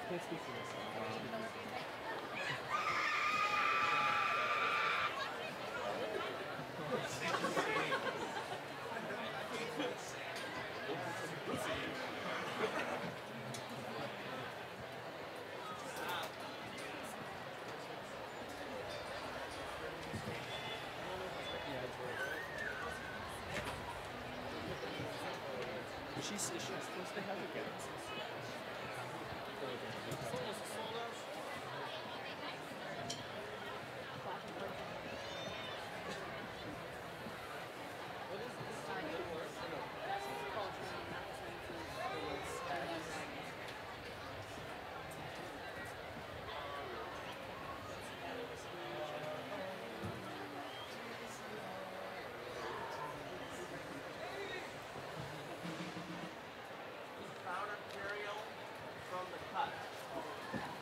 Can't speak for myself. She's supposed to have a guy. Powder material from the cut.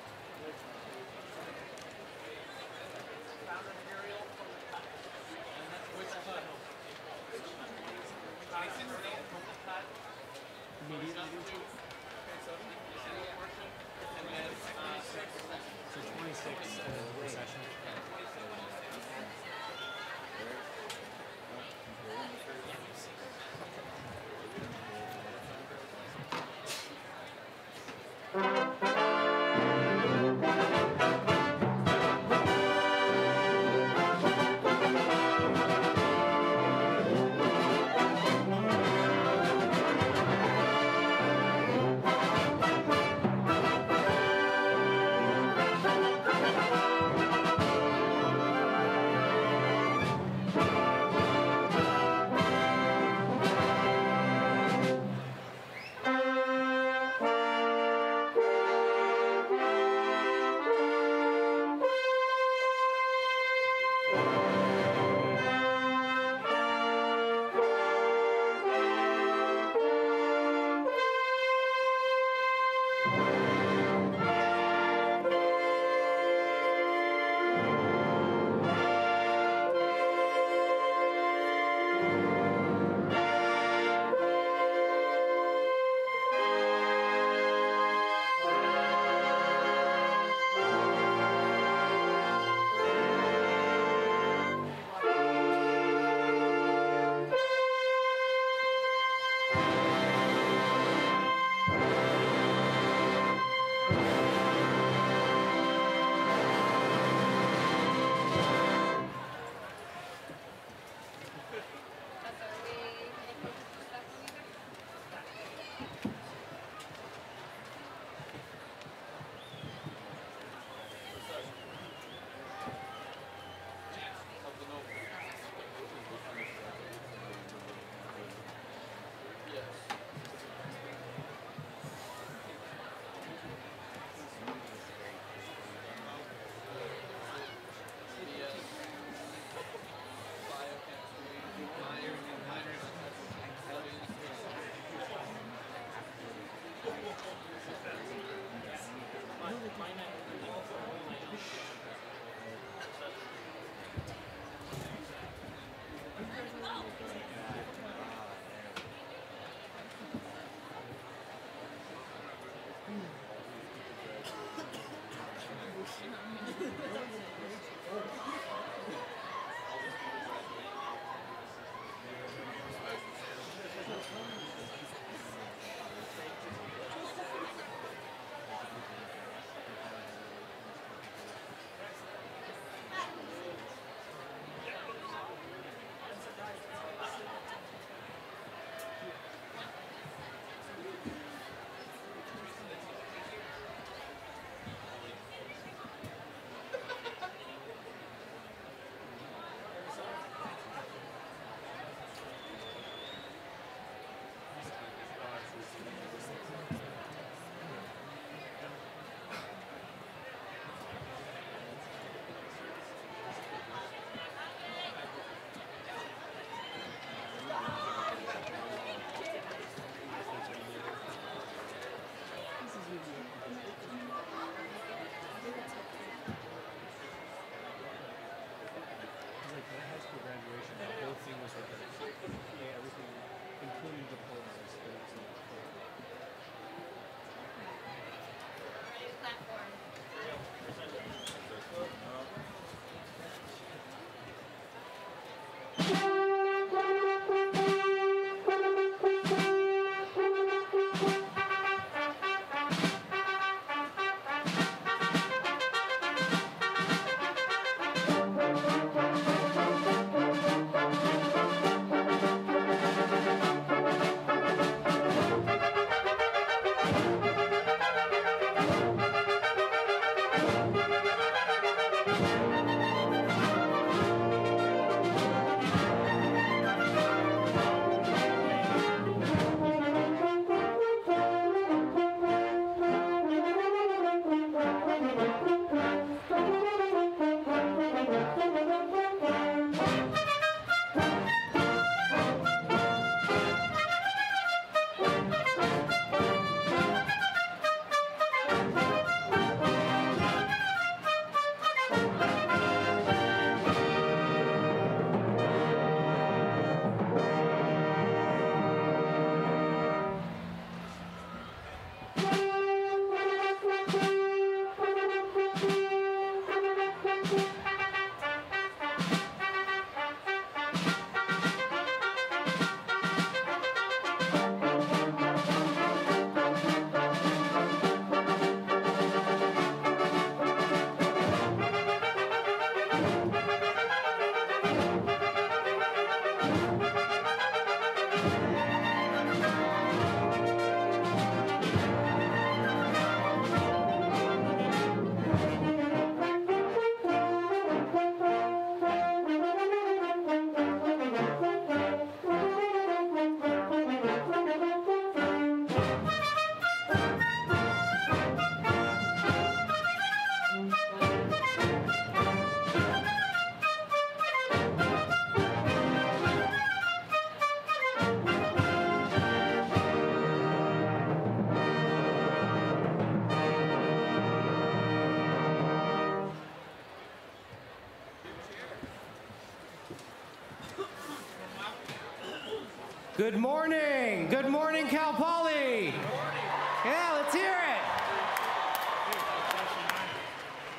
Good morning. Good morning, Cal Poly. Good morning. Yeah, let's hear it.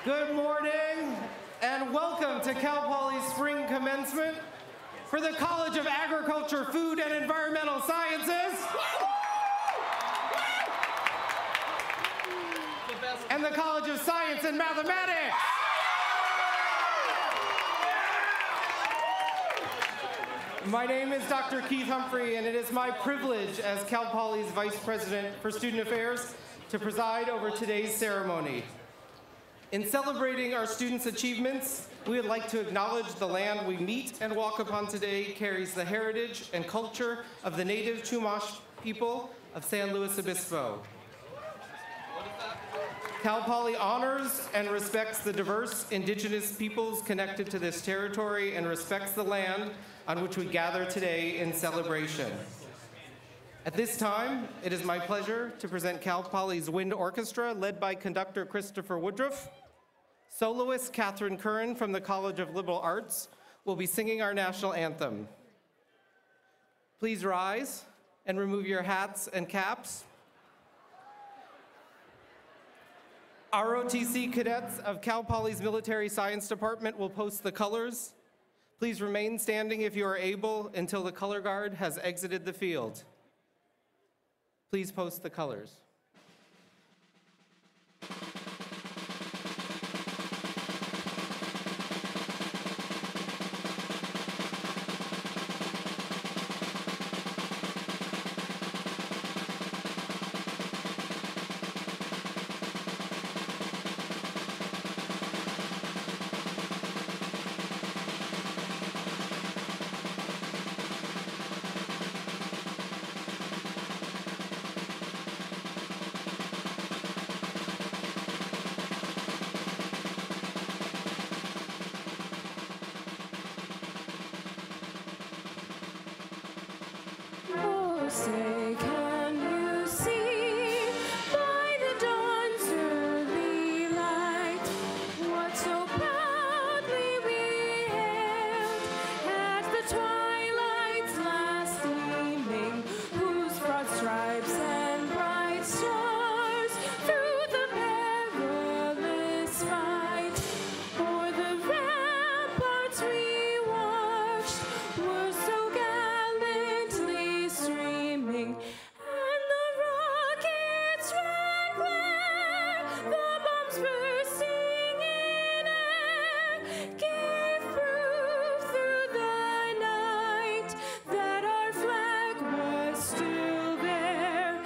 Good morning, and welcome to Cal Poly's spring commencement for the College of Agriculture, Food, and Environmental Sciences and the College of Science and Mathematics. My name is Dr. Keith Humphrey, and it is my privilege as Cal Poly's Vice President for Student Affairs to preside over today's ceremony. In celebrating our students' achievements, we would like to acknowledge the land we meet and walk upon today carries the heritage and culture of the native Chumash people of San Luis Obispo. Cal Poly honors and respects the diverse indigenous peoples connected to this territory and respects the land on which we gather today in celebration. At this time, it is my pleasure to present Cal Poly's Wind Orchestra, led by conductor Christopher Woodruff. Soloist Catherine Curran from the College of Liberal Arts will be singing our national anthem. Please rise and remove your hats and caps. ROTC cadets of Cal Poly's Military Science Department will post the colors. Please remain standing if you are able until the color guard has exited the field. Please post the colors. Say, can you see by the dawn's early light what so proudly we hailed at the twilight's last gleaming, whose broad stripes and bright stars through the perilous fight o'er the ramparts we watched were so gallantly streaming, and the rockets red glare, the bombs bursting in air, gave proof through the night that our flag was still there.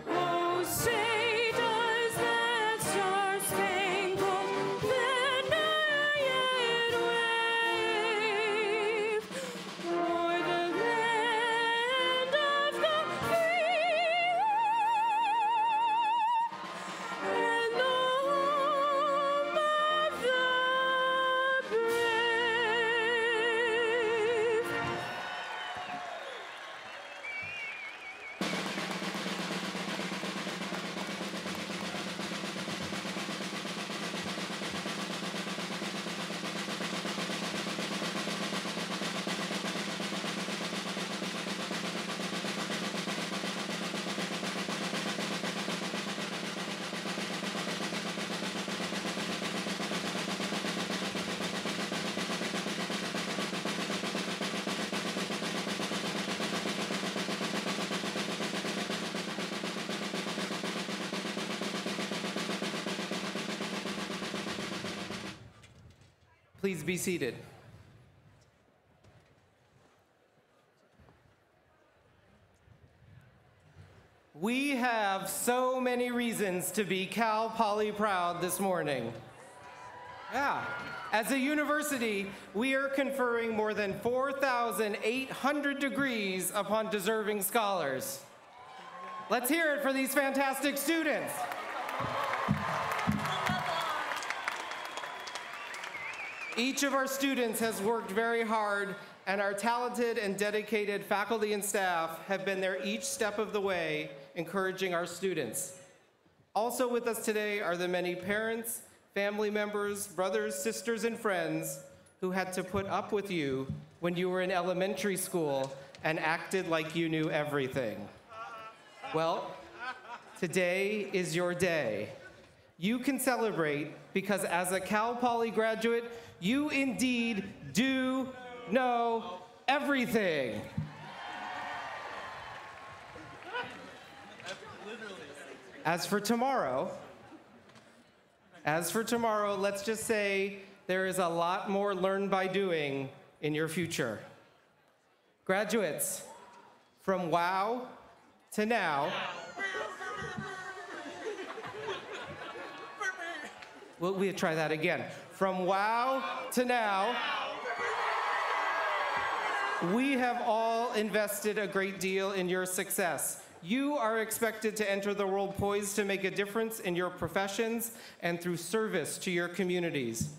Oh, say does that star-spangled banner yet wave o'er the land of the free and the home of the brave. Please be seated. We have so many reasons to be Cal Poly proud this morning. Yeah. As a university, we are conferring more than 4,800 degrees upon deserving scholars. Let's hear it for these fantastic students. Each of our students has worked very hard, and our talented and dedicated faculty and staff have been there each step of the way, encouraging our students. Also with us today are the many parents, family members, brothers, sisters, and friends who had to put up with you when you were in elementary school and acted like you knew everything. Well, today is your day. You can celebrate because as a Cal Poly graduate, you indeed do know everything. As for tomorrow, let's just say there is a lot more learned by doing in your future. Graduates, from wow to now, we'll try that again. From wow to now, we have all invested a great deal in your success. You are expected to enter the world poised to make a difference in your professions and through service to your communities.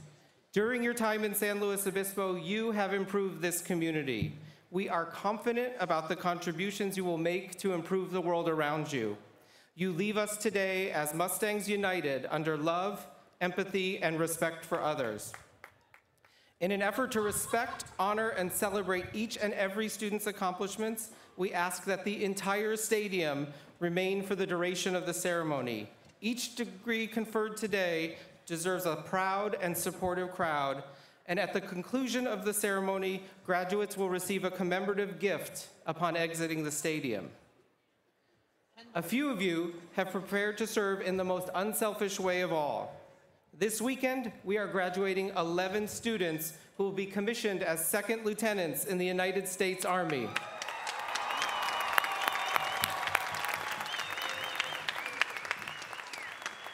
During your time in San Luis Obispo, you have improved this community. We are confident about the contributions you will make to improve the world around you. You leave us today as Mustangs united under love, empathy, and respect for others. In an effort to respect, honor, and celebrate each and every student's accomplishments, we ask that the entire stadium remain for the duration of the ceremony. Each degree conferred today deserves a proud and supportive crowd, and at the conclusion of the ceremony, graduates will receive a commemorative gift upon exiting the stadium. A few of you have prepared to serve in the most unselfish way of all. This weekend, we are graduating 11 students who will be commissioned as second lieutenants in the United States Army.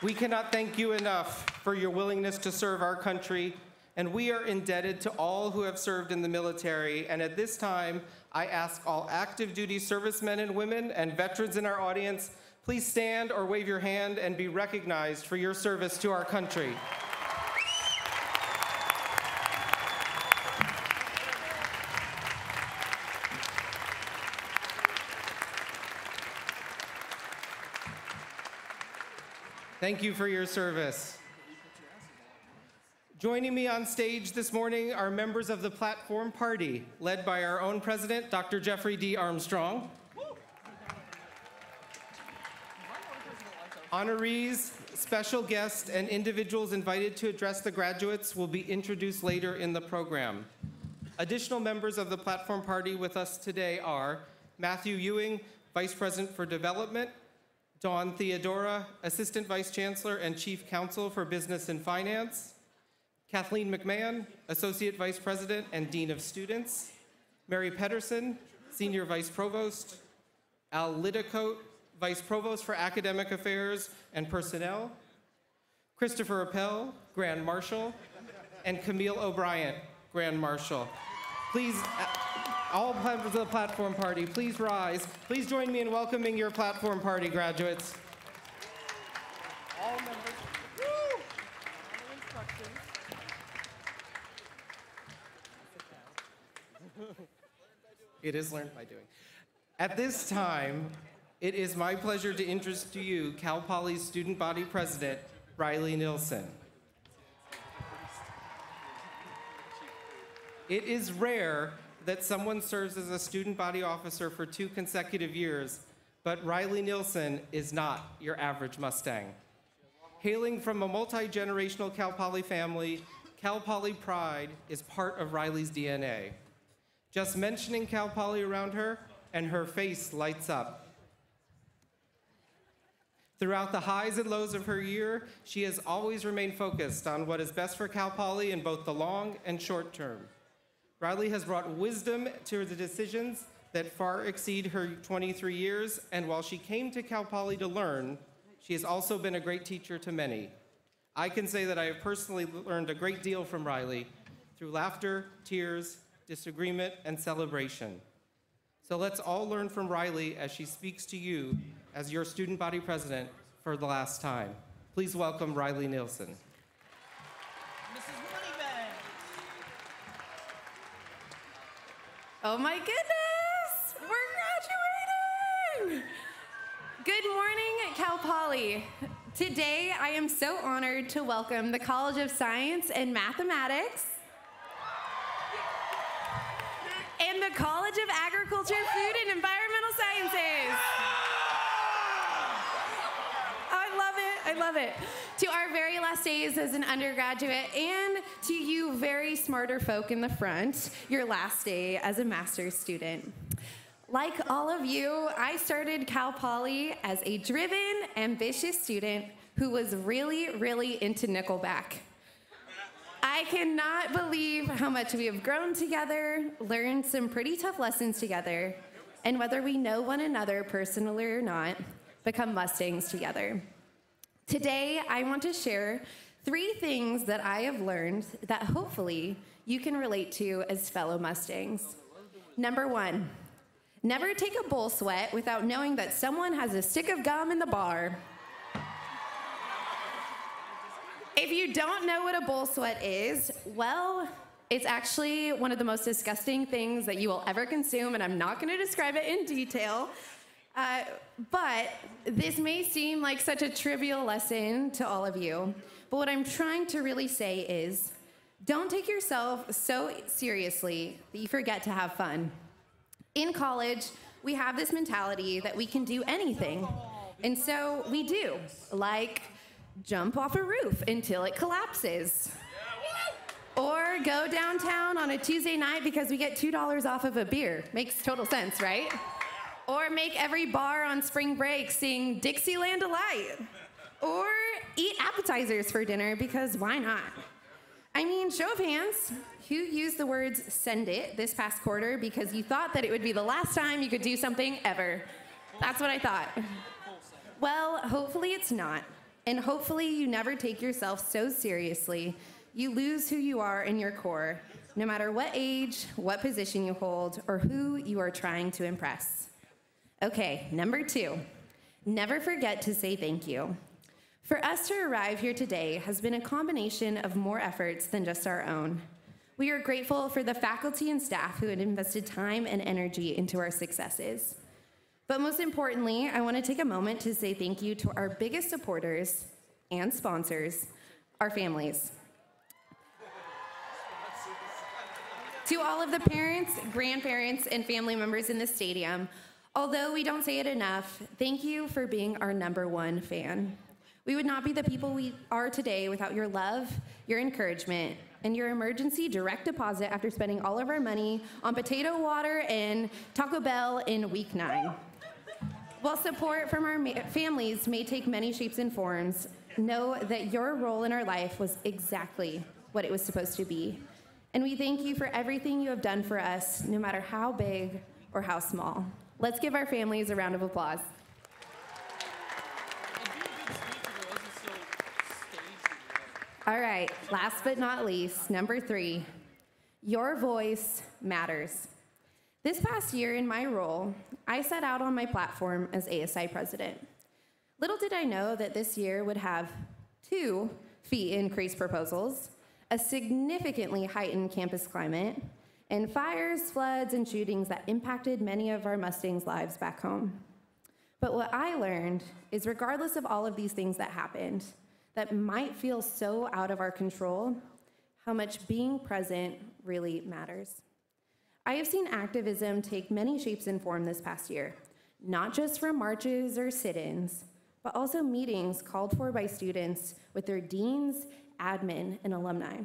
We cannot thank you enough for your willingness to serve our country, and we are indebted to all who have served in the military. And at this time, I ask all active duty servicemen and women and veterans in our audience, please stand or wave your hand and be recognized for your service to our country. Thank you for your service. Joining me on stage this morning are members of the Platform Party, led by our own president, Dr. Jeffrey D. Armstrong. Honorees, special guests, and individuals invited to address the graduates will be introduced later in the program. Additional members of the Platform Party with us today are Matthew Ewing, Vice President for Development, Dawn Theodora, Assistant Vice Chancellor and Chief Counsel for Business and Finance, Kathleen McMahon, Associate Vice President and Dean of Students, Mary Pedersen, Senior Vice Provost, Al Liddicote, Vice Provost for Academic Affairs and Personnel, Christopher Appel, Grand Marshal, and Camille O'Brien, Grand Marshal. Please, all members of the Platform Party, please rise. Please join me in welcoming your Platform Party graduates. All members. Woo! All instructions. It is learned by doing. At this time, it is my pleasure to introduce to you Cal Poly's Student Body President, Riley Nilsson. It is rare that someone serves as a student body officer for 2 consecutive years, but Riley Nilsson is not your average Mustang. Hailing from a multi-generational Cal Poly family, Cal Poly pride is part of Riley's DNA. Just mentioning Cal Poly around her, and her face lights up. Throughout the highs and lows of her year, she has always remained focused on what is best for Cal Poly in both the long and short term. Riley has brought wisdom to the decisions that far exceed her 23 years, and while she came to Cal Poly to learn, she has also been a great teacher to many. I can say that I have personally learned a great deal from Riley through laughter, tears, disagreement, and celebration. So let's all learn from Riley as she speaks to you as your student body president for the last time. Please welcome Riley Nilsson. Oh my goodness, we're graduating! Good morning, Cal Poly. Today, I am so honored to welcome the College of Science and Mathematics and the College of Agriculture, Food, and Environmental Sciences. I love it. To our very last days as an undergraduate, and to you very smarter folk in the front, your last day as a master's student. Like all of you, I started Cal Poly as a driven, ambitious student who was really, really into Nickelback. I cannot believe how much we have grown together, learned some pretty tough lessons together, and whether we know one another personally or not, become Mustangs together. Today, I want to share 3 things that I have learned that hopefully you can relate to as fellow Mustangs. Number 1, never take a bull sweat without knowing that someone has a stick of gum in the bar. If you don't know what a bull sweat is, well, it's actually one of the most disgusting things that you will ever consume, and I'm not going to describe it in detail. But this may seem like such a trivial lesson to all of you, but what I'm trying to really say is, don't take yourself so seriously that you forget to have fun. In college, we have this mentality that we can do anything, and so we do, like jump off a roof until it collapses. Or go downtown on a Tuesday night because we get $2 off of a beer. Makes total sense, right? Or make every bar on spring break sing Dixieland Delight. Or eat appetizers for dinner because why not? I mean, show of hands, who used the words send it this past quarter because you thought that it would be the last time you could do something ever? That's what I thought. Well, hopefully it's not. And hopefully you never take yourself so seriously, you lose who you are in your core, no matter what age, what position you hold, or who you are trying to impress. Okay, number 2, never forget to say thank you. For us to arrive here today has been a combination of more efforts than just our own. We are grateful for the faculty and staff who had invested time and energy into our successes. But most importantly, I want to take a moment to say thank you to our biggest supporters and sponsors, our families. To all of the parents, grandparents, and family members in the stadium, although we don't say it enough, thank you for being our #1 fan. We would not be the people we are today without your love, your encouragement, and your emergency direct deposit after spending all of our money on potato water and Taco Bell in week 9. While support from our families may take many shapes and forms, know that your role in our life was exactly what it was supposed to be. And we thank you for everything you have done for us, no matter how big or how small. Let's give our families a round of applause. All right, last but not least, number 3, your voice matters. This past year in my role, I set out on my platform as ASI president. Little did I know that this year would have 2 fee increase proposals, a significantly heightened campus climate, and fires, floods, and shootings that impacted many of our Mustangs' lives back home. But what I learned is regardless of all of these things that happened, that might feel so out of our control, how much being present really matters. I have seen activism take many shapes and form this past year, not just from marches or sit-ins, but also meetings called for by students with their deans, admin, and alumni,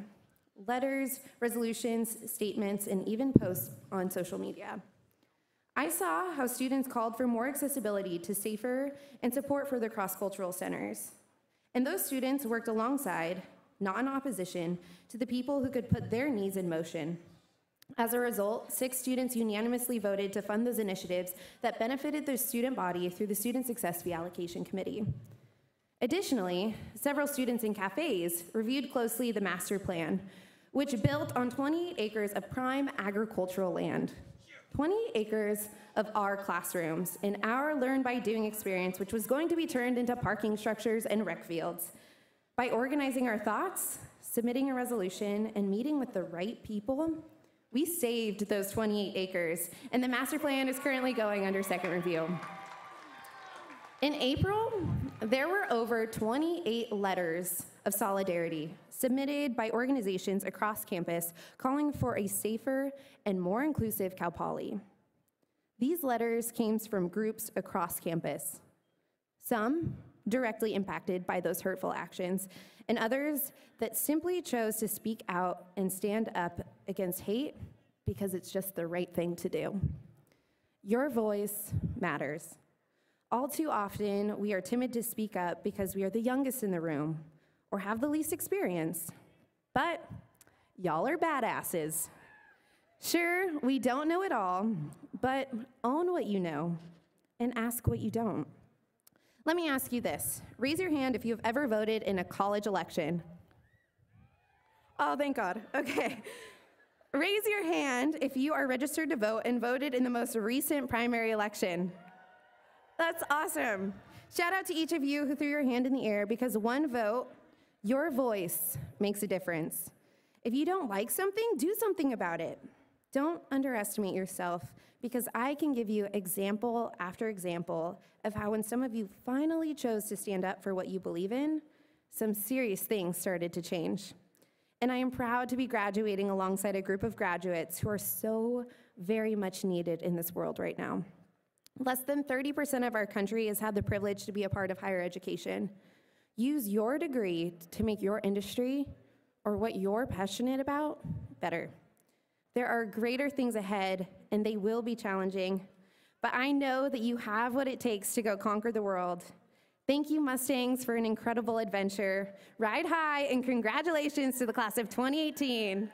letters, resolutions, statements, and even posts on social media. I saw how students called for more accessibility to safer and support for the cross-cultural centers. And those students worked alongside, not in opposition, to the people who could put their needs in motion. As a result, 6 students unanimously voted to fund those initiatives that benefited their student body through the Student Success Fee Allocation Committee. Additionally, several students in cafes reviewed closely the master plan, which built on 28 acres of prime agricultural land. 20 acres of our classrooms in our Learn by Doing experience, which was going to be turned into parking structures and rec fields. By organizing our thoughts, submitting a resolution, and meeting with the right people, we saved those 28 acres, and the master plan is currently going under second review. In April, there were over 28 letters of solidarity submitted by organizations across campus calling for a safer and more inclusive Cal Poly. These letters came from groups across campus, some directly impacted by those hurtful actions, and others that simply chose to speak out and stand up against hate because it's just the right thing to do. Your voice matters. All too often, we are timid to speak up because we are the youngest in the room or have the least experience. But y'all are badasses. Sure, we don't know it all, but own what you know and ask what you don't. Let me ask you this. Raise your hand if you've ever voted in a college election. Oh, thank God. Okay. Raise your hand if you are registered to vote and voted in the most recent primary election. That's awesome. Shout out to each of you who threw your hand in the air because one vote, your voice, makes a difference. If you don't like something, do something about it. Don't underestimate yourself because I can give you example after example of how when some of you finally chose to stand up for what you believe in, some serious things started to change. And I am proud to be graduating alongside a group of graduates who are so very much needed in this world right now. Less than 30% of our country has had the privilege to be a part of higher education. Use your degree to make your industry or what you're passionate about better. There are greater things ahead, and they will be challenging, but I know that you have what it takes to go conquer the world. Thank you, Mustangs, for an incredible adventure. Ride high, and congratulations to the class of 2018.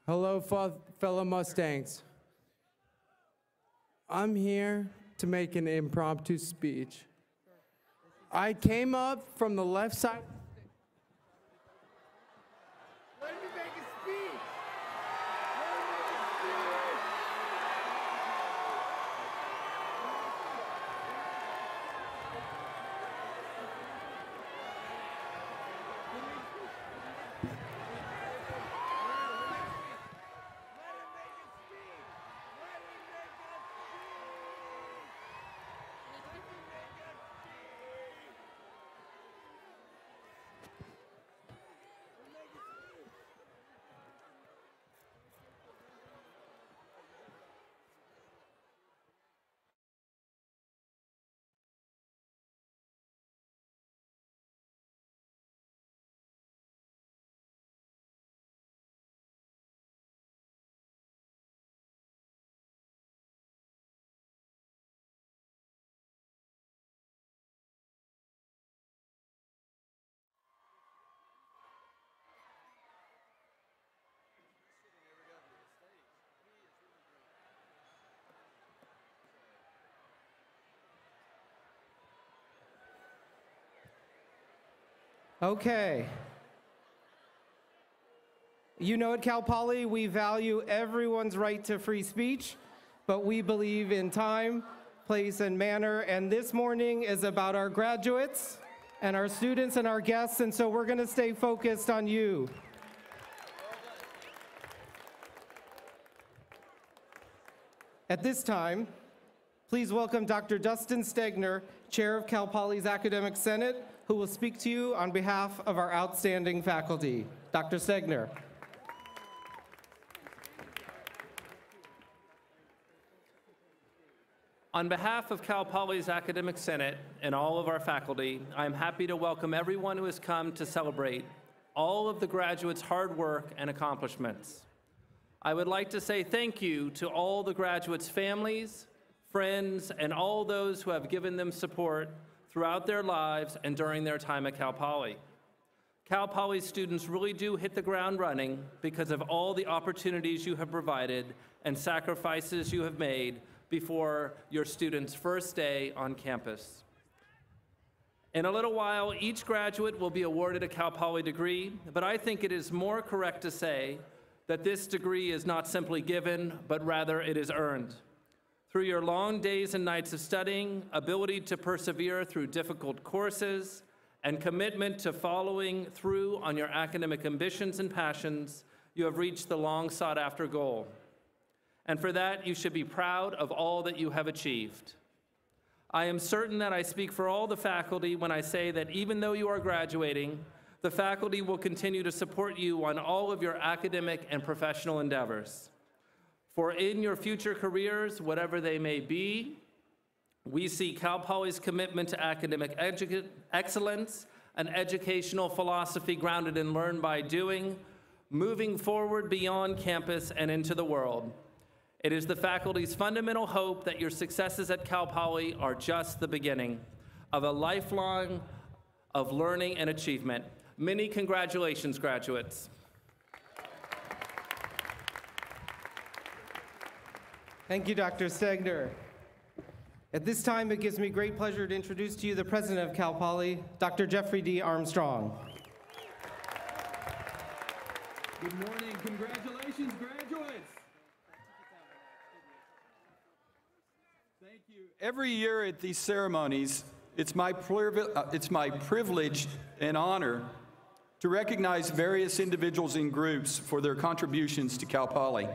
Hello, fellow Mustangs. I'm here to make an impromptu speech. I came up from the left side. Let me make a speech. Okay. You know at Cal Poly, we value everyone's right to free speech, but we believe in time, place, and manner, and this morning is about our graduates and our students and our guests, and so we're gonna stay focused on you. At this time, please welcome Dr. Dustin Stegner, Chair of Cal Poly's Academic Senate, who will speak to you on behalf of our outstanding faculty. Dr. Stegner. On behalf of Cal Poly's Academic Senate and all of our faculty, I am happy to welcome everyone who has come to celebrate all of the graduates' hard work and accomplishments. I would like to say thank you to all the graduates' families, friends, and all those who have given them support throughout their lives and during their time at Cal Poly. Cal Poly students really do hit the ground running because of all the opportunities you have provided and sacrifices you have made before your students' first day on campus. In a little while, each graduate will be awarded a Cal Poly degree, but I think it is more correct to say that this degree is not simply given, but rather it is earned. Through your long days and nights of studying, ability to persevere through difficult courses, and commitment to following through on your academic ambitions and passions, you have reached the long sought after goal. and for that you should be proud of all that you have achieved. I am certain that I speak for all the faculty when I say that even though you are graduating, the faculty will continue to support you on all of your academic and professional endeavors. For in your future careers, whatever they may be, we see Cal Poly's commitment to academic excellence, an educational philosophy grounded in learn by doing, moving forward beyond campus and into the world. It is the faculty's fundamental hope that your successes at Cal Poly are just the beginning of a lifelong of learning and achievement. Many congratulations, graduates. Thank you, Dr. Stegner. At this time, it gives me great pleasure to introduce to you the president of Cal Poly, Dr. Jeffrey D. Armstrong. Good morning. Congratulations, graduates. Thank you. Every year at these ceremonies, it's my privilege and honor to recognize various individuals and groups for their contributions to Cal Poly.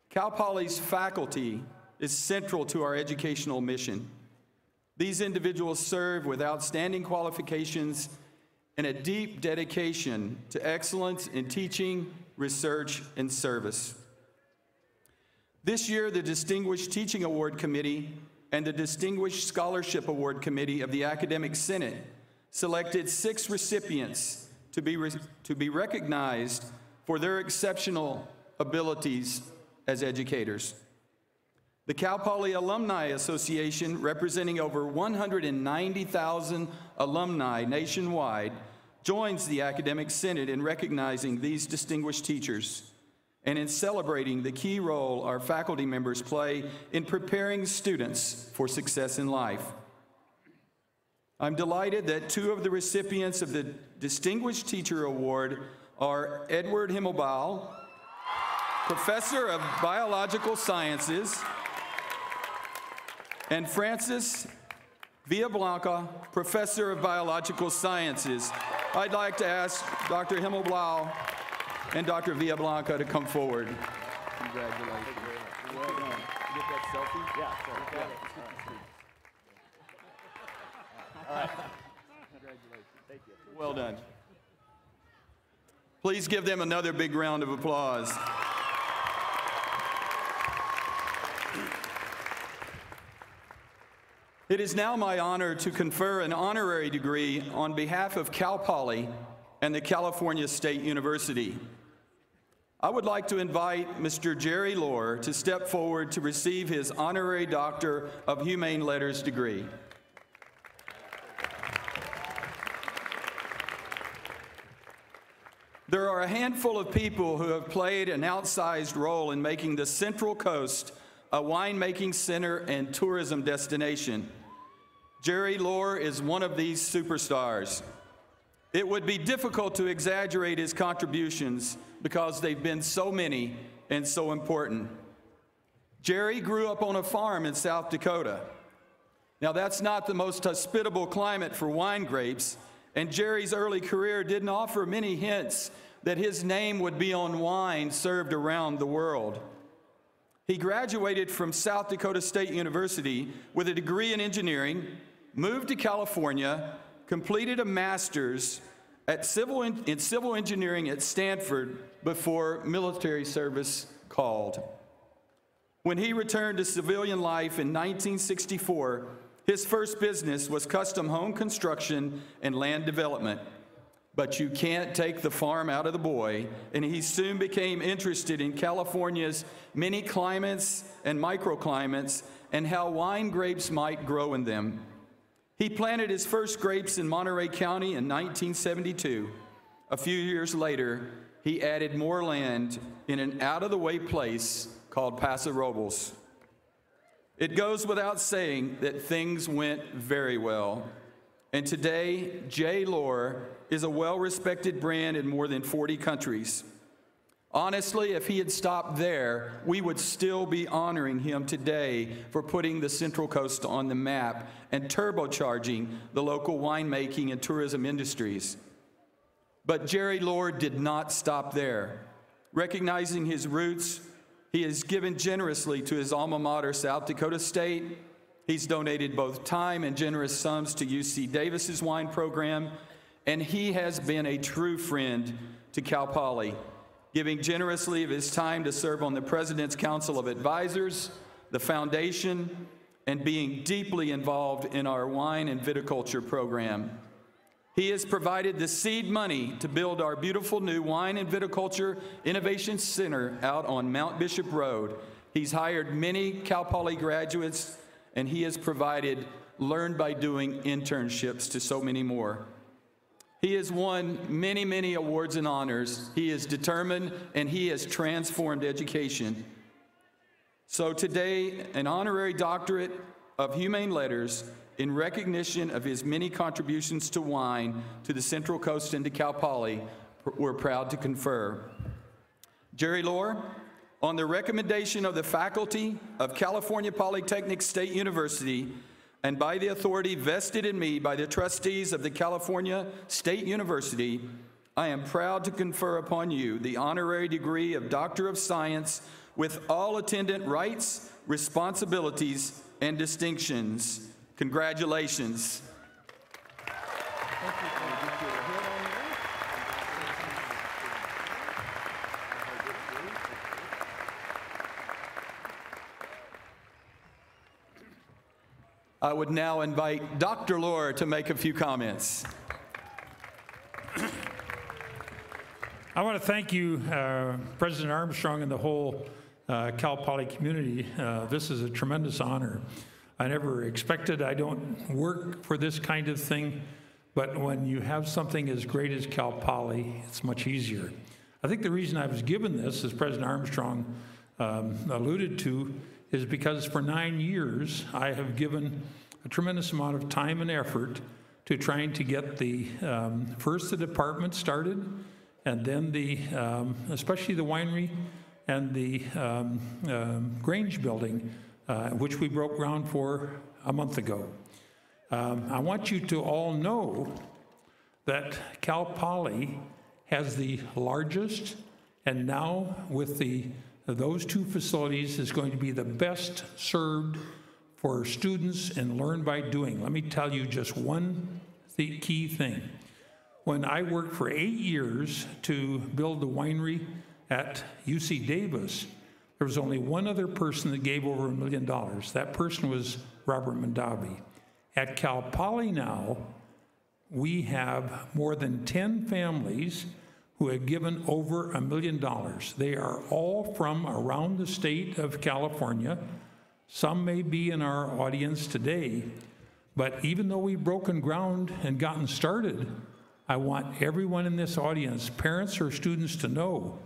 Cal Poly's faculty is central to our educational mission. These individuals serve with outstanding qualifications and a deep dedication to excellence in teaching, research, and service. This year, the Distinguished Teaching Award Committee and the Distinguished Scholarship Award Committee of the Academic Senate selected 6 recipients to be recognized for their exceptional abilities as educators. The Cal Poly Alumni Association, representing over 190,000 alumni nationwide, joins the Academic Senate in recognizing these distinguished teachers and in celebrating the key role our faculty members play in preparing students for success in life. I'm delighted that 2 of the recipients of the Distinguished Teacher Award are Edward Himmelbaugh, Professor of Biological Sciences, and Francis Villablanca, Professor of Biological Sciences. I'd like to ask Dr. Himmelbaugh and Dr. Villablanca to come forward. Congratulations. Well done. You get that selfie? Yeah. All right. Congratulations. Thank you. Well done. Please give them another big round of applause. It is now my honor to confer an honorary degree on behalf of Cal Poly and the California State University. I would like to invite Mr. Jerry Lohr to step forward to receive his Honorary Doctor of Humane Letters degree. There are a handful of people who have played an outsized role in making the Central Coast a winemaking center and tourism destination. Jerry Lohr is one of these superstars. It would be difficult to exaggerate his contributions because they've been so many and so important. Jerry grew up on a farm in South Dakota. Now, that's not the most hospitable climate for wine grapes, and Jerry's early career didn't offer many hints that his name would be on wine served around the world. He graduated from South Dakota State University with a degree in engineering, moved to California, completed a master's in civil engineering at Stanford before military service called. When he returned to civilian life in 1964, his first business was custom home construction and land development. But you can't take the farm out of the boy, and he soon became interested in California's many climates and microclimates and how wine grapes might grow in them. He planted his first grapes in Monterey County in 1972. A few years later, he added more land in an out-of-the-way place called Paso Robles. It goes without saying that things went very well. And today, J. Lohr is a well-respected brand in more than 40 countries. Honestly, if he had stopped there, we would still be honoring him today for putting the Central Coast on the map and turbocharging the local winemaking and tourism industries. But Jerry Lohr did not stop there. Recognizing his roots, He has given generously to his alma mater, South Dakota State. He's donated both time and generous sums to UC Davis's wine program, and he has been a true friend to Cal Poly, giving generously of his time to serve on the President's Council of Advisors, the foundation, and being deeply involved in our wine and viticulture program. He has provided the seed money to build our beautiful new Wine and Viticulture Innovation Center out on Mount Bishop Road. He's hired many Cal Poly graduates, and he has provided learn by doing internships to so many more. He has won many, many awards and honors. He is determined, and he has transformed education. So today, an honorary doctorate of humane letters in recognition of his many contributions to wine to the Central Coast and to Cal Poly, we're proud to confer. Jerry Lohr, on the recommendation of the faculty of California Polytechnic State University and by the authority vested in me by the trustees of the California State University, I am proud to confer upon you the honorary degree of Doctor of Science with all attendant rights, responsibilities, and distinctions. Congratulations. I would now invite Dr. Lohr to make a few comments. I want to thank you, President Armstrong, and the whole Cal Poly community. This is a tremendous honor. I never expected, I don't work for this kind of thing, but when you have something as great as Cal Poly, it's much easier. I think the reason I was given this, as President Armstrong alluded to, is because for 9 years, I have given a tremendous amount of time and effort to trying to get the, first the department started, and then the, especially the winery and the Grange building, which we broke ground for a month ago. I want you to all know that Cal Poly has the largest, and now with those two facilities is going to be the best served for students and learn by doing. Let me tell you just one key thing. When I worked for 8 years to build the winery at UC Davis, there was only one other person that gave over $1 million. That person was Robert Mondavi. At Cal Poly now, we have more than 10 families who have given over $1 million. They are all from around the state of California. Some may be in our audience today, but even though we've broken ground and gotten started, I want everyone in this audience, parents or students, to know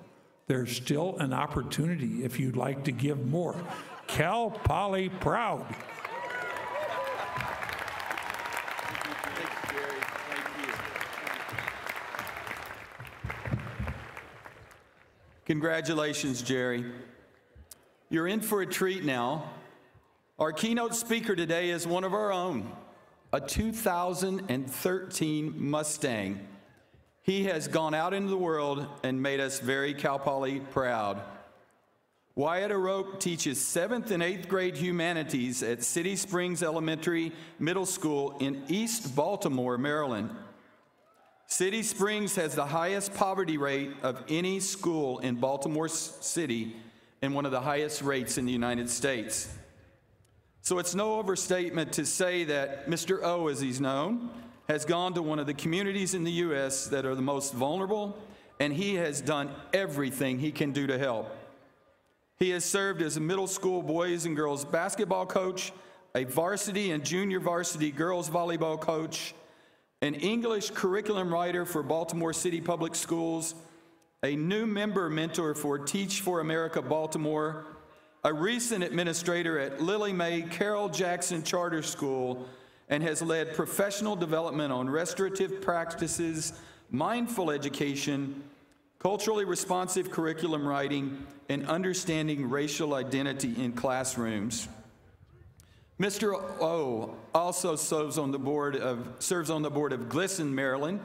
there's still an opportunity if you'd like to give more. Cal Poly proud. Congratulations, Jerry. You're in for a treat now. Our keynote speaker today is one of our own, a 2013 Mustang. He has gone out into the world and made us very Cal Poly proud. Wyatt O'Rourke teaches 7th and 8th grade humanities at City Springs Elementary Middle School in East Baltimore, Maryland. City Springs has the highest poverty rate of any school in Baltimore City and one of the highest rates in the United States. So it's no overstatement to say that Mr. O, as he's known, has gone to one of the communities in the U.S. that are the most vulnerable, and he has done everything he can do to help. He has served as a middle school boys and girls basketball coach, a varsity and junior varsity girls volleyball coach, an English curriculum writer for Baltimore City Public Schools, a new member mentor for Teach for America Baltimore, a recent administrator at Lily Mae Carroll Jackson Charter School, and has led professional development on restorative practices, mindful education, culturally responsive curriculum writing, and understanding racial identity in classrooms. Mr. O also serves on the board of GLSEN Maryland,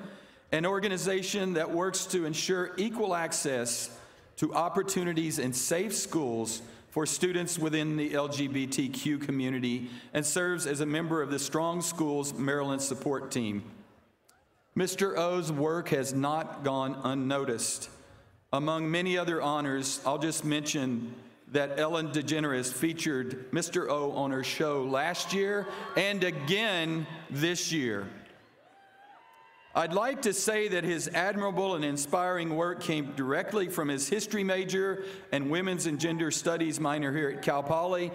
an organization that works to ensure equal access to opportunities in safe schools for students within the LGBTQ community and serves as a member of the Strong Schools Maryland support team. Mr. O's work has not gone unnoticed. Among many other honors, I'll just mention that Ellen DeGeneres featured Mr. O on her show last year and again this year. I'd like to say that his admirable and inspiring work came directly from his history major and women's and gender studies minor here at Cal Poly,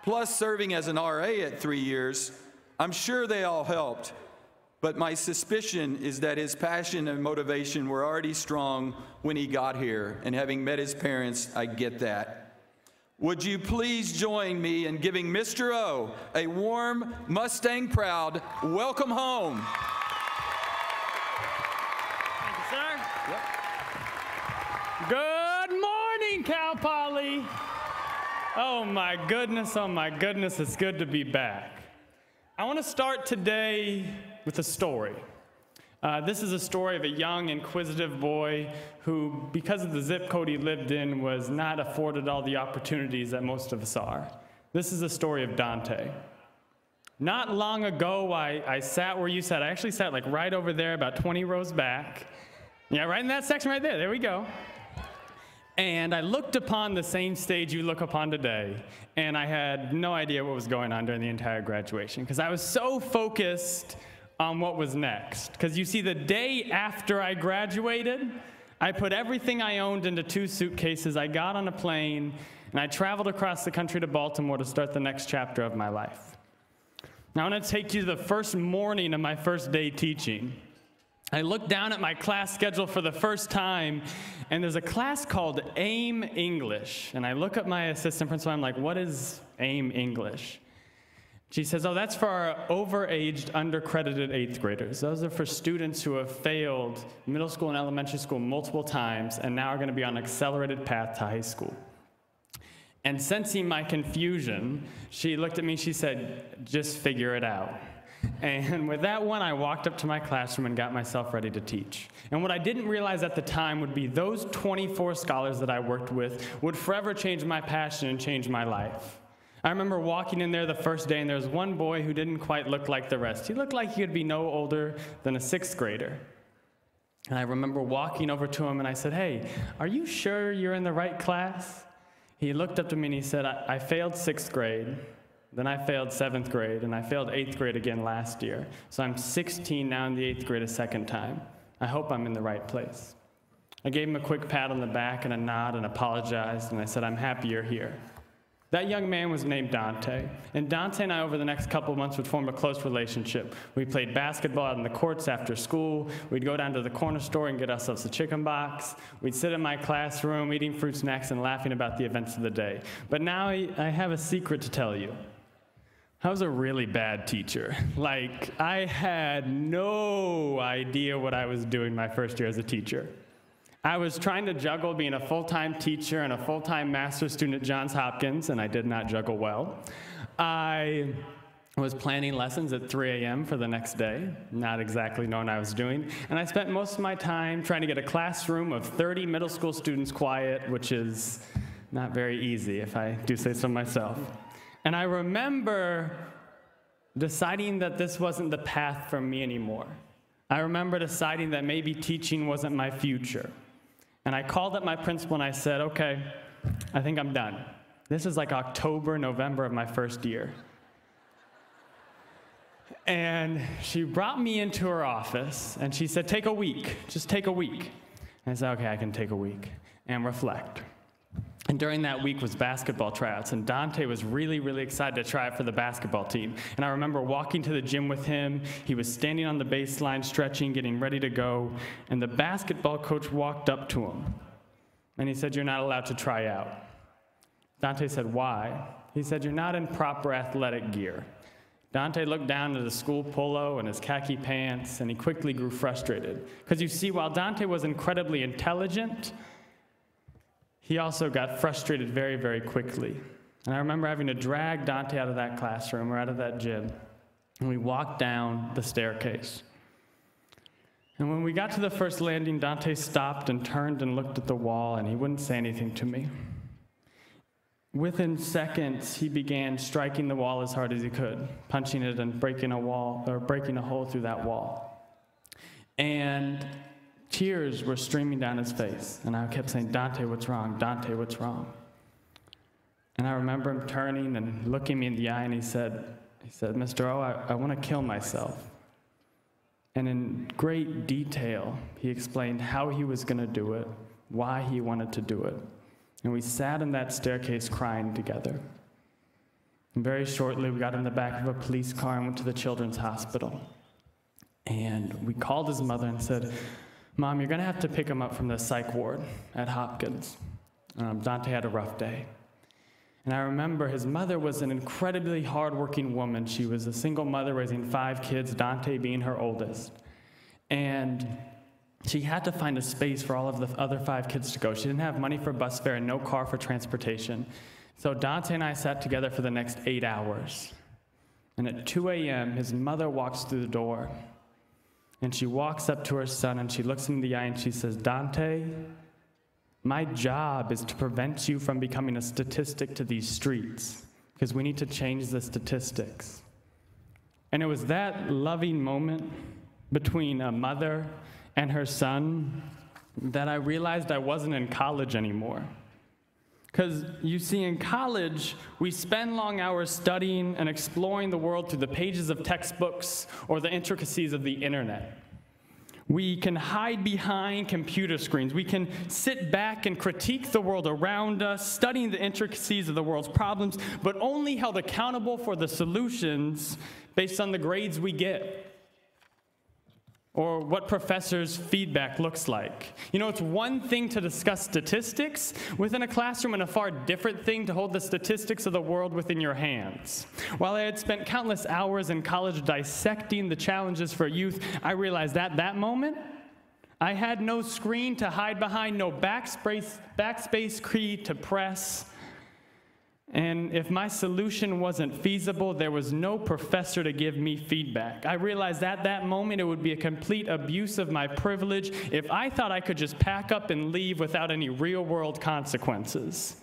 plus serving as an RA at 3 years. I'm sure they all helped, but my suspicion is that his passion and motivation were already strong when he got here, and having met his parents, I get that. Would you please join me in giving Mr. O a warm, Mustang-proud welcome home? Good morning, Cal Poly. Oh my goodness, it's good to be back. I want to start today with a story. This is a story of a young, inquisitive boy who, because of the zip code he lived in, was not afforded all the opportunities that most of us are. This is the story of Dante. Not long ago, I sat where you sat. I actually sat like right over there, about 20 rows back. Yeah, right in that section right there. There we go. And I looked upon the same stage you look upon today, and I had no idea what was going on during the entire graduation, because I was so focused on what was next. Because you see, the day after I graduated, I put everything I owned into 2 suitcases, I got on a plane, and I traveled across the country to Baltimore to start the next chapter of my life. Now I want to take you to the first morning of my first day teaching. I looked down at my class schedule for the first time, and there's a class called AIM English. And I look at my assistant principal, I'm like, what is AIM English? She says, oh, that's for our overaged, undercredited 8th graders. Those are for students who have failed middle school and elementary school multiple times and now are going to be on an accelerated path to high school. And sensing my confusion, she looked at me, she said, just figure it out. And with that one, I walked up to my classroom and got myself ready to teach. And what I didn't realize at the time would be those 24 scholars that I worked with would forever change my passion and change my life. I remember walking in there the first day, and there was one boy who didn't quite look like the rest. He looked like he would be no older than a 6th grader. And I remember walking over to him, and I said, hey, are you sure you're in the right class? He looked up to me, and he said, I failed 6th grade. Then I failed 7th grade, and I failed 8th grade again last year. So I'm 16 now in the 8th grade a second time. I hope I'm in the right place. I gave him a quick pat on the back and a nod and apologized, and I said, I'm happy you're here. That young man was named Dante, and Dante and I over the next couple of months would form a close relationship. We played basketball out in the courts after school. We'd go down to the corner store and get ourselves a chicken box. We'd sit in my classroom eating fruit snacks and laughing about the events of the day. But now I have a secret to tell you. I was a really bad teacher. Like, I had no idea what I was doing my first year as a teacher. I was trying to juggle being a full-time teacher and a full-time master's student at Johns Hopkins, and I did not juggle well. I was planning lessons at 3 a.m. for the next day, not exactly knowing what I was doing. And I spent most of my time trying to get a classroom of 30 middle school students quiet, which is not very easy, if I do say so myself. And I remember deciding that this wasn't the path for me anymore. I remember deciding that maybe teaching wasn't my future. And I called up my principal and I said, okay, I think I'm done. This is like October, November of my first year. And she brought me into her office and she said, take a week, just take a week. And I said, okay, I can take a week and reflect. And during that week was basketball tryouts, and Dante was really, really excited to try out for the basketball team. And I remember walking to the gym with him. He was standing on the baseline, stretching, getting ready to go, and the basketball coach walked up to him. And he said, you're not allowed to try out. Dante said, why? He said, you're not in proper athletic gear. Dante looked down at his school polo and his khaki pants, and he quickly grew frustrated. Because you see, while Dante was incredibly intelligent, he also got frustrated very, very quickly. And I remember having to drag Dante out of that classroom or out of that gym. And we walked down the staircase. And when we got to the first landing, Dante stopped and turned and looked at the wall, and he wouldn't say anything to me. Within seconds, he began striking the wall as hard as he could, punching it and breaking a hole through that wall. And tears were streaming down his face, and I kept saying, "Dante, what's wrong? Dante, what's wrong?" And I remember him turning and looking me in the eye, and he said, "Mr. O, I want to kill myself." And in great detail, he explained how he was going to do it, why he wanted to do it. And we sat in that staircase crying together. And very shortly, we got in the back of a police car and went to the children's hospital. And we called his mother and said, "Mom, you're going to have to pick him up from the psych ward at Hopkins. Dante had a rough day." And I remember his mother was an incredibly hardworking woman. She was a single mother raising 5 kids, Dante being her oldest. And she had to find a space for all of the other 5 kids to go. She didn't have money for bus fare and no car for transportation. So Dante and I sat together for the next 8 hours. And at 2 a.m., his mother walks through the door. And she walks up to her son and she looks him in the eye and she says, "Dante, my job is to prevent you from becoming a statistic to these streets, because we need to change the statistics." And it was that loving moment between a mother and her son that I realized I wasn't in college anymore. Because you see, in college, we spend long hours studying and exploring the world through the pages of textbooks or the intricacies of the internet. We can hide behind computer screens. We can sit back and critique the world around us, studying the intricacies of the world's problems, but only held accountable for the solutions based on the grades we get or what professors' feedback looks like. You know, it's one thing to discuss statistics within a classroom and a far different thing to hold the statistics of the world within your hands. While I had spent countless hours in college dissecting the challenges for youth, I realized at that moment, I had no screen to hide behind, no backspace key to press. And if my solution wasn't feasible, there was no professor to give me feedback. I realized at that moment it would be a complete abuse of my privilege if I thought I could just pack up and leave without any real-world consequences.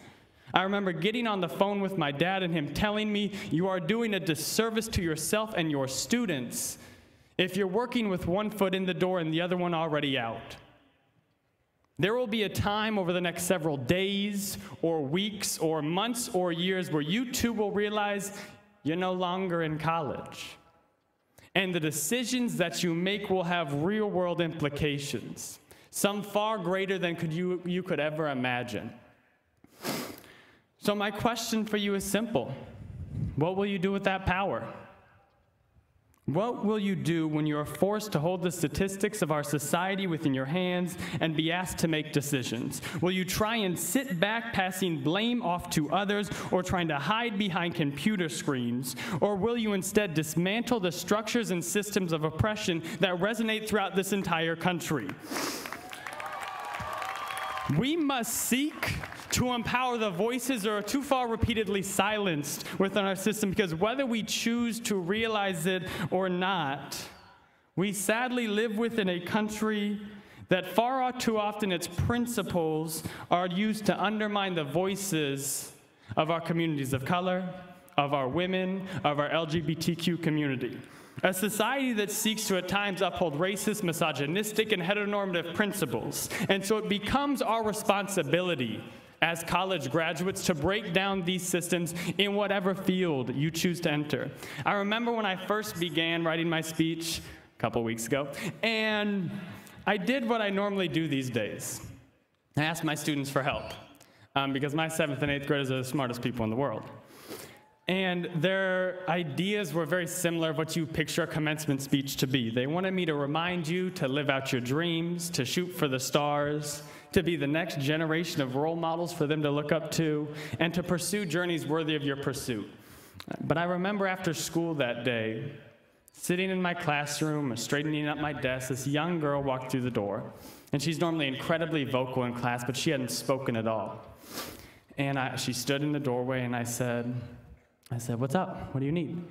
I remember getting on the phone with my dad and him telling me, "You are doing a disservice to yourself and your students if you're working with one foot in the door and the other one already out. There will be a time over the next several days or weeks or months or years where you too will realize you're no longer in college. And the decisions that you make will have real-world implications, some far greater than you could ever imagine." So my question for you is simple. What will you do with that power? What will you do when you are forced to hold the statistics of our society within your hands and be asked to make decisions? Will you try and sit back, passing blame off to others, or trying to hide behind computer screens? Or will you instead dismantle the structures and systems of oppression that resonate throughout this entire country? We must seek to empower the voices that are too far repeatedly silenced within our system, because whether we choose to realize it or not, we sadly live within a country that far too often its principles are used to undermine the voices of our communities of color, of our women, of our LGBTQ community. A society that seeks to at times uphold racist, misogynistic, and heteronormative principles. And so it becomes our responsibility as college graduates to break down these systems in whatever field you choose to enter. I remember when I first began writing my speech a couple weeks ago, and I did what I normally do these days. I asked my students for help, because my 7th and 8th graders are the smartest people in the world. And their ideas were very similar of what you picture a commencement speech to be. They wanted me to remind you to live out your dreams, to shoot for the stars, to be the next generation of role models for them to look up to, and to pursue journeys worthy of your pursuit. But I remember after school that day, sitting in my classroom, straightening up my desk, this young girl walked through the door. And she's normally incredibly vocal in class, but she hadn't spoken at all. And she stood in the doorway, and I said, "What's up? What do you need?"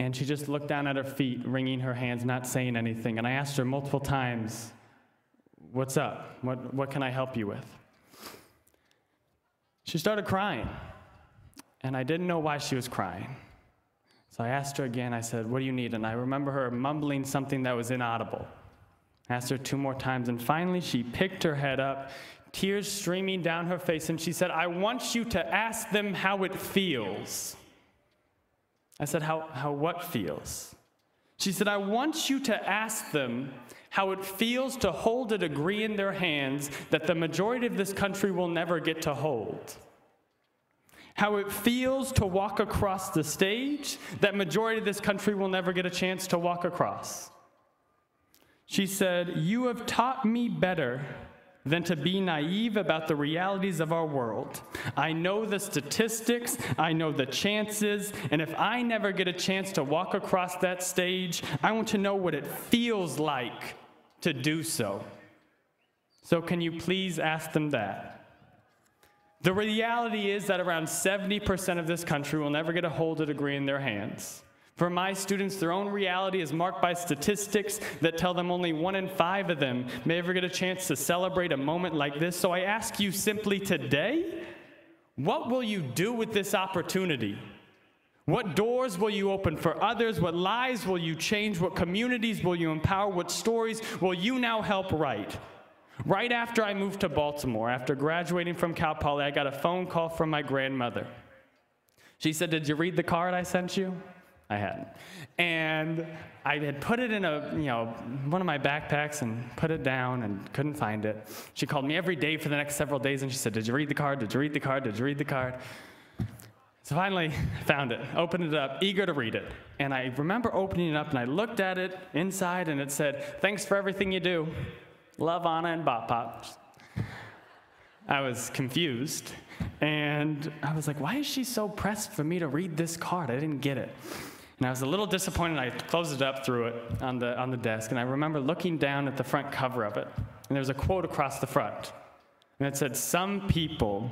And she just looked down at her feet, wringing her hands, not saying anything. And I asked her multiple times, "What's up? What can I help you with?" She started crying, and I didn't know why she was crying. So I asked her again. I said, "What do you need?" And I remember her mumbling something that was inaudible. I asked her 2 more times, and finally she picked her head up, tears streaming down her face, and she said, "I want you to ask them how it feels." I said, how what feels? She said, "I want you to ask them how it feels to hold a degree in their hands that the majority of this country will never get to hold. How it feels to walk across the stage that majority of this country will never get a chance to walk across." She said, "You have taught me better than to be naive about the realities of our world. I know the statistics, I know the chances, and if I never get a chance to walk across that stage, I want to know what it feels like to do so. So can you please ask them that?" The reality is that around 70% of this country will never get to hold a degree in their hands. For my students, their own reality is marked by statistics that tell them only 1 in 5 of them may ever get a chance to celebrate a moment like this. So I ask you simply today, what will you do with this opportunity? What doors will you open for others? What lives will you change? What communities will you empower? What stories will you now help write? Right after I moved to Baltimore, after graduating from Cal Poly, I got a phone call from my grandmother. She said, "Did you read the card I sent you?" I hadn't. And I had put it in one of my backpacks and put it down and couldn't find it. She called me every day for the next several days and she said, "Did you read the card? Did you read the card? Did you read the card?" So finally, I found it, opened it up, eager to read it. And I remember opening it up and I looked at it inside and it said, "Thanks for everything you do. Love, Anna, and Bop Pop." I was confused. And I was like, why is she so pressed for me to read this card? I didn't get it. And I was a little disappointed. I closed it up, threw it on the desk, and I remember looking down at the front cover of it, and there was a quote across the front, and it said, "Some people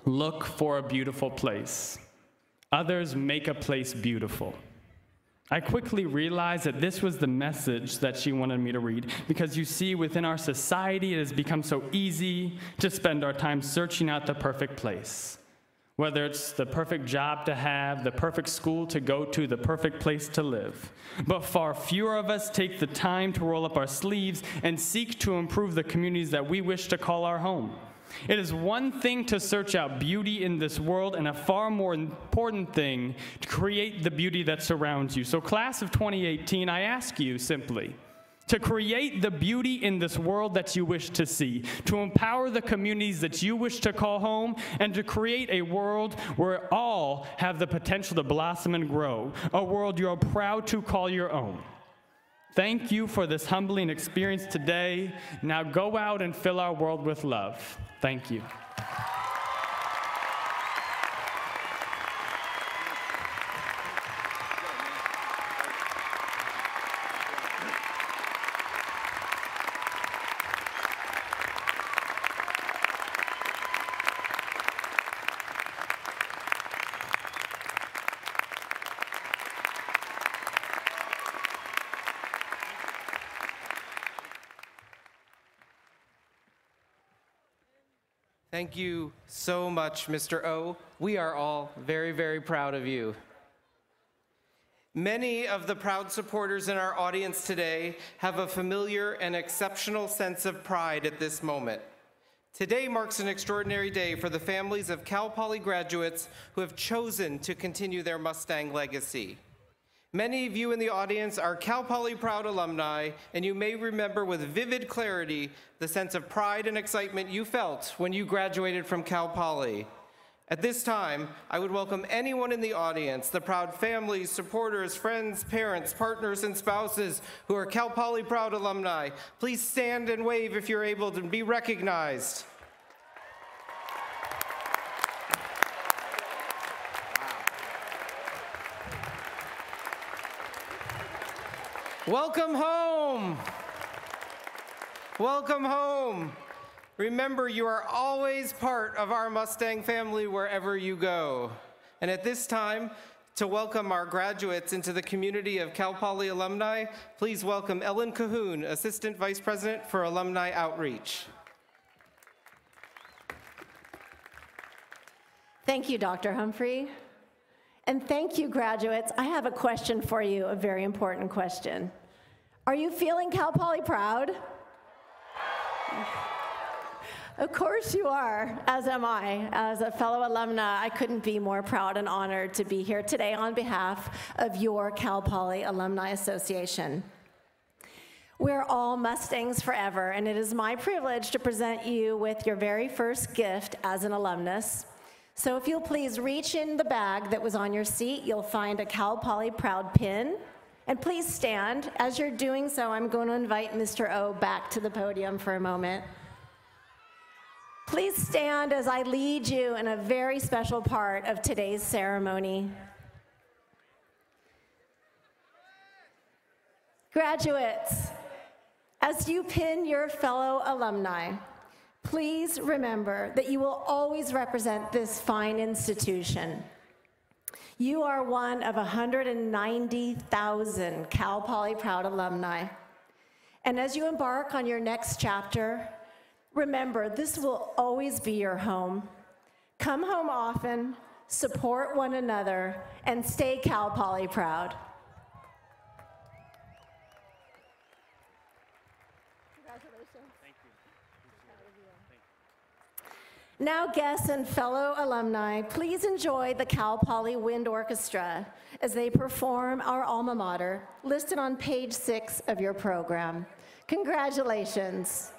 look for a beautiful place. Others make a place beautiful." I quickly realized that this was the message that she wanted me to read, because you see, within our society, it has become so easy to spend our time searching out the perfect place. Whether it's the perfect job to have, the perfect school to go to, the perfect place to live. But far fewer of us take the time to roll up our sleeves and seek to improve the communities that we wish to call our home. It is one thing to search out beauty in this world and a far more important thing to create the beauty that surrounds you. So class of 2018, I ask you simply, to create the beauty in this world that you wish to see, to empower the communities that you wish to call home, and to create a world where all have the potential to blossom and grow, a world you're proud to call your own. Thank you for this humbling experience today. Now go out and fill our world with love. Thank you. Thank you so much, Mr. O. We are all very, very proud of you. Many of the proud supporters in our audience today have a familiar and exceptional sense of pride at this moment. Today marks an extraordinary day for the families of Cal Poly graduates who have chosen to continue their Mustang legacy. Many of you in the audience are Cal Poly proud alumni, and you may remember with vivid clarity the sense of pride and excitement you felt when you graduated from Cal Poly. At this time, I would welcome anyone in the audience, the proud families, supporters, friends, parents, partners, and spouses who are Cal Poly proud alumni. Please stand and wave if you're able to be recognized. Welcome home. Welcome home. Remember, you are always part of our Mustang family wherever you go. And at this time, To welcome our graduates into the community of Cal Poly alumni, please welcome Ellen Cahoon, Assistant Vice President for Alumni Outreach. Thank you, Dr. Humphrey. And thank you, graduates. I have a question for you, a very important question. Are you feeling Cal Poly proud? Of course you are, as am I. As a fellow alumna, I couldn't be more proud and honored to be here today on behalf of your Cal Poly Alumni Association. We're all Mustangs forever, and it is my privilege to present you with your very first gift as an alumnus. So if you'll please reach in the bag that was on your seat, you'll find a Cal Poly Proud pin. And please stand. As you're doing so, I'm going to invite Mr. O back to the podium for a moment. Please stand as I lead you in a very special part of today's ceremony. Graduates, as you pin your fellow alumni, please remember that you will always represent this fine institution. You are one of 190,000 Cal Poly Proud alumni. And as you embark on your next chapter, remember, this will always be your home. Come home often, support one another, and stay Cal Poly proud. Congratulations. Thank you. Now, guests and fellow alumni, please enjoy the Cal Poly Wind Orchestra as they perform our alma mater, listed on page 6 of your program. Congratulations.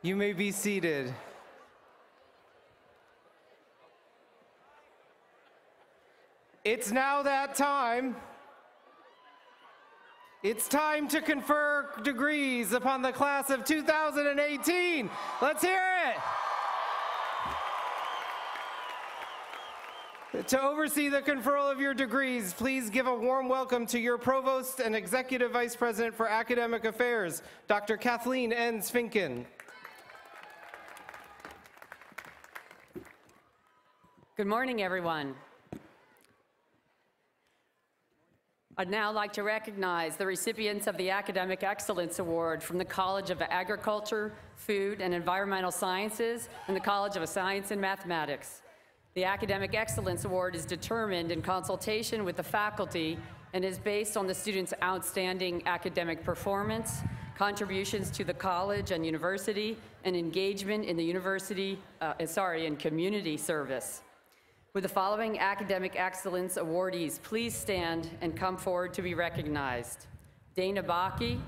You may be seated. It's now that time. It's time to confer degrees upon the class of 2018. Let's hear it. To oversee the conferral of your degrees, please give a warm welcome to your Provost and Executive Vice President for Academic Affairs, Dr. Kathleen N. Sfinken. Good morning, everyone. I'd now like to recognize the recipients of the Academic Excellence Award from the College of Agriculture, Food, and Environmental Sciences and the College of Science and Mathematics. The Academic Excellence Award is determined in consultation with the faculty and is based on the student's outstanding academic performance, contributions to the college and university, and engagement in the in community service. Would the following Academic Excellence awardees please stand and come forward to be recognized? Dana Bakke,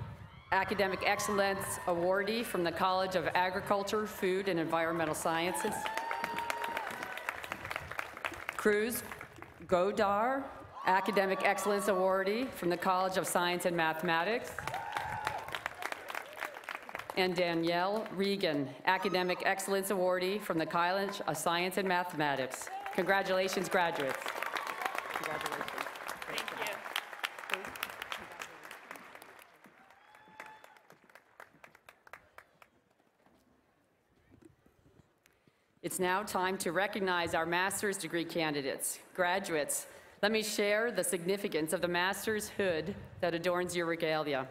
Academic Excellence Awardee from the College of Agriculture, Food, and Environmental Sciences. Cruz Godar, Academic Excellence Awardee from the College of Science and Mathematics. And Danielle Regan, Academic Excellence Awardee from the College of Science and Mathematics. Congratulations, graduates. Congratulations. Thank you. It's now time to recognize our master's degree candidates. Graduates, let me share the significance of the master's hood that adorns your regalia.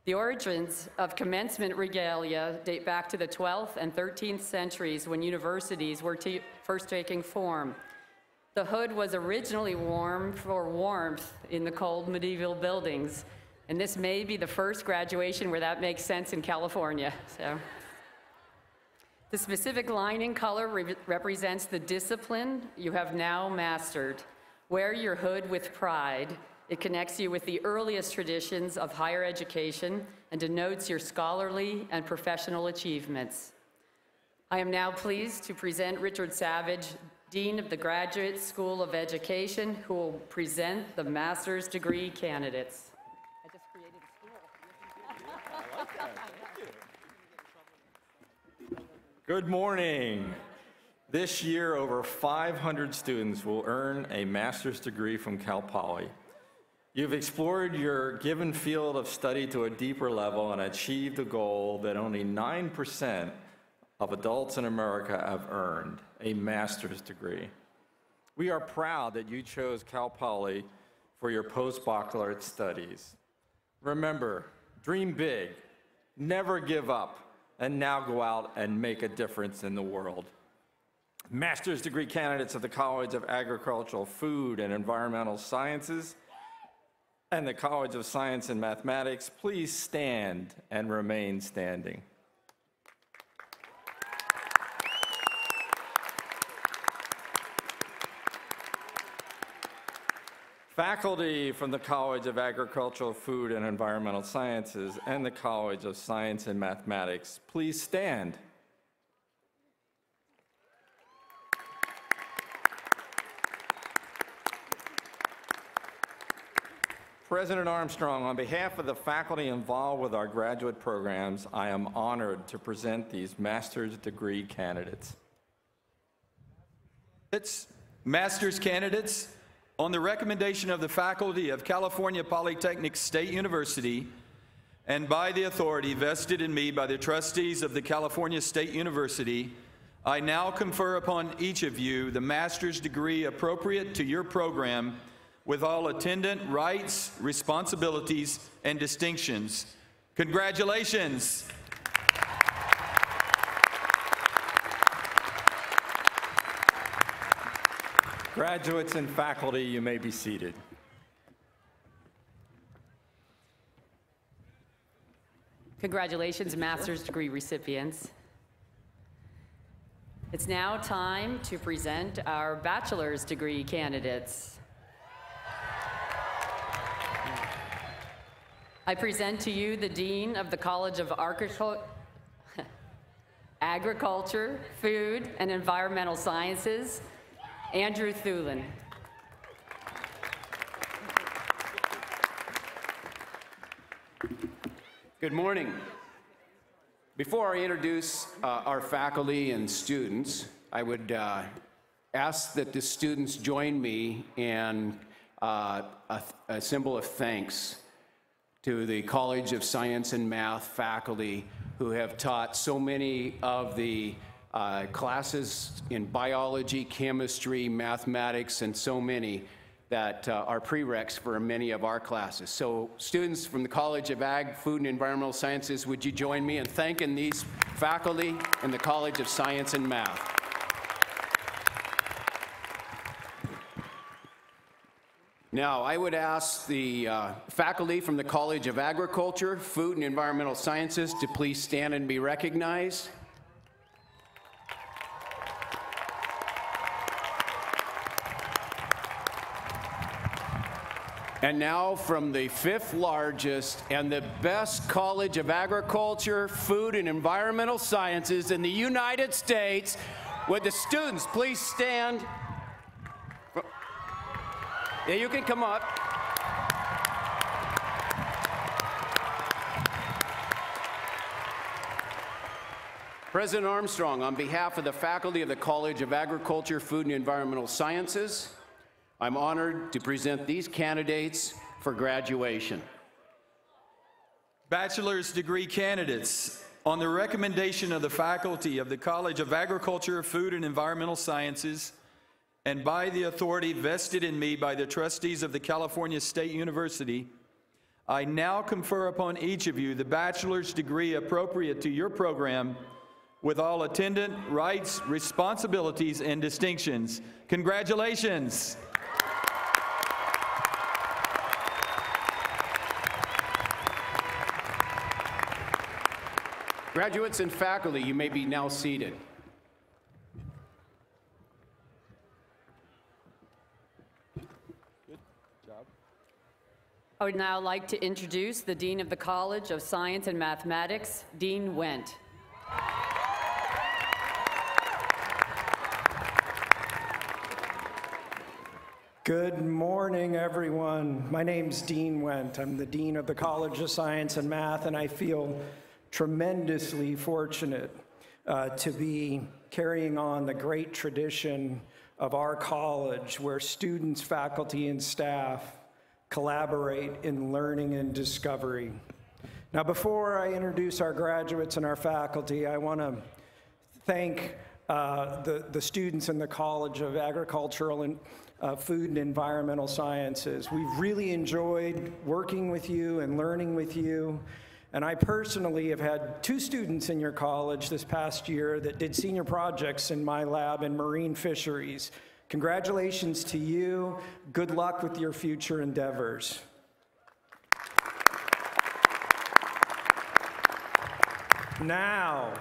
The origins of commencement regalia date back to the 12th and 13th centuries when universities were first taking form. The hood was originally worn for warmth in the cold medieval buildings, and this may be the first graduation where that makes sense in California. The specific lining color represents the discipline you have now mastered. Wear your hood with pride. It connects you with the earliest traditions of higher education and denotes your scholarly and professional achievements. I am now pleased to present Richard Savage, Dean of the Graduate School of Education, who will present the master's degree candidates. I just created a school. I like that. Thank you. Good morning. This year, over 500 students will earn a master's degree from Cal Poly. You've explored your given field of study to a deeper level and achieved a goal that only 9% of adults in America have earned, a master's degree. We are proud that you chose Cal Poly for your postbaccalaureate studies. Remember, dream big, never give up, and now go out and make a difference in the world. Master's degree candidates of the College of Agricultural, Food, and Environmental Sciences and the College of Science and Mathematics, please stand and remain standing. Faculty from the College of Agricultural, Food, and Environmental Sciences and the College of Science and Mathematics, please stand. President Armstrong, on behalf of the faculty involved with our graduate programs, I am honored to present these master's degree candidates. Master's candidates, on the recommendation of the faculty of California Polytechnic State University and by the authority vested in me by the trustees of the California State University, I now confer upon each of you the master's degree appropriate to your program with all attendant rights, responsibilities, and distinctions. Congratulations. Graduates and faculty, you may be seated. Congratulations, master's degree recipients. It's now time to present our bachelor's degree candidates. I present to you the Dean of the College of Agriculture, Food, and Environmental Sciences, Andrew Thulin. Good morning. Before I introduce our faculty and students, I would ask that the students join me in a symbol of thanks to the College of Science and Math faculty who have taught so many of the classes in biology, chemistry, mathematics, and so many that are prereqs for many of our classes. So students from the College of Ag, Food, and Environmental Sciences, would you join me in thanking these faculty and the College of Science and Math? Now, I would ask the faculty from the College of Agriculture, Food, and Environmental Sciences to please stand and be recognized. And now from the 5th largest and the best College of Agriculture, Food, and Environmental Sciences in the United States, would the students please stand? Yeah, you can come up. President Armstrong, on behalf of the faculty of the College of Agriculture, Food, and Environmental Sciences, I'm honored to present these candidates for graduation. Bachelor's degree candidates, on the recommendation of the faculty of the College of Agriculture, Food, and Environmental Sciences, and by the authority vested in me by the trustees of the California State University, I now confer upon each of you the bachelor's degree appropriate to your program with all attendant rights, responsibilities, and distinctions. Congratulations. Graduates and faculty, you may be now seated. I would now like to introduce the Dean of the College of Science and Mathematics, Dean Wendt. Good morning, everyone. My name's Dean Wendt. I'm the Dean of the College of Science and Math, and I feel tremendously fortunate to be carrying on the great tradition of our college where students, faculty, and staff collaborate in learning and discovery. Now, before I introduce our graduates and our faculty, I want to thank the students in the College of Agricultural and Food and Environmental Sciences. We've really enjoyed working with you and learning with you. And I personally have had 2 students in your college this past year that did senior projects in my lab in marine fisheries. Congratulations to you. Good luck with your future endeavors. Now,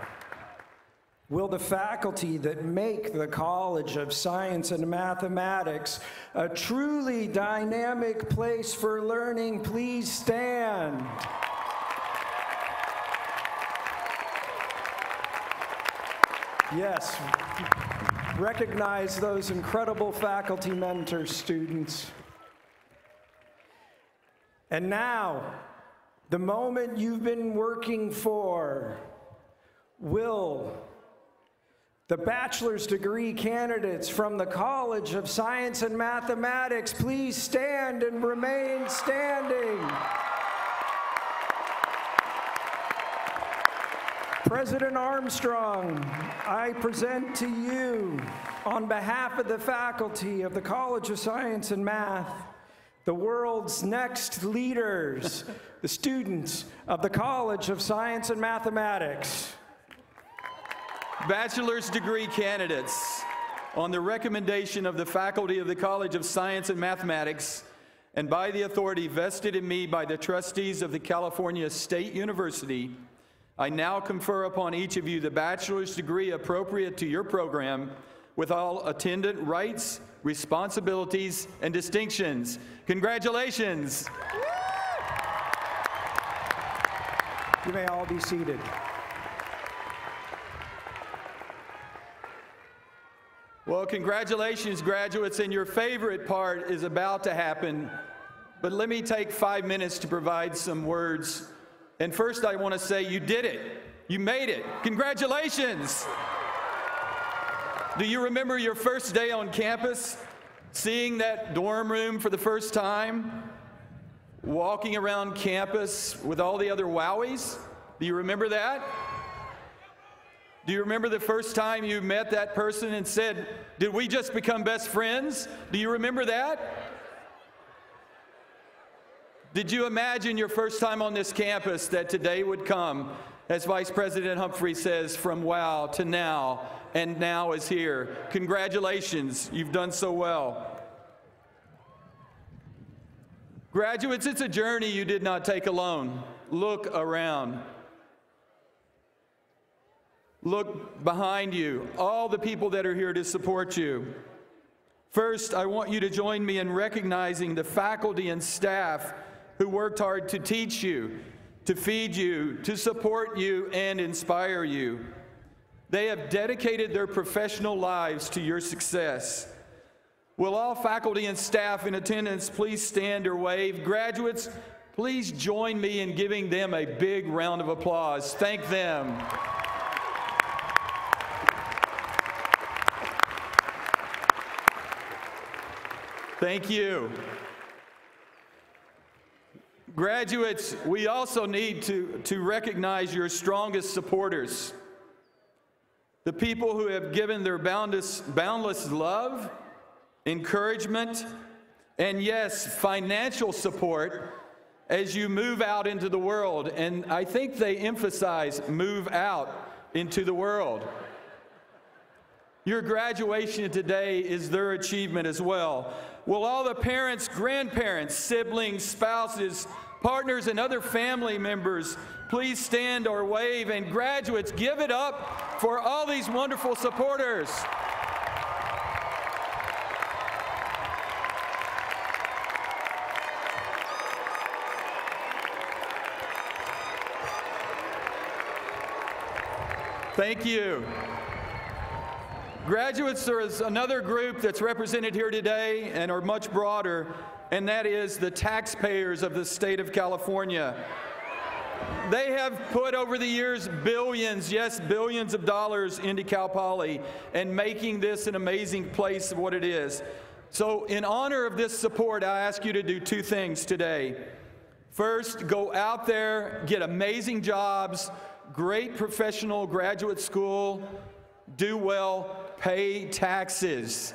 will the faculty that make the College of Science and Mathematics a truly dynamic place for learning please stand? Yes, recognize those incredible faculty mentors, students. And now, the moment you've been working for, will the bachelor's degree candidates from the College of Science and Mathematics please stand and remain standing? President Armstrong, I present to you, on behalf of the faculty of the College of Science and Math, the world's next leaders, the students of the College of Science and Mathematics. Bachelor's degree candidates, on the recommendation of the faculty of the College of Science and Mathematics, and by the authority vested in me by the trustees of the California State University, I now confer upon each of you the bachelor's degree appropriate to your program with all attendant rights, responsibilities, and distinctions. Congratulations. You may all be seated. Well, congratulations, graduates, and your favorite part is about to happen. But let me take 5 minutes to provide some words. And first, I want to say you did it. You made it. Congratulations. Do you remember your first day on campus, seeing that dorm room for the first time, walking around campus with all the other wowies? Do you remember that? Do you remember the first time you met that person and said, "Did we just become best friends?" Do you remember that? Did you imagine your first time on this campus that today would come, as Vice President Humphrey says, from wow to now, and now is here? Congratulations, you've done so well. Graduates, it's a journey you did not take alone. Look around. Look behind you, all the people that are here to support you. First, I want you to join me in recognizing the faculty and staff who worked hard to teach you, to feed you, to support you, and inspire you. They have dedicated their professional lives to your success. Will all faculty and staff in attendance please stand or wave? Graduates, please join me in giving them a big round of applause. Thank them. Thank you. Graduates, we also need to recognize your strongest supporters. The people who have given their boundless love, encouragement, and yes, financial support as you move out into the world. And I think they emphasize move out into the world. Your graduation today is their achievement as well. Will all the parents, grandparents, siblings, spouses, partners, and other family members please stand or wave? And graduates, give it up for all these wonderful supporters. Thank you. Graduates, there is another group that's represented here today and are much broader, and that is the taxpayers of the state of California. They have put over the years billions, yes, billions of dollars into Cal Poly and making this an amazing place of what it is. So in honor of this support, I ask you to do two things today. First, go out there, get amazing jobs, great professional graduate school, do well, pay taxes.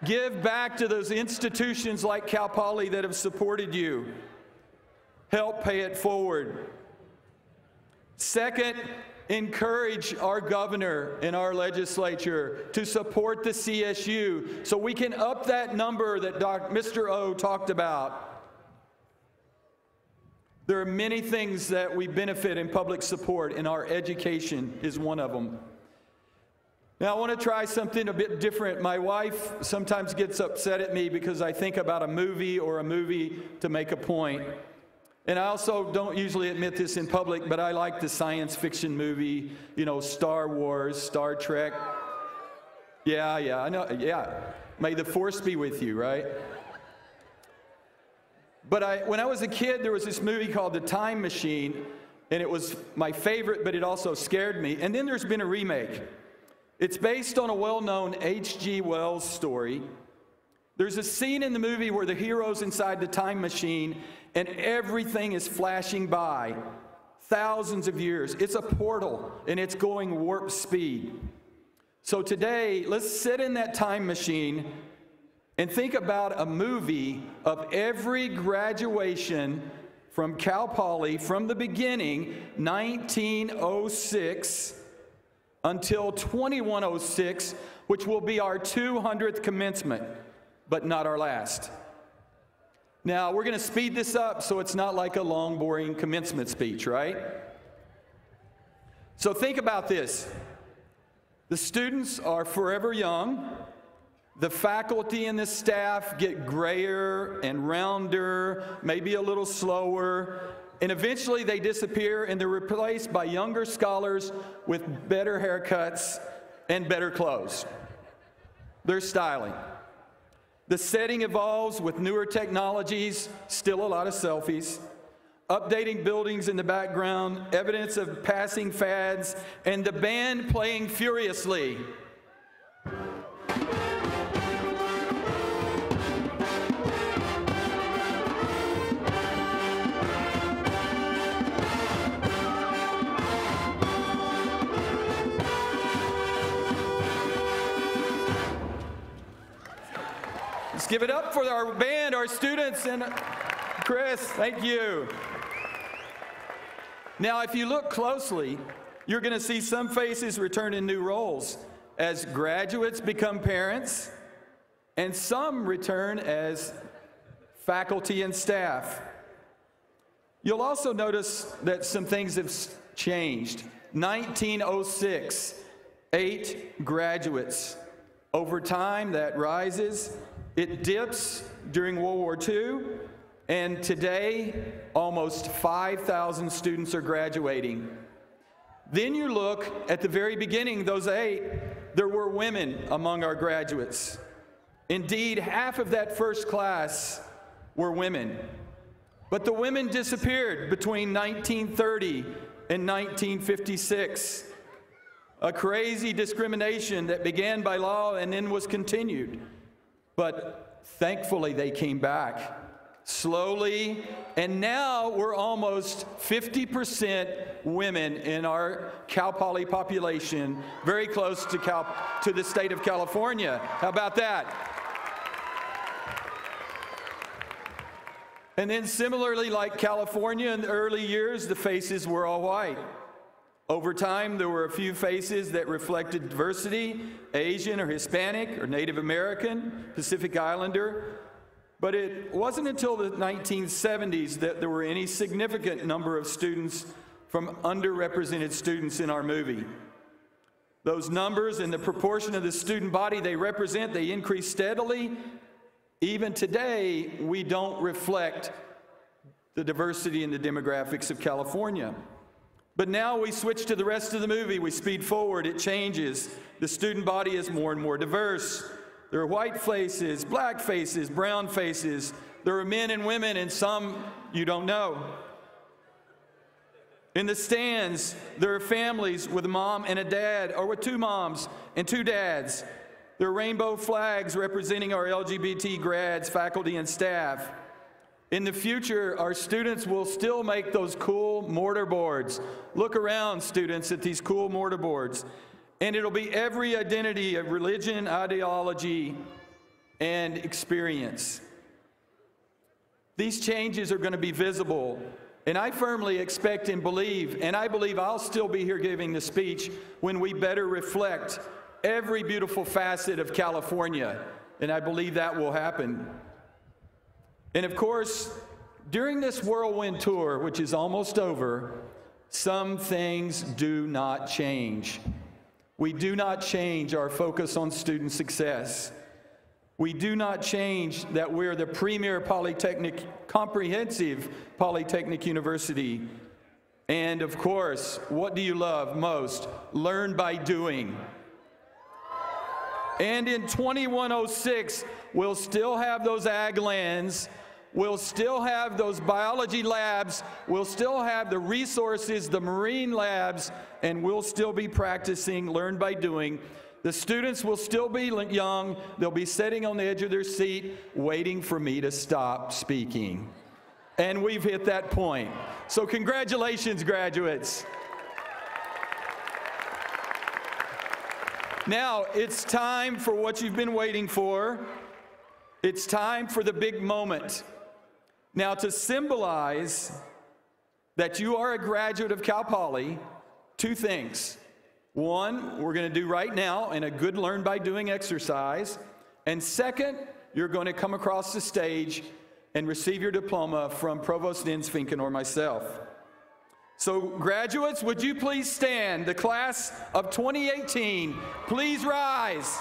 Give back to those institutions like Cal Poly that have supported you. Help pay it forward. Second, encourage our governor and our legislature to support the CSU so we can up that number that Mr. O talked about. There are many things that we benefit in public support, and our education is one of them. Now, I want to try something a bit different. My wife sometimes gets upset at me because I think about a movie to make a point. And I also don't usually admit this in public, but I like the science fiction movie, you know, Star Wars, Star Trek. Yeah, I know, yeah. May the force be with you, right? But when I was a kid, there was this movie called The Time Machine, and it was my favorite, but it also scared me. And then there's been a remake. It's based on a well-known H.G. Wells story. There's a scene in the movie where the hero's inside the time machine, and everything is flashing by, thousands of years. It's a portal, and it's going warp speed. So today, let's sit in that time machine and think about a movie of every graduation from Cal Poly from the beginning, 1906, until 2106, which will be our 200th commencement, but not our last. Now, we're going to speed this up so it's not like a long, boring commencement speech, right? So think about this. The students are forever young. The faculty and the staff get grayer and rounder, maybe a little slower, and eventually they disappear and they're replaced by younger scholars with better haircuts and better clothes. They're styling. The setting evolves with newer technologies, still a lot of selfies, updating buildings in the background, evidence of passing fads, and the band playing furiously. Let's give it up for our band, our students, and Chris, thank you. Now, if you look closely, you're going to see some faces return in new roles as graduates become parents, and some return as faculty and staff. You'll also notice that some things have changed. 1906, 8 graduates. Over time, that rises. It dips during World War II, and today, almost 5,000 students are graduating. Then you look at the very beginning, those 8, there were women among our graduates. Indeed, half of that first class were women. But the women disappeared between 1930 and 1956. A crazy discrimination that began by law and then was continued. But thankfully, they came back. slowly, and now we're almost 50% women in our Cal Poly population, very close to the state of California. How about that? And then similarly, like California in the early years, the faces were all white. Over time, there were a few faces that reflected diversity, Asian or Hispanic or Native American, Pacific Islander. But it wasn't until the 1970s that there were any significant number of students from underrepresented students in our movie. Those numbers and the proportion of the student body they represent, they increase steadily. Even today, we don't reflect the diversity and the demographics of California. But now we switch to the rest of the movie. We speed forward. It changes. The student body is more and more diverse. There are white faces, black faces, brown faces. There are men and women, and some you don't know. In the stands, there are families with a mom and a dad, or with two moms and two dads. There are rainbow flags representing our LGBT grads, faculty, and staff. In the future, our students will still make those cool mortar boards. Look around, students, at these cool mortar boards. And it'll be every identity of religion, ideology, and experience. These changes are going to be visible. And I firmly expect and believe, and I believe I'll still be here giving the speech when we better reflect every beautiful facet of California. And I believe that will happen. And of course, during this whirlwind tour, which is almost over, some things do not change. We do not change our focus on student success. We do not change that we're the premier polytechnic, comprehensive polytechnic university. And of course, what do you love most? Learn by doing. And in 2106, we'll still have those ag lands. We'll still have those biology labs. We'll still have the resources, the marine labs, and we'll still be practicing learn by doing. The students will still be young. They'll be sitting on the edge of their seat waiting for me to stop speaking. And we've hit that point. So congratulations, graduates. Now, it's time for what you've been waiting for. It's time for the big moment. Now, to symbolize that you are a graduate of Cal Poly, two things. One, we're going to do right now in a good learn by doing exercise. And second, you're going to come across the stage and receive your diploma from Provost Ensfinken or myself. So graduates, would you please stand? The class of 2018, please rise.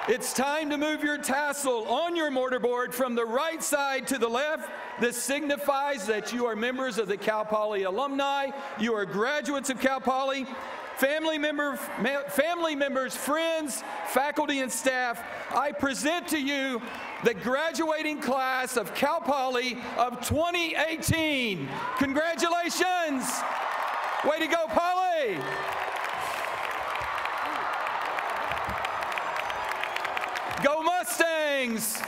It's time to move your tassel on your mortarboard from the right side to the left. This signifies that you are members of the Cal Poly alumni. You are graduates of Cal Poly. Family members, friends, faculty, and staff, I present to you the graduating class of Cal Poly of 2018. Congratulations! Way to go, Poly! Go Mustangs!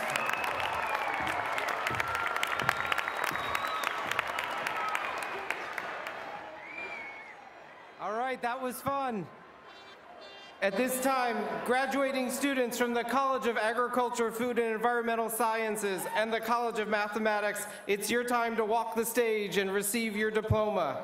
All right, that was fun. At this time, graduating students from the College of Agriculture, Food, and Environmental Sciences and the College of Mathematics, it's your time to walk the stage and receive your diploma.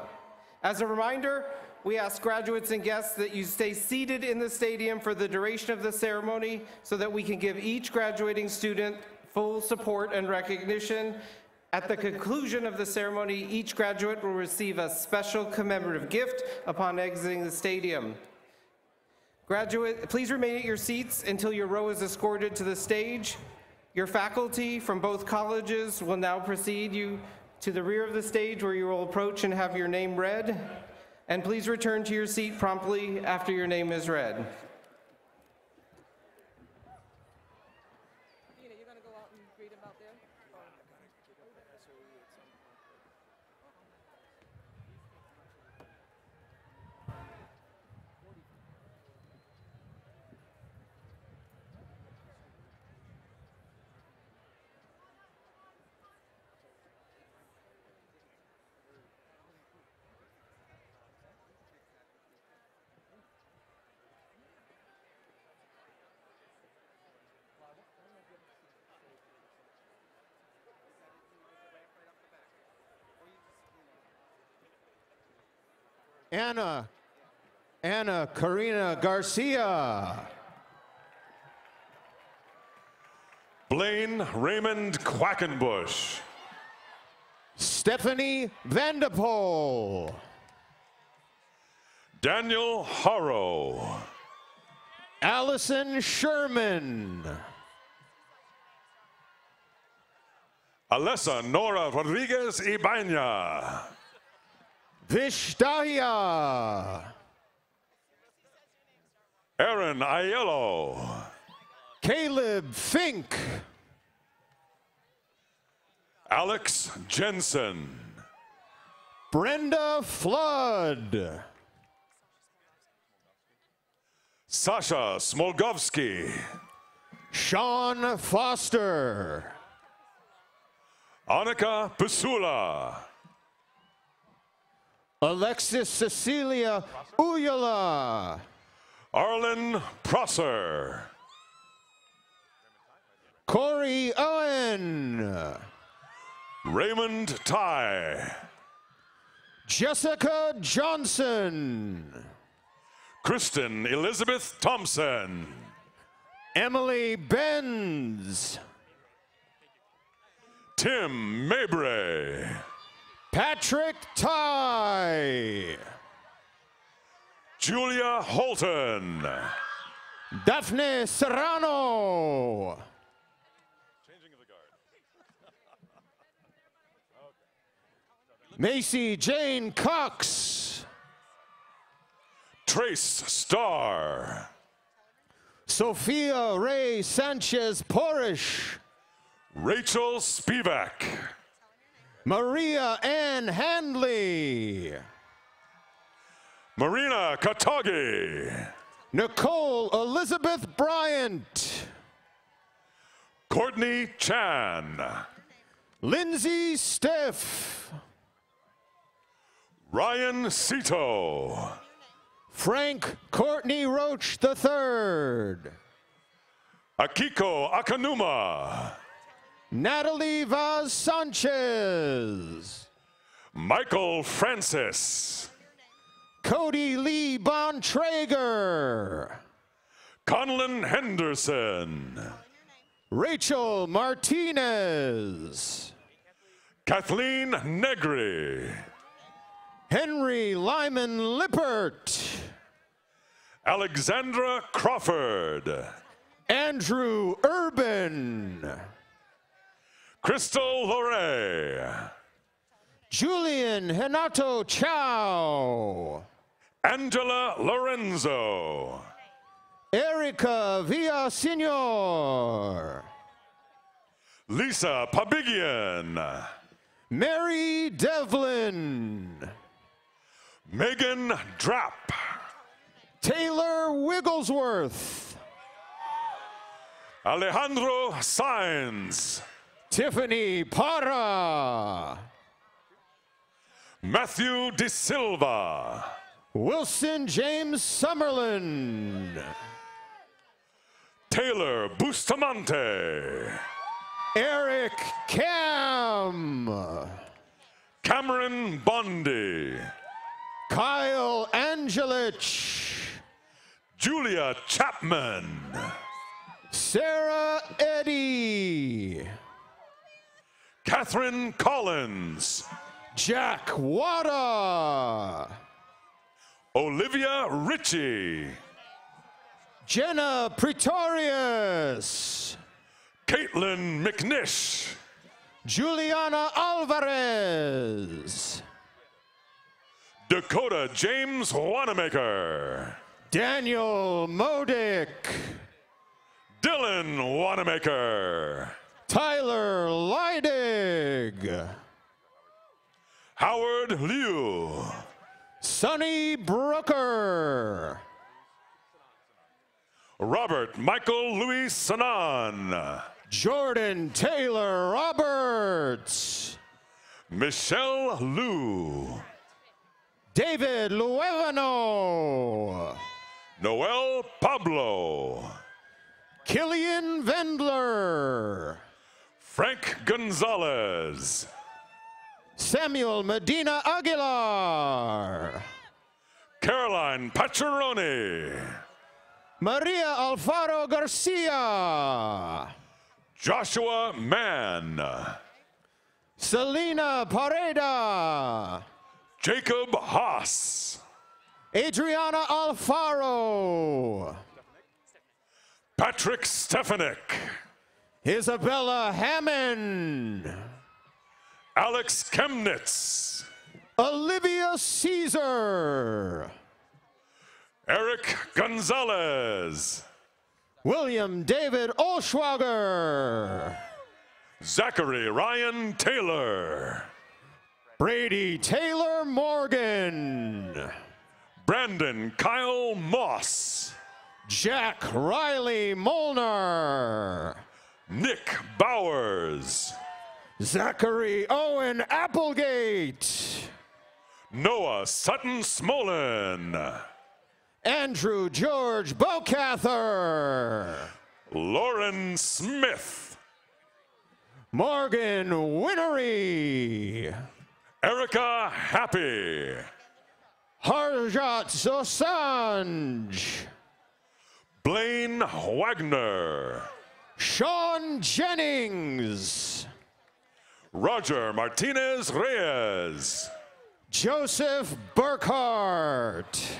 As a reminder, we ask graduates and guests that you stay seated in the stadium for the duration of the ceremony so that we can give each graduating student full support and recognition. At the conclusion of the ceremony, each graduate will receive a special commemorative gift upon exiting the stadium. Graduate, please remain at your seats until your row is escorted to the stage. Your faculty from both colleges will now precede you to the rear of the stage where you will approach and have your name read. And please return to your seat promptly after your name is read. Anna Karina Garcia. Blaine Raymond Quackenbush. Stephanie Vanderpool. Daniel Harrow. Allison Sherman. Alessa Nora Rodriguez Ibaña. Vish Dahia. Aaron Aiello. Caleb Fink. Alex Jensen. Brenda Flood. Sasha Smolgovsky. Sean Foster. Annika Pisula. Alexis Cecilia Uyala. Arlen Prosser. Corey Owen. Raymond Ty. Jessica Johnson. Kristen Elizabeth Thompson. Emily Benz. Tim Mabray. Patrick Ty. Julia Holton. Daphne Serrano. Macy Jane Cox. Trace Starr. Sophia Ray Sanchez Porish. Rachel Spivak. Maria Ann Handley. Marina Katagi. Nicole Elizabeth Bryant. Courtney Chan. Lindsay Stiff. Ryan Cito. Frank Courtney Roach III. Akiko Akanuma. Natalie Vaz Sanchez. Michael Francis. Cody Lee Bontrager. Conlon Henderson. Rachel Martinez. Kathleen Negri. Henry Lyman Lippert. Alexandra Crawford. Andrew Urban. Crystal Loray. Julian Henato Chow. Angela Lorenzo. Erica Villasenor. Lisa Pabigian. Mary Devlin. Megan Drapp. Taylor Wigglesworth. Alejandro Sainz. Tiffany Parra. Matthew De Silva. Wilson James Summerlin. Taylor Bustamante. Eric Cam. Cameron Bondi. Kyle Angelich. Julia Chapman. Sarah Eddy. Catherine Collins. Jack Wada. Olivia Ritchie. Jenna Pretorius. Caitlin McNish. Juliana Alvarez. Dakota James Wanamaker. Daniel Modick. Dylan Wanamaker. Tyler Leidig. Howard Liu. Sonny Brooker. Robert Michael Louis Sanan. Jordan Taylor Roberts. Michelle Liu. David Luevano. Noel Pablo. Killian Vendler. Frank Gonzalez. Samuel Medina Aguilar. Caroline Pacharoni. Maria Alfaro Garcia. Joshua Mann. Selena Pareda. Jacob Haas. Adriana Alfaro. Patrick Stefanik. Isabella Hammond. Alex Chemnitz. Olivia Caesar. Eric Gonzalez. William David Olschwager. Zachary Ryan Taylor. Brady Taylor Morgan. Brandon Kyle Moss. Jack Riley Molnar. Nick Bowers. Zachary Owen Applegate. Noah Sutton Smolin. Andrew George Bowcather. Lauren Smith. Morgan Winnery. Erica Happy. Harjat Zosanj. Blaine Wagner. Sean Jennings. Roger Martinez Reyes. Joseph Burkhart.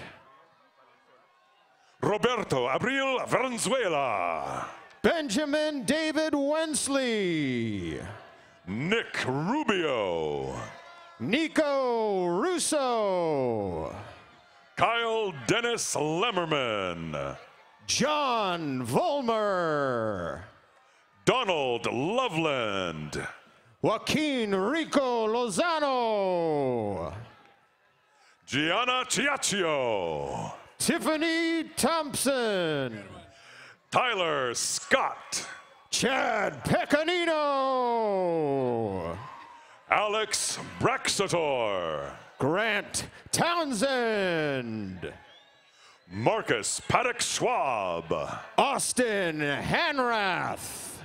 Roberto Abril Valenzuela. Benjamin David Wensley. Nick Rubio. Nico Russo. Kyle Dennis Lemmerman. John Volmer. Donald Loveland. Joaquin Rico Lozano. Gianna Chiaccio. Tiffany Thompson. Tyler Scott. Chad Pecanino. Alex Braxator. Grant Townsend. Marcus Paddock Schwab. Austin Hanrath.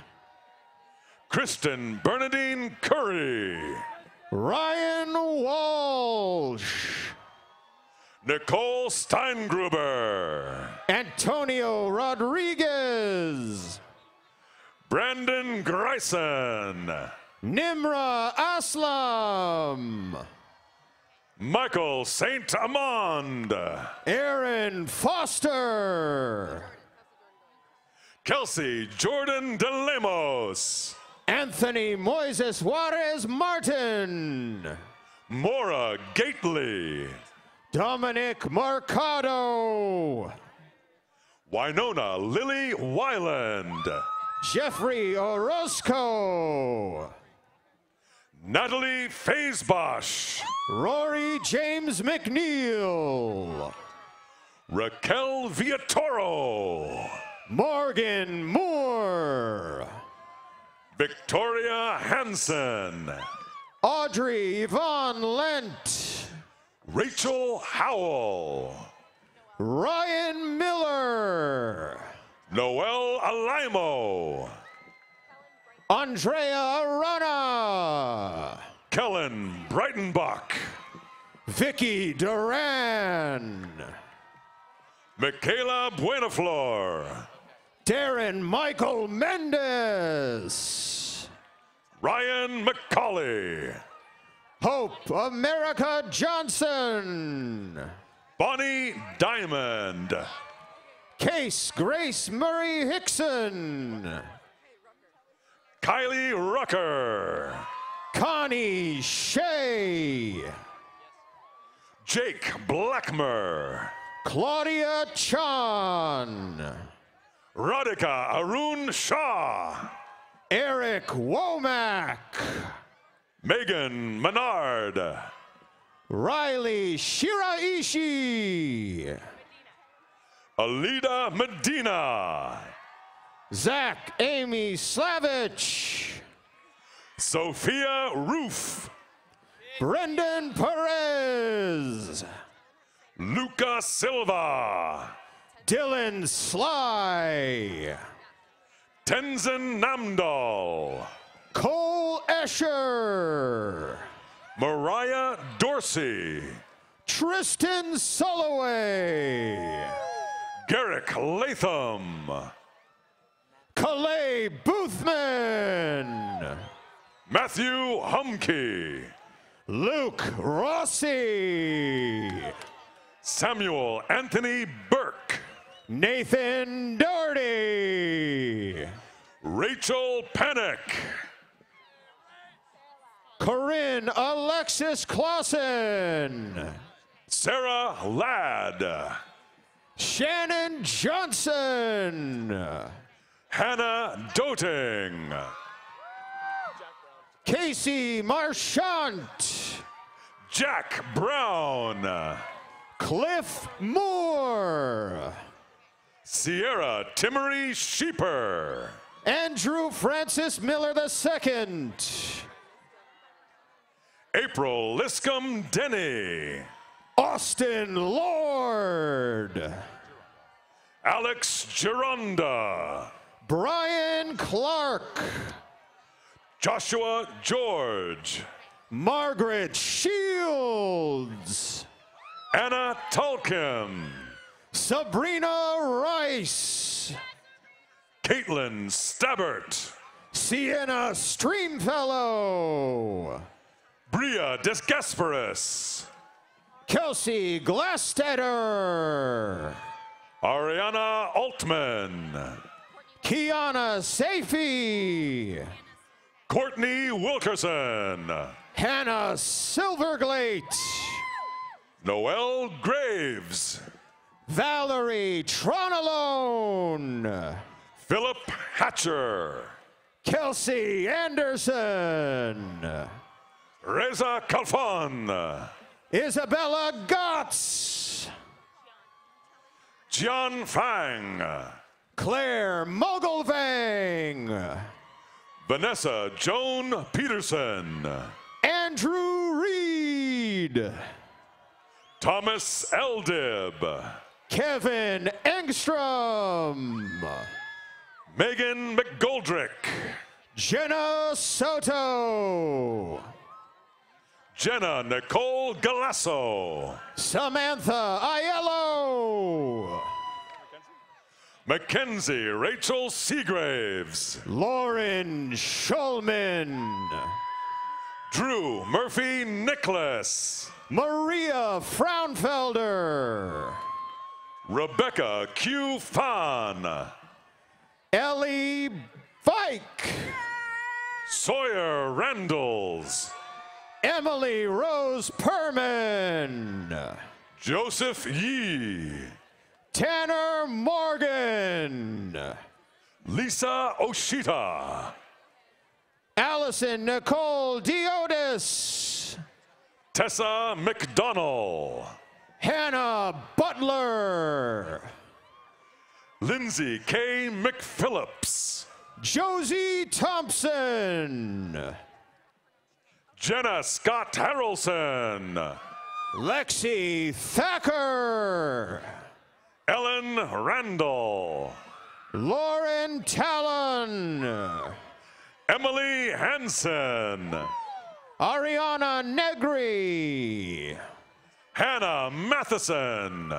Kristen Bernadine Curry. Ryan Walsh. Nicole Steingruber. Antonio Rodriguez. Brandon Greisen. Nimra Aslam. Michael Saint Amand. Aaron Foster. Kelsey Jordan DeLemos. Anthony Moises Juarez Martin. Maura Gately. Dominic Mercado. Winona Lily Wyland. Jeffrey Orozco. Natalie Faisbosch. Rory James McNeil. Raquel Villatoro. Morgan Moore. Victoria Hansen. Audrey Yvonne Lent. Rachel Howell. Ryan Miller. Noel Alaimo. Andrea Arana. Kellen Breitenbach. Vicky Duran. Michaela Buenaflor. Darren Michael Mendez. Ryan McCauley. Hope America Johnson. Bonnie Diamond. Case Grace Murray Hickson. Kylie Rucker. Connie Shea. Jake Blackmer. Claudia Chan. Radhika Arun Shah. Eric Womack. Megan Menard. Riley Shiraishi. Alida Medina. Zach Amy Slavich. Sophia Roof. Brendan Perez. Luca Silva. Dylan Sly. Tenzin Namdal. Cole Escher. Mariah Dorsey. Tristan Soloway. Garrick Latham. Calais Boothman. Matthew Humke. Luke Rossi. Samuel Anthony Burke. Nathan Doherty. Rachel Panic. Corinne Alexis Clausen. Sarah Ladd. Shannon Johnson. Hannah Doting. Casey Marchant. Jack Brown. Cliff Moore. Sierra Timmery Sheeper. Andrew Francis Miller II. April Liscombe Denny. Austin Lord. Alex Geronda. Brian Clark. Joshua George. Margaret Shields. Anna Tulkin. Sabrina Rice. Caitlin Stabbert. Sienna Stringfellow. Bria Desgasparis. Kelsey Glastetter. Ariana Altman. Kiana Safey. Courtney Wilkerson. Hannah Silverglate. Noelle Graves. Valerie Tronalone. Philip Hatcher. Kelsey Anderson. Reza Kalfan. Isabella Gotts. Jian Fang. Claire Mogulvang. Vanessa Joan Peterson. Andrew Reed. Thomas Eldib. Kevin Engstrom. Megan McGoldrick. Jenna Soto. Jenna Nicole Galasso. Samantha Aiello. Mackenzie Rachel Seagraves. Lauren Schulman. Drew Murphy Nicholas. Maria Fraunfelder. Rebecca Q. Fan. Ellie Fike. Sawyer Randalls. Emily Rose Perman. Joseph Yee. Tanner Morgan. Lisa Oshita. Allison Nicole Diotis. Tessa McDonnell. Hannah Butler. Lindsay K. McPhillips. Josie Thompson. Jenna Scott Harrelson. Lexi Thacker. Ellen Randall. Lauren Talon. Emily Hansen. Ariana Negri. Hannah Matheson.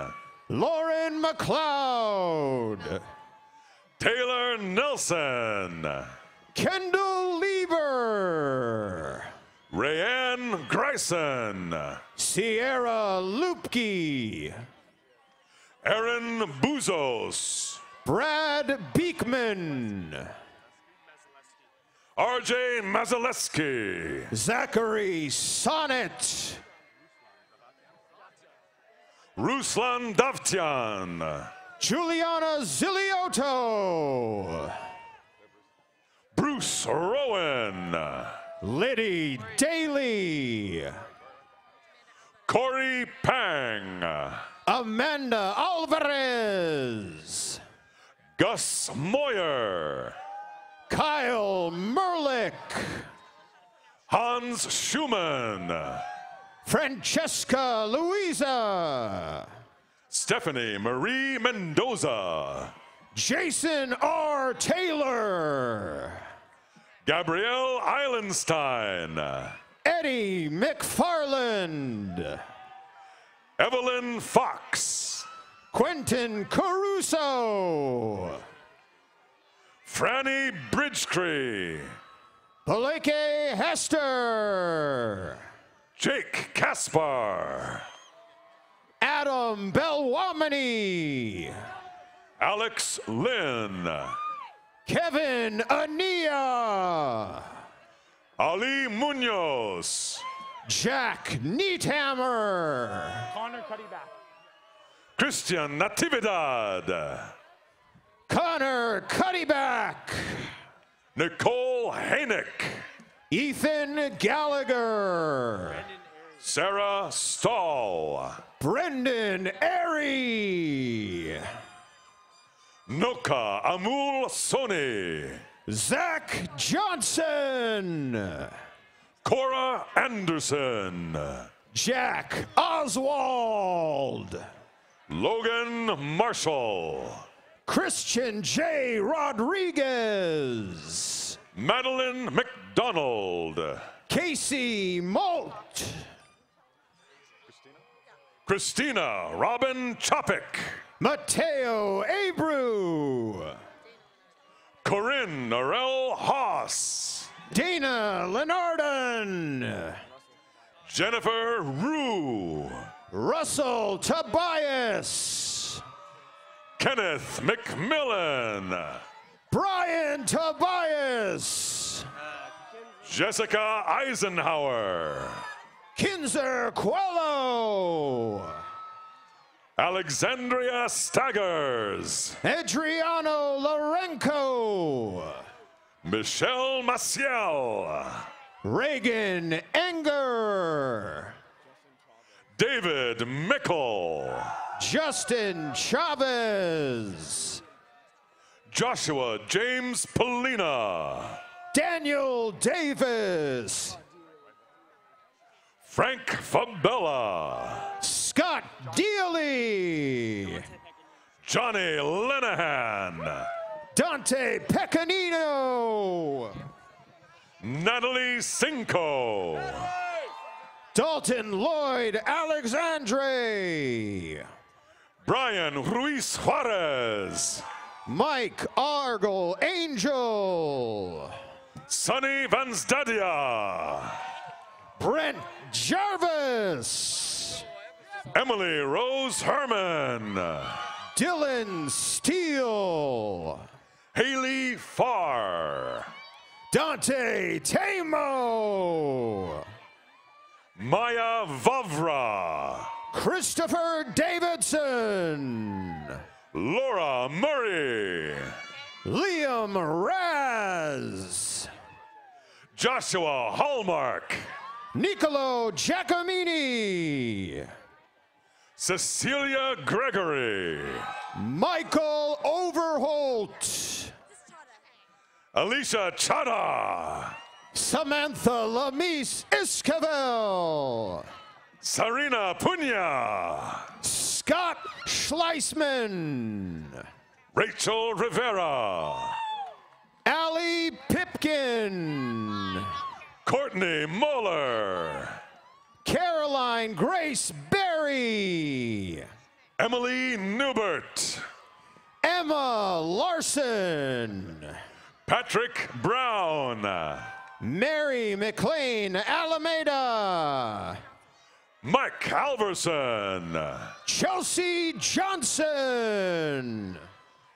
Lauren McLeod. Taylor Nelson. Kendall Lieber. Rayanne Grayson. Sierra Lupke. Aaron Buzos. Brad Beekman. RJ Mazaleski. Zachary Sonnet. Ruslan Davtyan. Juliana Ziliotto. Bruce Rowan. Liddy Daly. Corey Pang. Amanda Alvarez. Gus Moyer. Kyle Merlick. Hans Schumann. Francesca Louisa. Stephanie Marie Mendoza. Jason R. Taylor. Gabrielle Eilenstein. Eddie McFarland. Evelyn Fox. Quentin Caruso. Franny Bridgecree. Paleke Hester. Jake Kaspar. Adam Belwamini. Alex Lynn. Kevin Ania. Ali Munoz. Jack Neathammer. Connor Cuddyback. Christian Natividad. Connor Cuddyback. Nicole Hainick. Ethan Gallagher. Sarah Stahl. Brendan Airy. Noka Amul Soni. Zach Johnson. Cora Anderson. Jack Oswald. Logan Marshall. Christian J. Rodriguez. Madeline McDonald. Casey Molt. Christina Robin Chopik. Mateo Abreu. Corinne Norell Haas. Dana Lenardon. Jennifer Rue. Russell Tobias. Kenneth McMillan. Brian Tobias. Jessica Eisenhower. Kinzer Quello. Alexandria Staggers. Adriano Lorenco. Michelle Maciel. Reagan Enger. David Mickle. Justin Chavez. Joshua James Polina. Daniel Davis. Frank Fabella. Scott Dealey. Johnny Lenahan. Dante Pecanino. Natalie Cinco. Dalton Lloyd Alexandre. Brian Ruiz Juarez. Mike Argel Angel. Sonny Vansdadia. Brent Jarvis. Emily Rose Herman. Dylan Steele. Haley Farr. Dante Tamo. Maya Vavra. Christopher Davidson. Laura Murray. Liam Raz. Joshua Hallmark. Nicolo Giacomini. Cecilia Gregory. Michael Overholt. Alicia Chada. Samantha Lamise Esquivel. Sarina Punya. Scott Schleisman. Rachel Rivera. Allie Pipkin. Courtney Moeller. Caroline Grace Berry. Emily Newbert. Emma Larson. Patrick Brown. Mary McLean Alameda. Mike Halverson. Chelsea Johnson.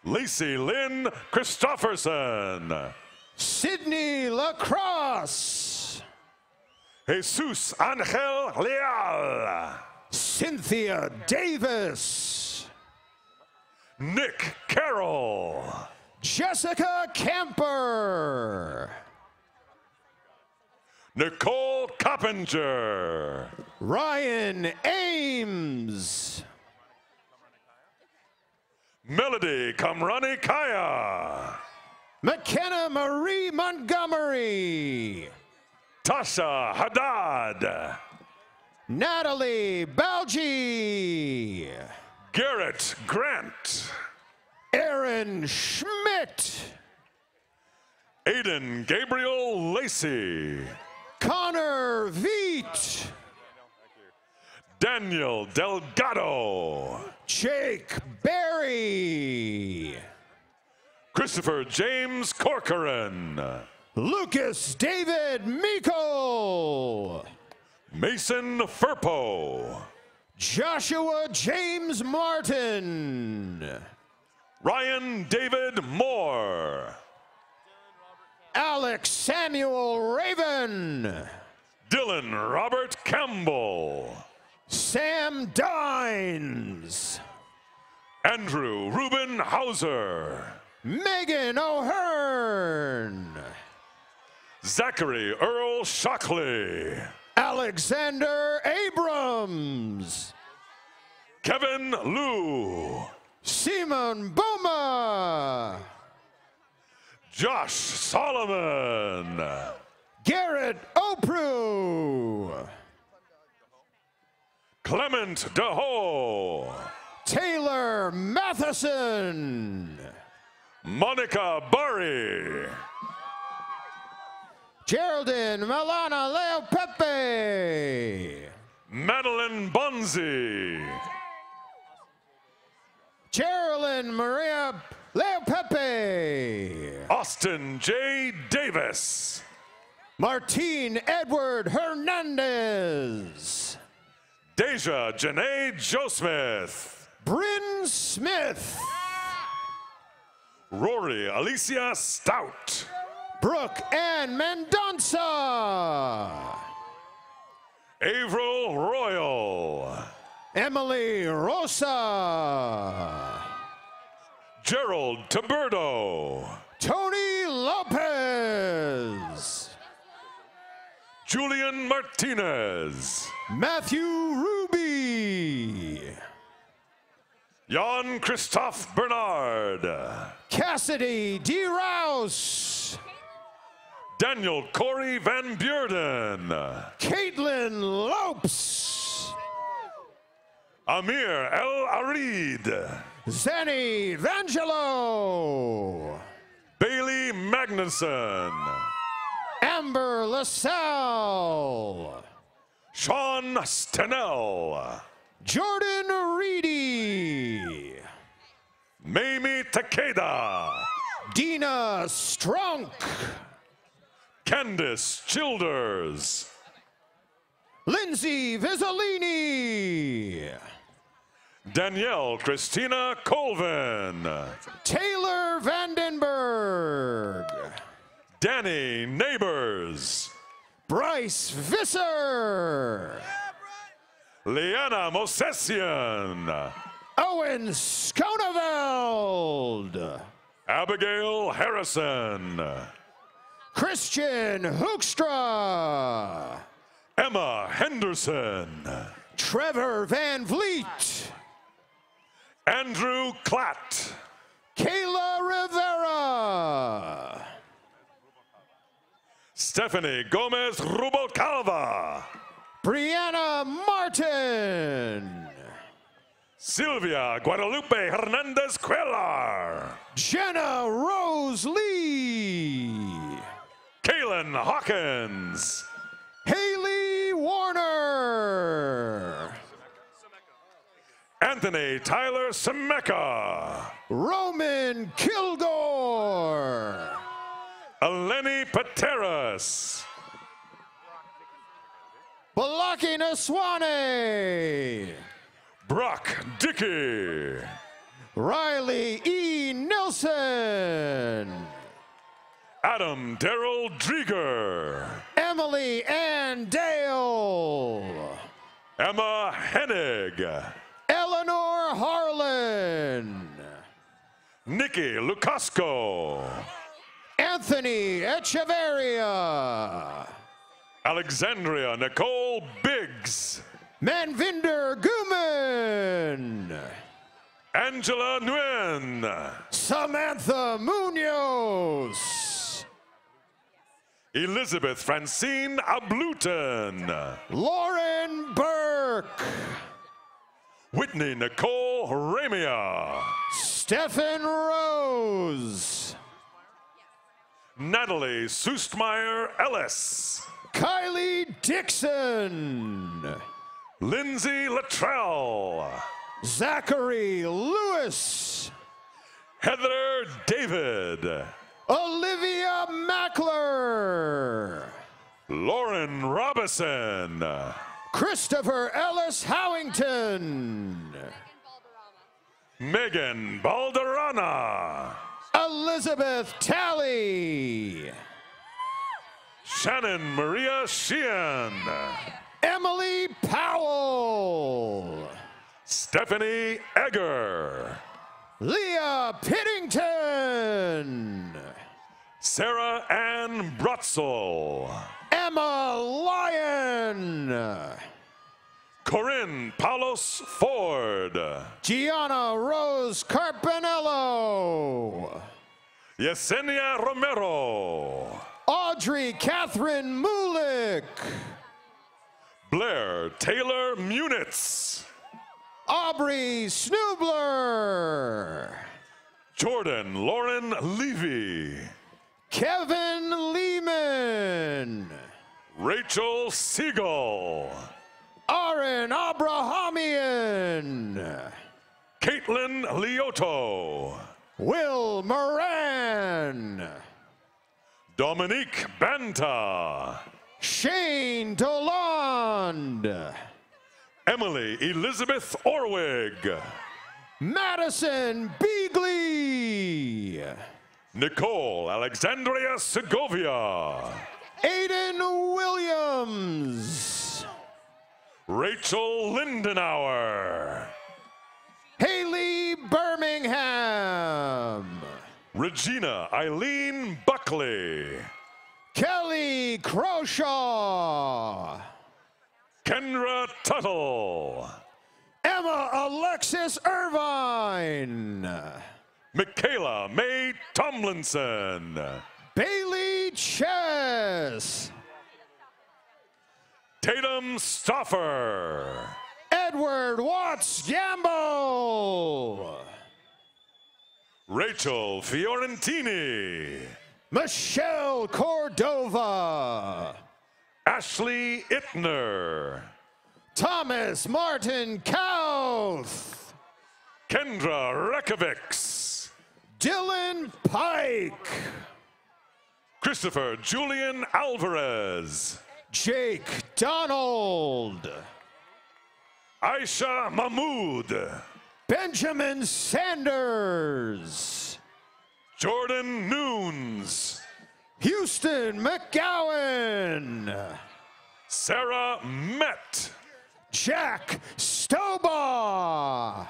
Lacey Lynn Christofferson. Sydney Lacrosse. Jesus Angel Leal. Cynthia Davis. Nick Carroll. Jessica Camper. Nicole Coppinger. Ryan Ames. Melody Kamrani Kaya. McKenna Marie Montgomery. Tasha Haddad. Natalie Balgi. Garrett Grant. Aaron Schmidt. Aiden Gabriel Lacey. Connor Veet. Daniel Delgado. Jake Berry. Christopher James Corcoran. Lucas David Meikle. Mason Furpo. Joshua James Martin. Ryan David Moore. Alex Samuel Raven. Dylan Robert Campbell. Sam Dines. Andrew Ruben Hauser. Megan O'Hearn. Zachary Earl Shockley. Alexander Abrams. Kevin Liu. Simon Boma. Josh Solomon. Garrett Opru. Clement DeHo. Taylor Matheson. Monica Bari. Geraldine Milana Leo Pepe. Madeline Bonzi. Geraldine Maria Leo Pepe. Austin J. Davis. Martine Edward Hernandez. Deja Janae Joesmith. Bryn Smith. Rory Alicia Stout. Brooke Ann Mendonça. Avril Royal. Emily Rosa. Gerald Taberto. Tony Lopez. Julian Martinez. Matthew Ruby. Jan Christoph Bernard. Cassidy D. Rouse. Daniel Corey Van Beurden. Caitlin Lopes. Amir El Arid. Zanny Vangelo. Bailey Magnuson. Amber LaSalle. Sean Stenell. Jordan Reedy. Mamie Takeda. Dina Strunk. Candice Childers. Lindsay Vizzolini. Danielle Christina Colvin. Taylor Vandenberg. Danny Neighbors. Bryce Visser. Leanna Mosesian. Owen Skoneveld. Abigail Harrison. Christian Hoekstra. Emma Henderson. Trevor Van Vliet. Andrew Klatt. Kayla Rivera. Stephanie Gomez Rubalcalva. Brianna Martin. Sylvia Guadalupe Hernandez Cuellar. Jenna Rose Lee. Kaylin Hawkins. Haley Warner. Anthony Tyler Semeka. Roman Kilgore. Eleni Pateras. Balaki Naswane. Brock Dickey. Riley E. Nilsson. Adam Darrell Drieger. Emily Ann Dale. Emma Hennig. Eleanor Harlan. Nikki Lucasco. Anthony Echeverria. Alexandria Nicole Biggs. Manvinder Guman. Angela Nguyen. Samantha Munoz. Elizabeth Francine Abluton. Lauren Burke. Whitney Nicole Ramia. Stephen Rose. Natalie Sustmeyer Ellis. Kylie Dixon. Lindsay Luttrell, Zachary Lewis, Heather David, Olivia Mackler, Lauren Robison, Christopher Ellis Howington, Megan Balderrama, Elizabeth Talley, Shannon Maria Sheehan, Emily Powell, Stephanie Egger, Leah Pittington, Sarah Ann Brutzel, Emma Lyon, Corinne Paulos Ford, Gianna Rose Carpinello, Yesenia Romero, Audrey Catherine Mulick, Blair Taylor Munitz, Aubrey Snubler, Jordan Lauren Levy, Kevin Lehman, Rachel Siegel, Aaron Abrahamian, Caitlin Lioto, Will Moran, Dominique Banta, Shane Doland, Emily Elizabeth Orwig, Madison Beagley, Nicole Alexandria Segovia, Aiden Williams, Rachel Lindenauer, Haley Birmingham, Regina Eileen Buckley, Kelly Croshaw, Kendra Tuttle, Emma Alexis Irvine, Michaela May Tomlinson, Bailey Chess, Tatum Stoffer, Edward Watts Gamble, Rachel Fiorentini, Michelle Cordova, Ashley Ittner, Thomas Martin Kauth, Kendra Rekovics, Dylan Pike, Christopher Julian Alvarez, Jake Donald, Aisha Mahmood, Benjamin Sanders, Jordan Noons, Houston McGowan, Sarah Met, Jack Stobaugh,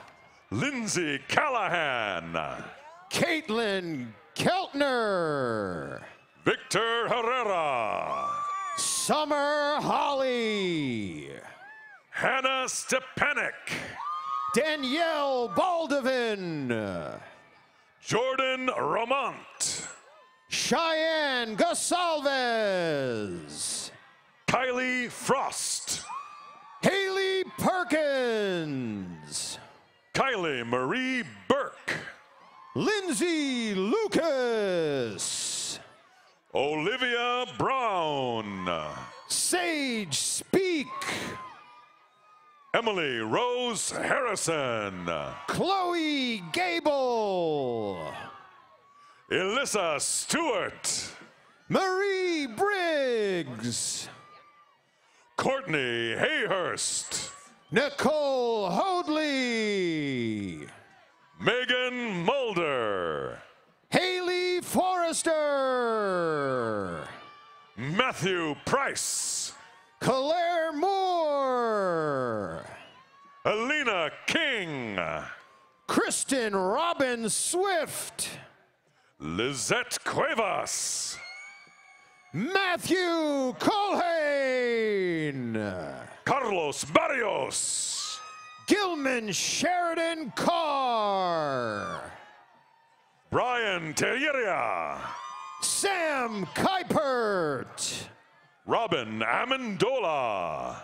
Lindsay Callahan, Caitlin Keltner, Victor Herrera, Summer Holly, Hannah Stepanek, Danielle Baldovin, Jordan Romont, Cheyenne Gosalves, Kylie Frost, Haley Perkins, Kylie Marie Burke, Lindsay Lucas, Olivia Brown, Sage Speak, Emily Rose Harrison, Chloe Gable, Elissa Stewart, Marie Briggs, Courtney Hayhurst, Nicole Hoadley, Megan Mulder, Haley Forrester, Matthew Price, Claire Moore, Alina King, Kristen Robin Swift, Lizette Cuevas, Matthew Colhane, Carlos Barrios, Gilman Sheridan Carr, Brian Terrieria, Sam Kuipert, Robin Amendola,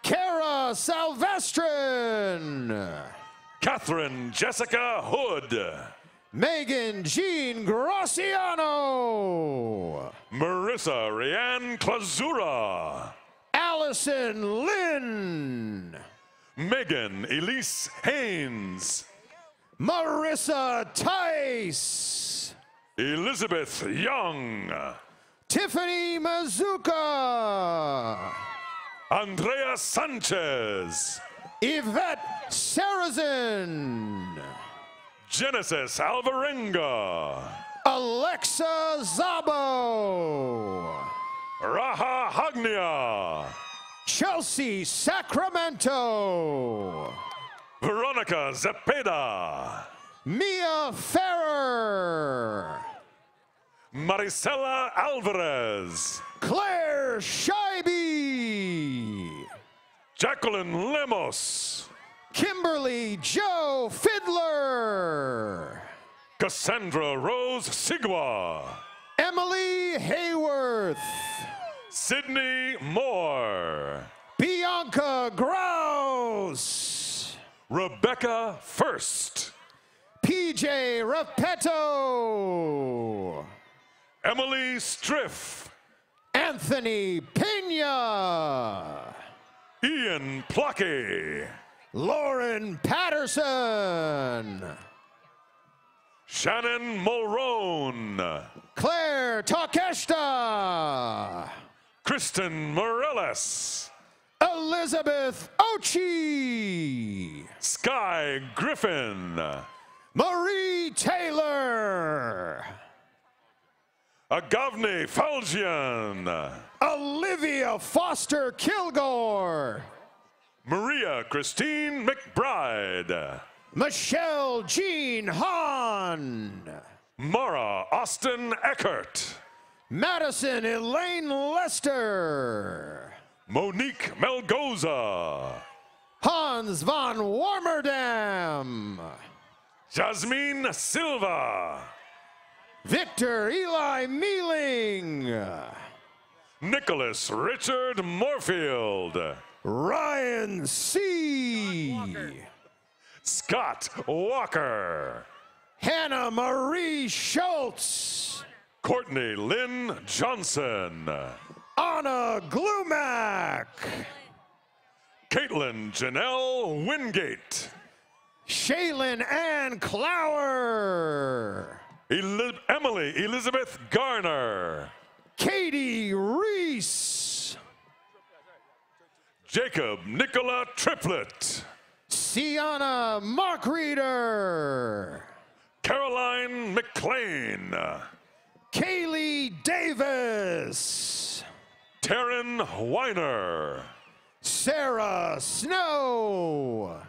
Kara Salvestrin, Catherine Jessica Hood, Megan Jean Graciano, Marissa Rianne Clazura, Allison Lynn. Megan Elise Haynes. Marissa Tice. Elizabeth Young. Tiffany Mazuka. Andrea Sanchez. Yvette Sarazin. Genesis Alvarenga. Alexa Zabo. Raha Hagnia. Chelsea Sacramento. Veronica Zepeda. Mia Ferrer. Maricela Alvarez. Claire Scheibe. Jacqueline Lemos. Kimberly Joe Fiddler. Cassandra Rose Sigwa. Emily Hayworth. Sydney Moore. Bianca Grouse. Rebecca First. PJ Rapeto. Emily Striff. Anthony Pena. Ian Plucky. Lauren Patterson. Shannon Mulrone. Claire Takeshita. Kristen Morales. Elizabeth Ochi. Sky Griffin. Marie Taylor. Agavni Faljian. Olivia Foster Kilgore. Maria Christine McBride. Michelle Jean Hahn. Mara Austin Eckert. Madison Elaine Lester. Monique Melgoza. Hans von Warmerdam. Jasmine Silva. Victor Eli Mealing. Nicholas Richard Moorfield. Ryan C. Scott Walker. Hannah Marie Schultz. Courtney Lynn Johnson. Anna Glumack. Caitlin Janelle Wingate. Shaylin Ann Clower. Emily Elizabeth Garner. Katie Reese. Jacob Nicola Triplett. Sienna Markreeder. Caroline McLean. Kaylee Davis. Taryn Weiner. Sarah Snow.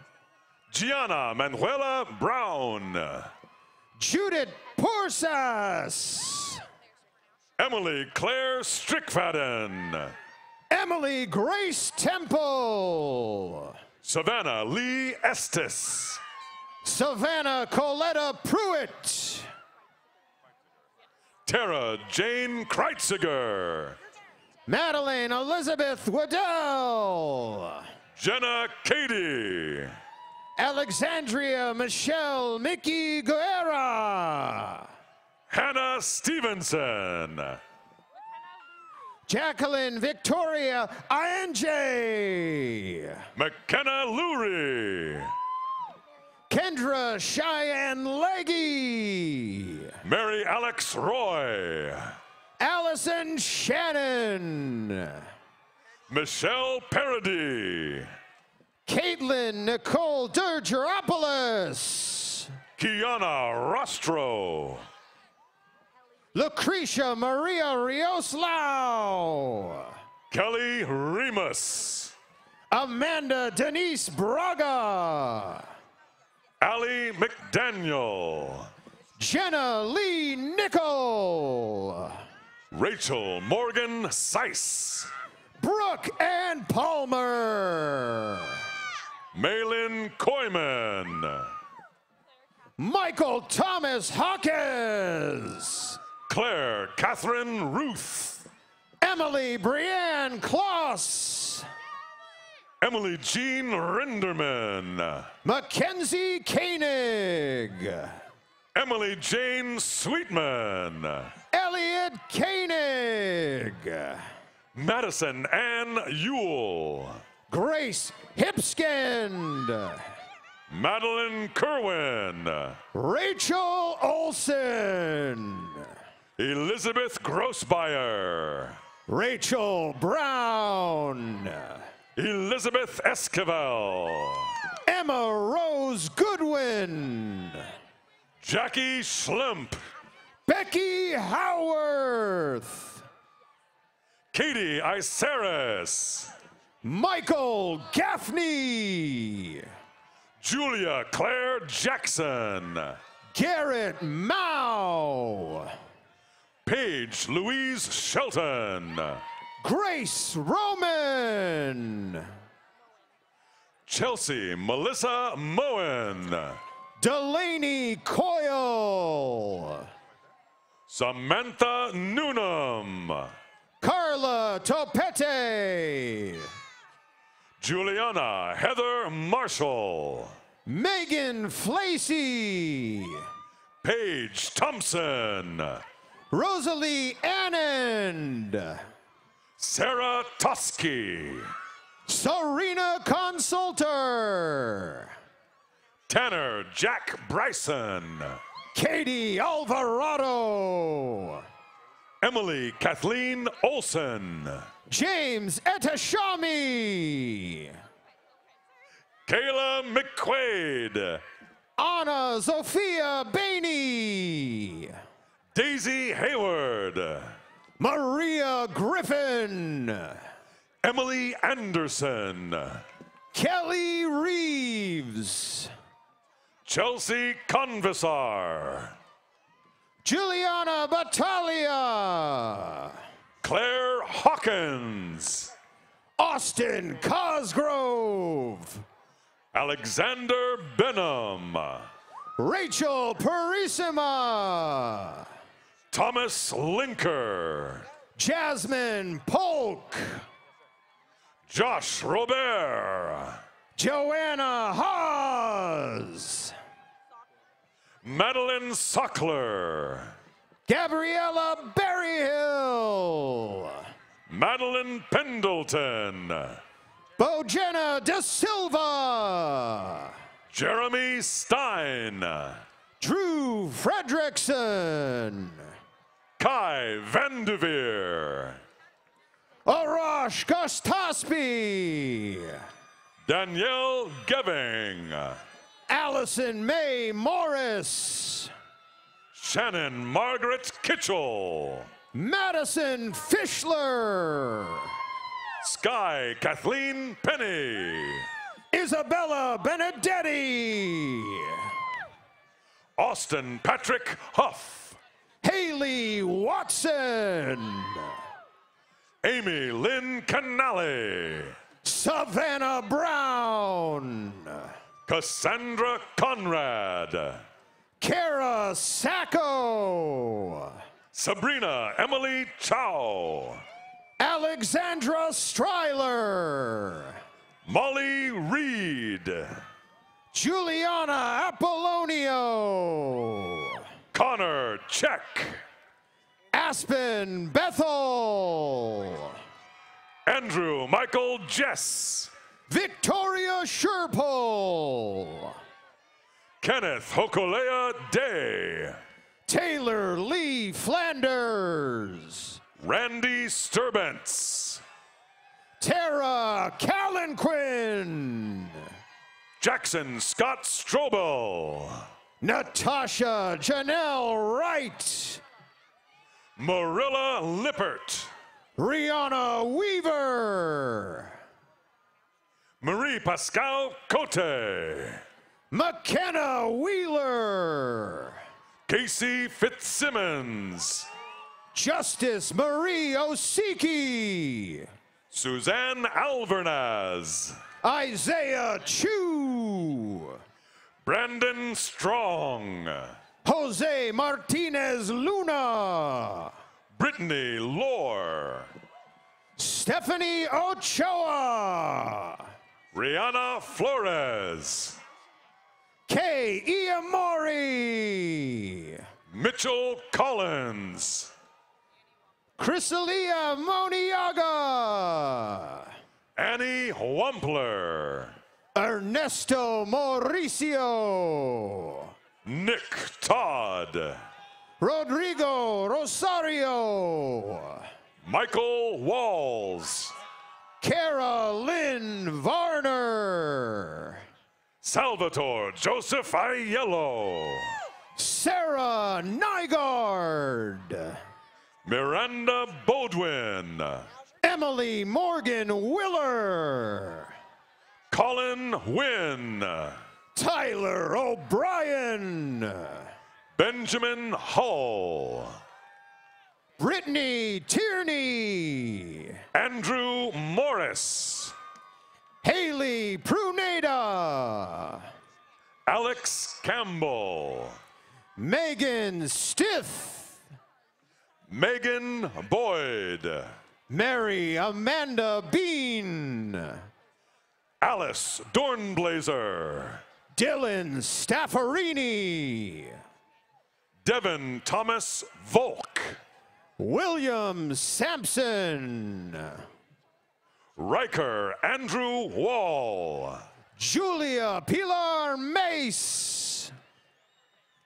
Gianna Manuela Brown. Judith Porsas. Emily Claire Strickfaden. Emily Grace Temple. Savannah Lee Estes. Savannah Coletta Pruitt. Tara Jane Kreitziger. Madeline Elizabeth Waddell. Jenna Cady. Alexandria Michelle Mickey Guerra. Hannah Stevenson. Jacqueline Victoria Ianj. McKenna Lurie. Kendra Cheyenne Leggy. Mary Alex Roy. Allison Shannon. Michelle Parody. Caitlin Nicole Durgeropoulos. Kiana Rostro. Lucretia Maria Rios Lau. Kelly Remus. Amanda Denise Braga. Allie McDaniel. Jenna Lee Nickel. Rachel Morgan Seiss. Brooke Ann Palmer. Malin Koyman. Michael Thomas Hawkins. Claire Catherine Ruth. Emily Brianne Kloss. Emily Jean Rinderman. Mackenzie Koenig. Emily Jane Sweetman. Elliot Koenig. Madison Ann Ewell. Grace Hipskind. Madeline Kerwin. Rachel Olson. Elizabeth Grossbeyer. Rachel Brown. Elizabeth Esquivel. Emma Rose Goodwin. Jackie Schlemp. Becky Howarth. Katie Iceris. Michael Gaffney. Julia Claire Jackson. Garrett Mao. Paige Louise Shelton. Grace Roman. Chelsea Melissa Moen. Delaney Coyle. Samantha Newnham. Carla Topete. Juliana Heather Marshall. Megan Flacey. Paige Thompson. Rosalie Anand. Sarah Tusky. Serena Consulter. Tanner Jack Bryson. Katie Alvarado. Emily Kathleen Olson. James Etashami. Kayla McQuaid. Anna Sophia Bainey. Daisy Hayward. Maria Griffin. Emily Anderson. Kelly Reeves. Chelsea Convisar. Juliana Battaglia. Claire Hawkins. Austin Cosgrove. Alexander Benham. Rachel Purisima. Thomas Linker. Jasmine Polk. Josh Robert. Joanna Hawes. Madeline Sockler. Gabriella Berryhill. Madeline Pendleton. Bojana Da Silva. Jeremy Stein. Drew Fredrickson. Kai Vandeveer. Arash Gostaspi. Danielle Geving. Allison Mae Morris. Shannon Margaret Kitchell. Madison Fischler. Sky Kathleen Penny. Isabella Benedetti. Austin Patrick Huff. Haley Watson. Amy Lynn Canale. Savannah Brown. Cassandra Conrad. Kara Sacco. Sabrina Emily Chow. Alexandra Stryler. Molly Reed. Juliana Apollonio. Connor Check. Aspen Bethel. Andrew Michael Jess. Victoria Sherpole. Kenneth Hokolea Day. Taylor Lee Flanders. Randy Sturbance. Tara Callanquin. Jackson Scott Strobel. Natasha Janelle Wright. Marilla Lippert. Rihanna Weaver. Marie Pascal Cote. McKenna Wheeler. Casey Fitzsimmons. Justice Marie Osiki. Suzanne Alvernaz. Isaiah Chu. Brandon Strong. Jose Martinez Luna. Brittany Lohr. Stephanie Ochoa. Rihanna Flores. Kay Iamori. Mitchell Collins. Chrysalia Moniaga. Annie Wampler. Ernesto Mauricio. Nick Todd. Rodrigo Rosario. Michael Walls. Kara Lynn Varner. Salvatore Joseph Aiello. Sarah Nygaard. Miranda Bodwin. Emily Morgan Willer. Colin Wynn. Tyler O'Brien. Benjamin Hull. Brittany Tierney. Andrew Morris. Haley Pruneda. Alex Campbell. Megan Stith. Megan Boyd. Mary Amanda Bean. Alice Dornblazer. Dylan Staffarini. Devin Thomas Volk. William Sampson. Riker Andrew Wall. Julia Pilar Mace.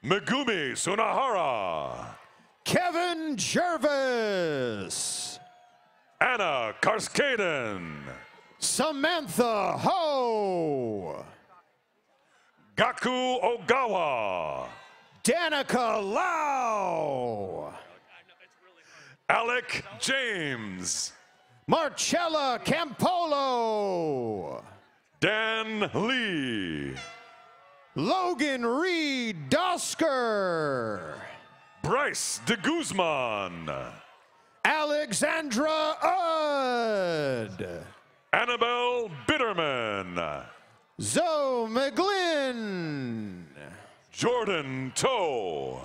Megumi Sunahara. Kevin Jervis. Anna Karskaden. Samantha Ho. Gaku Ogawa. Danica Lau. Alec James. Marcella Campolo. Dan Lee. Logan Reed Dosker. Bryce de Guzman. Alexandra Udd. Annabelle Bitterman. Zoe McGlynn. Jordan Toe.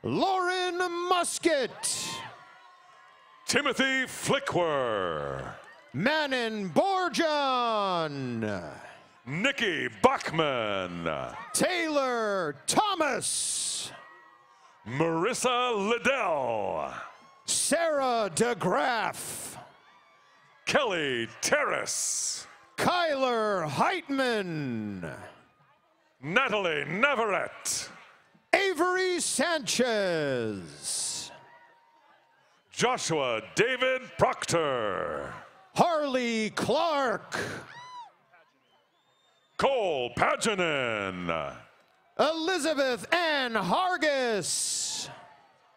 Lauren Musket. Timothy Flickwer. Manon Borjan. Nikki Bachman. Taylor Thomas. Marissa Liddell. Sarah DeGraff. Kelly Terrace. Kyler Heitman. Natalie Navarrete. Avery Sanchez. Joshua David Proctor. Harley Clark. Cole Paginen. Elizabeth Ann Hargis.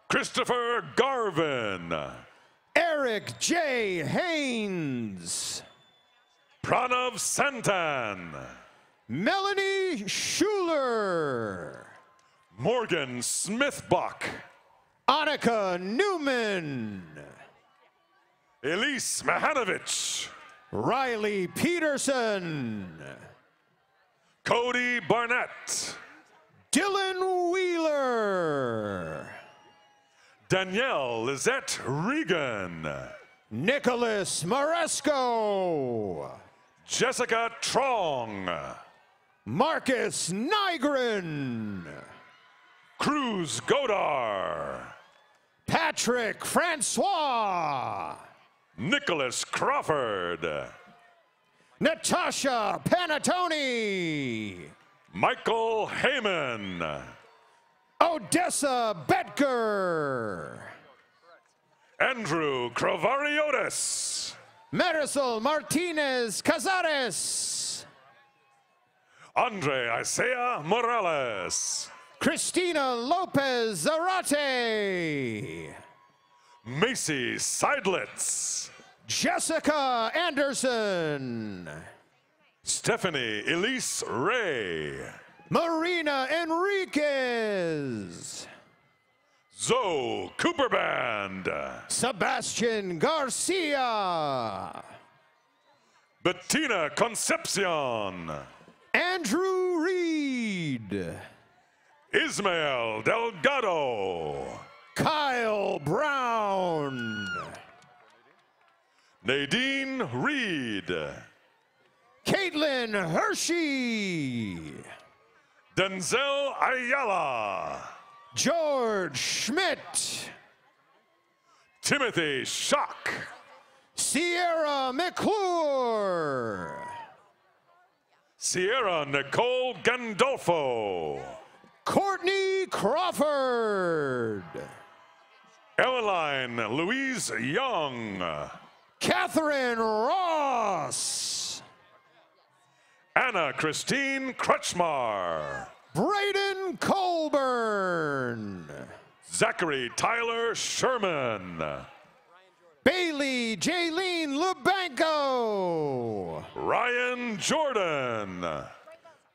Christopher Garvin. Eric J. Haynes. Pranav Santan. Melanie Schuler. Morgan Smithbach. Annika Newman. Elise Mahanovich. Riley Peterson. Cody Barnett. Dylan Wheeler. Danielle Lizette Regan. Nicholas Maresco. Jessica Trong. Marcus Nygren. Cruz Godar. Patrick Francois. Nicholas Crawford. Natasha Panatoni. Michael Heyman. Odessa Betker. Andrew Crovariotis. Marisol Martinez Cazares. Andre Isaiah Morales. Christina Lopez Zarate. Macy Seidlitz. Jessica Anderson. Stephanie Elise Ray. Marina Enriquez. Zoe Cooperband. Sebastian Garcia. Bettina Concepcion. Andrew Reed. Ismael Delgado. Kyle Brown. Nadine Reed. Caitlin Hershey. Denzel Ayala. George Schmidt. Timothy Schock. Sierra McClure. Sierra Nicole Gandolfo. Courtney Crawford. Emeline Louise Young. Catherine Ross. Anna Christine Crutchmar. Braden Colburn. Zachary Tyler Sherman. Bailey Jaylene Lubanko. Ryan Jordan.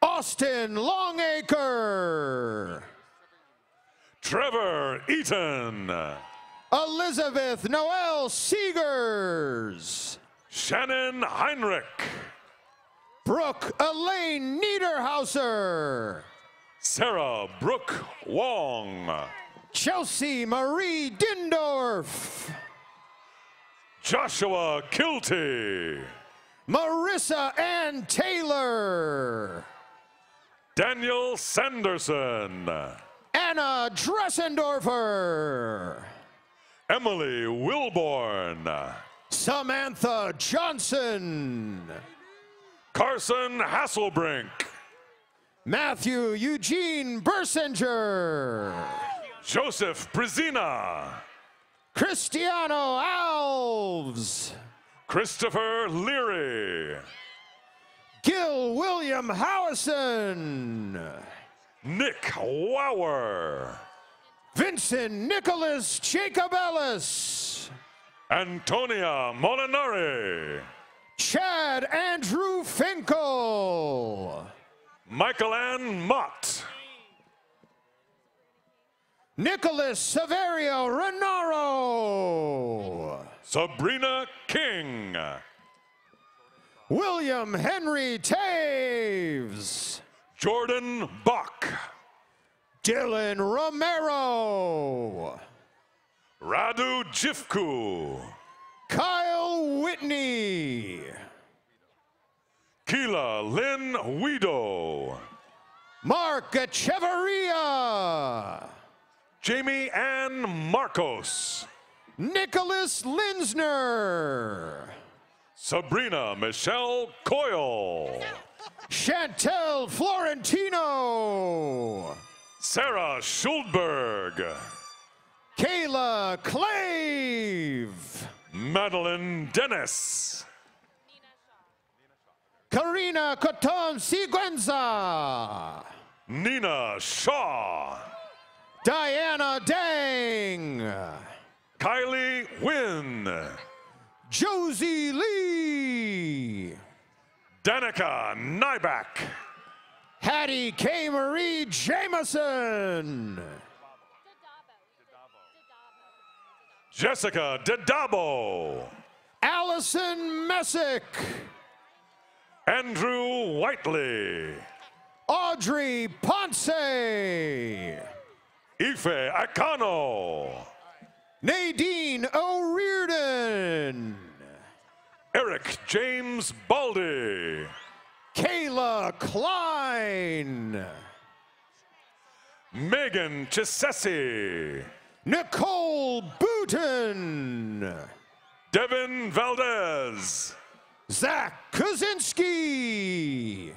Austin Longacre. Trevor Eaton. Elizabeth Noel Seegers. Shannon Heinrich. Brooke Elaine Niederhauser. Sarah Brooke Wong. Chelsea Marie Dindorf. Joshua Kilty. Marissa Ann Taylor. Daniel Sanderson. Anna Dressendorfer. Emily Wilborn. Samantha Johnson. Carson Hasselbrink. Matthew Eugene Bersinger. Joseph Brizina. Cristiano Alves. Christopher Leary. Gil William Howison. Nick Wauer. Vincent Nicholas Jacob Ellis. Antonia Molinari. Chad Andrew Finkel. Michael Ann Mott. Nicholas Severio Renaro. Sabrina King. William Henry Taves. Jordan Bach. Dylan Romero. Radu Jifku. Kyle Whitney. Keela Lynn Weedo. Mark Echeverria. Jamie Ann Marcos. Nicholas Linsner. Sabrina Michelle Coyle. Chantel Florentino. Sarah Schuldberg. Kayla Clave. Madeline Dennis. Karina Coton Siguenza. Nina Shaw. Diana Dang. Kylie Wynn. Josie Lee. Danica Nyback. Hattie K. Marie Jameson. Jessica Dedabo. Allison Messick. Andrew Whiteley. Audrey Ponce. Ife Akano. Nadine O'Riordan. Eric James Baldy. Kayla Klein. Megan Chisesi. Nicole Booton. Devin Valdez. Zach Kaczynski.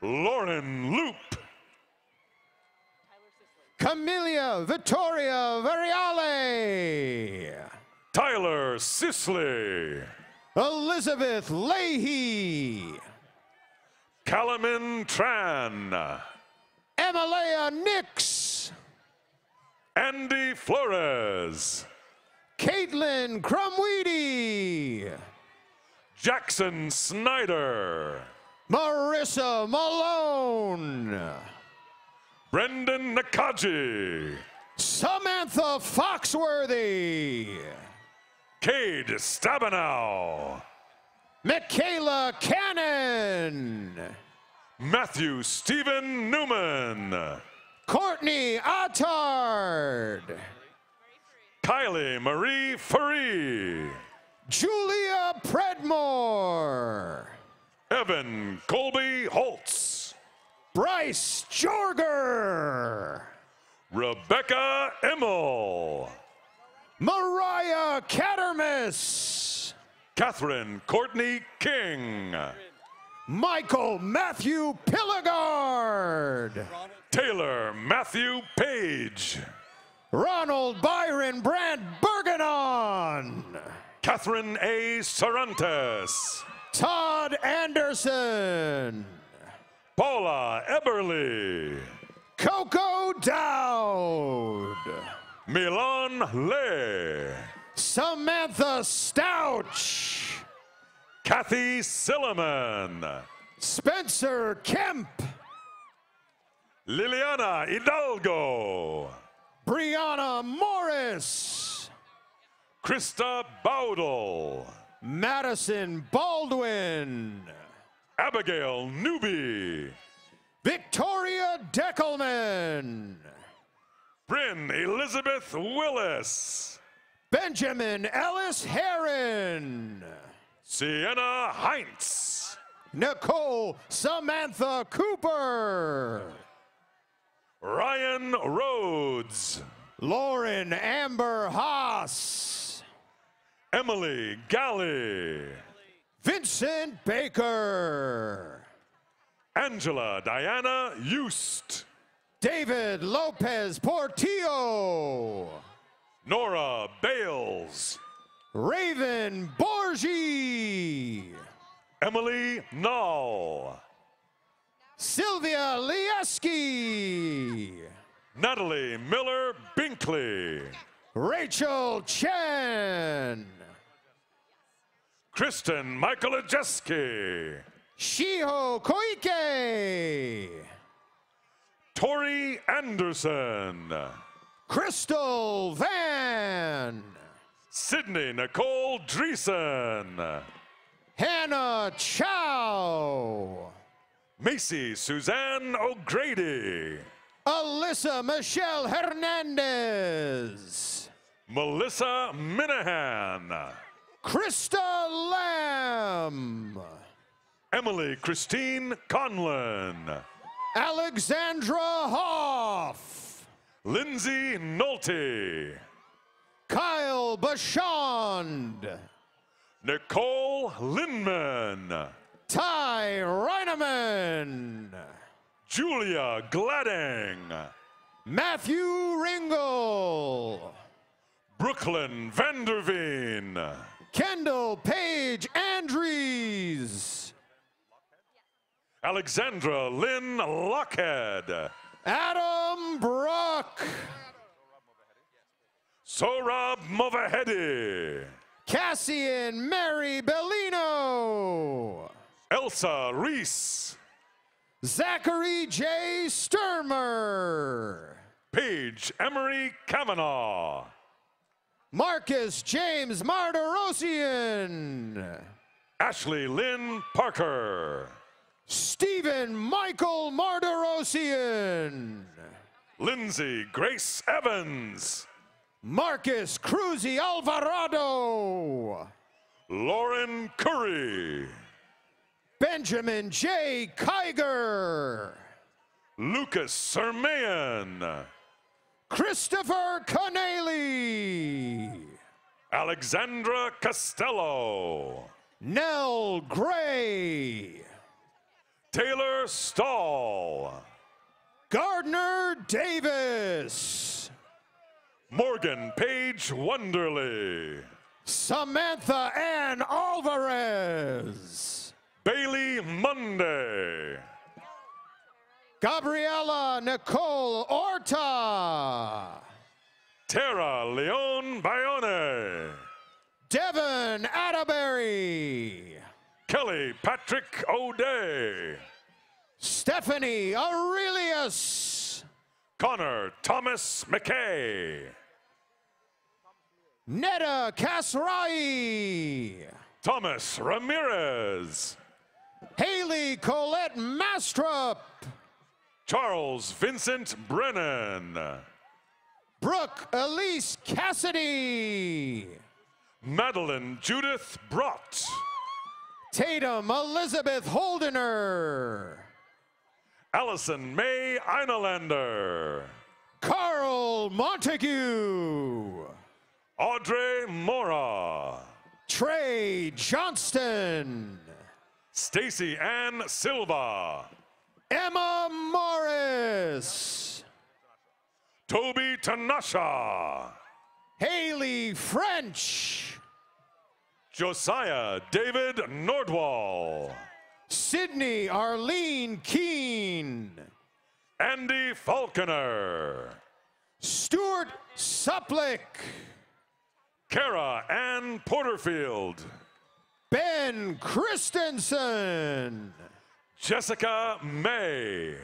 Lauren Loop. Camelia Vittoria Variale. Tyler Sisley. Elizabeth Leahy. Calamin Tran. Emalea Nix. Andy Flores. Caitlin Crumweedy. Jackson Snyder. Marissa Malone. Brendan Nakaji. Samantha Foxworthy. Cade Stabenow. Michaela Cannon. Matthew Stephen Newman. Courtney Attard. Kylie Marie Faree. Julia Predmore. Evan Colby Holtz. Bryce Jorger. Rebecca Emmel. Mariah Cattermas. Catherine Courtney King. Michael Matthew Pilligard. Taylor Matthew Page. Ronald Byron Brandt Bergenon. Catherine A. Sarantes. Todd Anderson. Paula Eberly. Coco Dowd. Milan Lay. Samantha Stouch. Kathy Silliman. Spencer Kemp. Liliana Hidalgo. Brianna Morris. Krista Baudel. Madison Baldwin. Abigail Newby. Victoria Deckelman. Bryn Elizabeth Willis. Benjamin Ellis Heron. Sienna Heinz. Nicole Samantha Cooper. Ryan Rhodes. Lauren Amber Haas. Emily Galley. Vincent Baker. Angela Diana Eust. David Lopez Portillo. Nora Bales. Raven Borgi. Emily Nall. Sylvia Lieski. Natalie Miller Binkley. Rachel Chen. Kristen Michaelajeski. Shiho Koike. Tori Anderson. Crystal Van. Sydney Nicole Dreesen. Hannah Chow. Macy Suzanne O'Grady. Alyssa Michelle Hernandez. Melissa Minahan. Krista Lamb. Emily Christine Conlon. Alexandra Hoff. Lindsay Nolte. Kyle Bashand. Nicole Lindman. Ty Reineman. Julia Gladding. Matthew Ringel. Brooklyn Vanderveen. Kendall Page Andrews. Alexandra Lynn Lockhead. Adam Brook. Sorab Movahedi. Cassian Mary Bellino. Elsa Reese. Zachary J. Sturmer. Paige Emery Kavanaugh. Marcus James Martirosian. Ashley Lynn Parker. Stephen Michael Martirosian. Lindsay Grace Evans. Marcus Cruzy Alvarado. Lauren Curry. Benjamin J. Kiger. Lucas Sermayan. Christopher Connelly. Alexandra Costello. Nell Gray. Taylor Stahl. Gardner Davis. Morgan Page Wonderly. Samantha Ann Alvarez. Bailey Monday. Gabriela Nicole Orta. Tara Leon Bayone. Devin Atterbury. Kelly Patrick O'Day. Stephanie Aurelius. Connor Thomas McKay. Netta Kasrai. Thomas Ramirez. Haley Colette Mastrup. Charles Vincent Brennan. Brooke Elise Cassidy. Madeline Judith Brott. Tatum Elizabeth Holdener. Allison May Einolander. Carl Montague. Audrey Mora. Trey Johnston. Stacy Ann Silva. Emma Morris. Toby Tanasha. Haley French. Josiah David Nordwall. Sydney Arlene Keene. Andy Falconer. Stuart Suplick. Kara Ann Porterfield. Ben Christensen. Jessica May.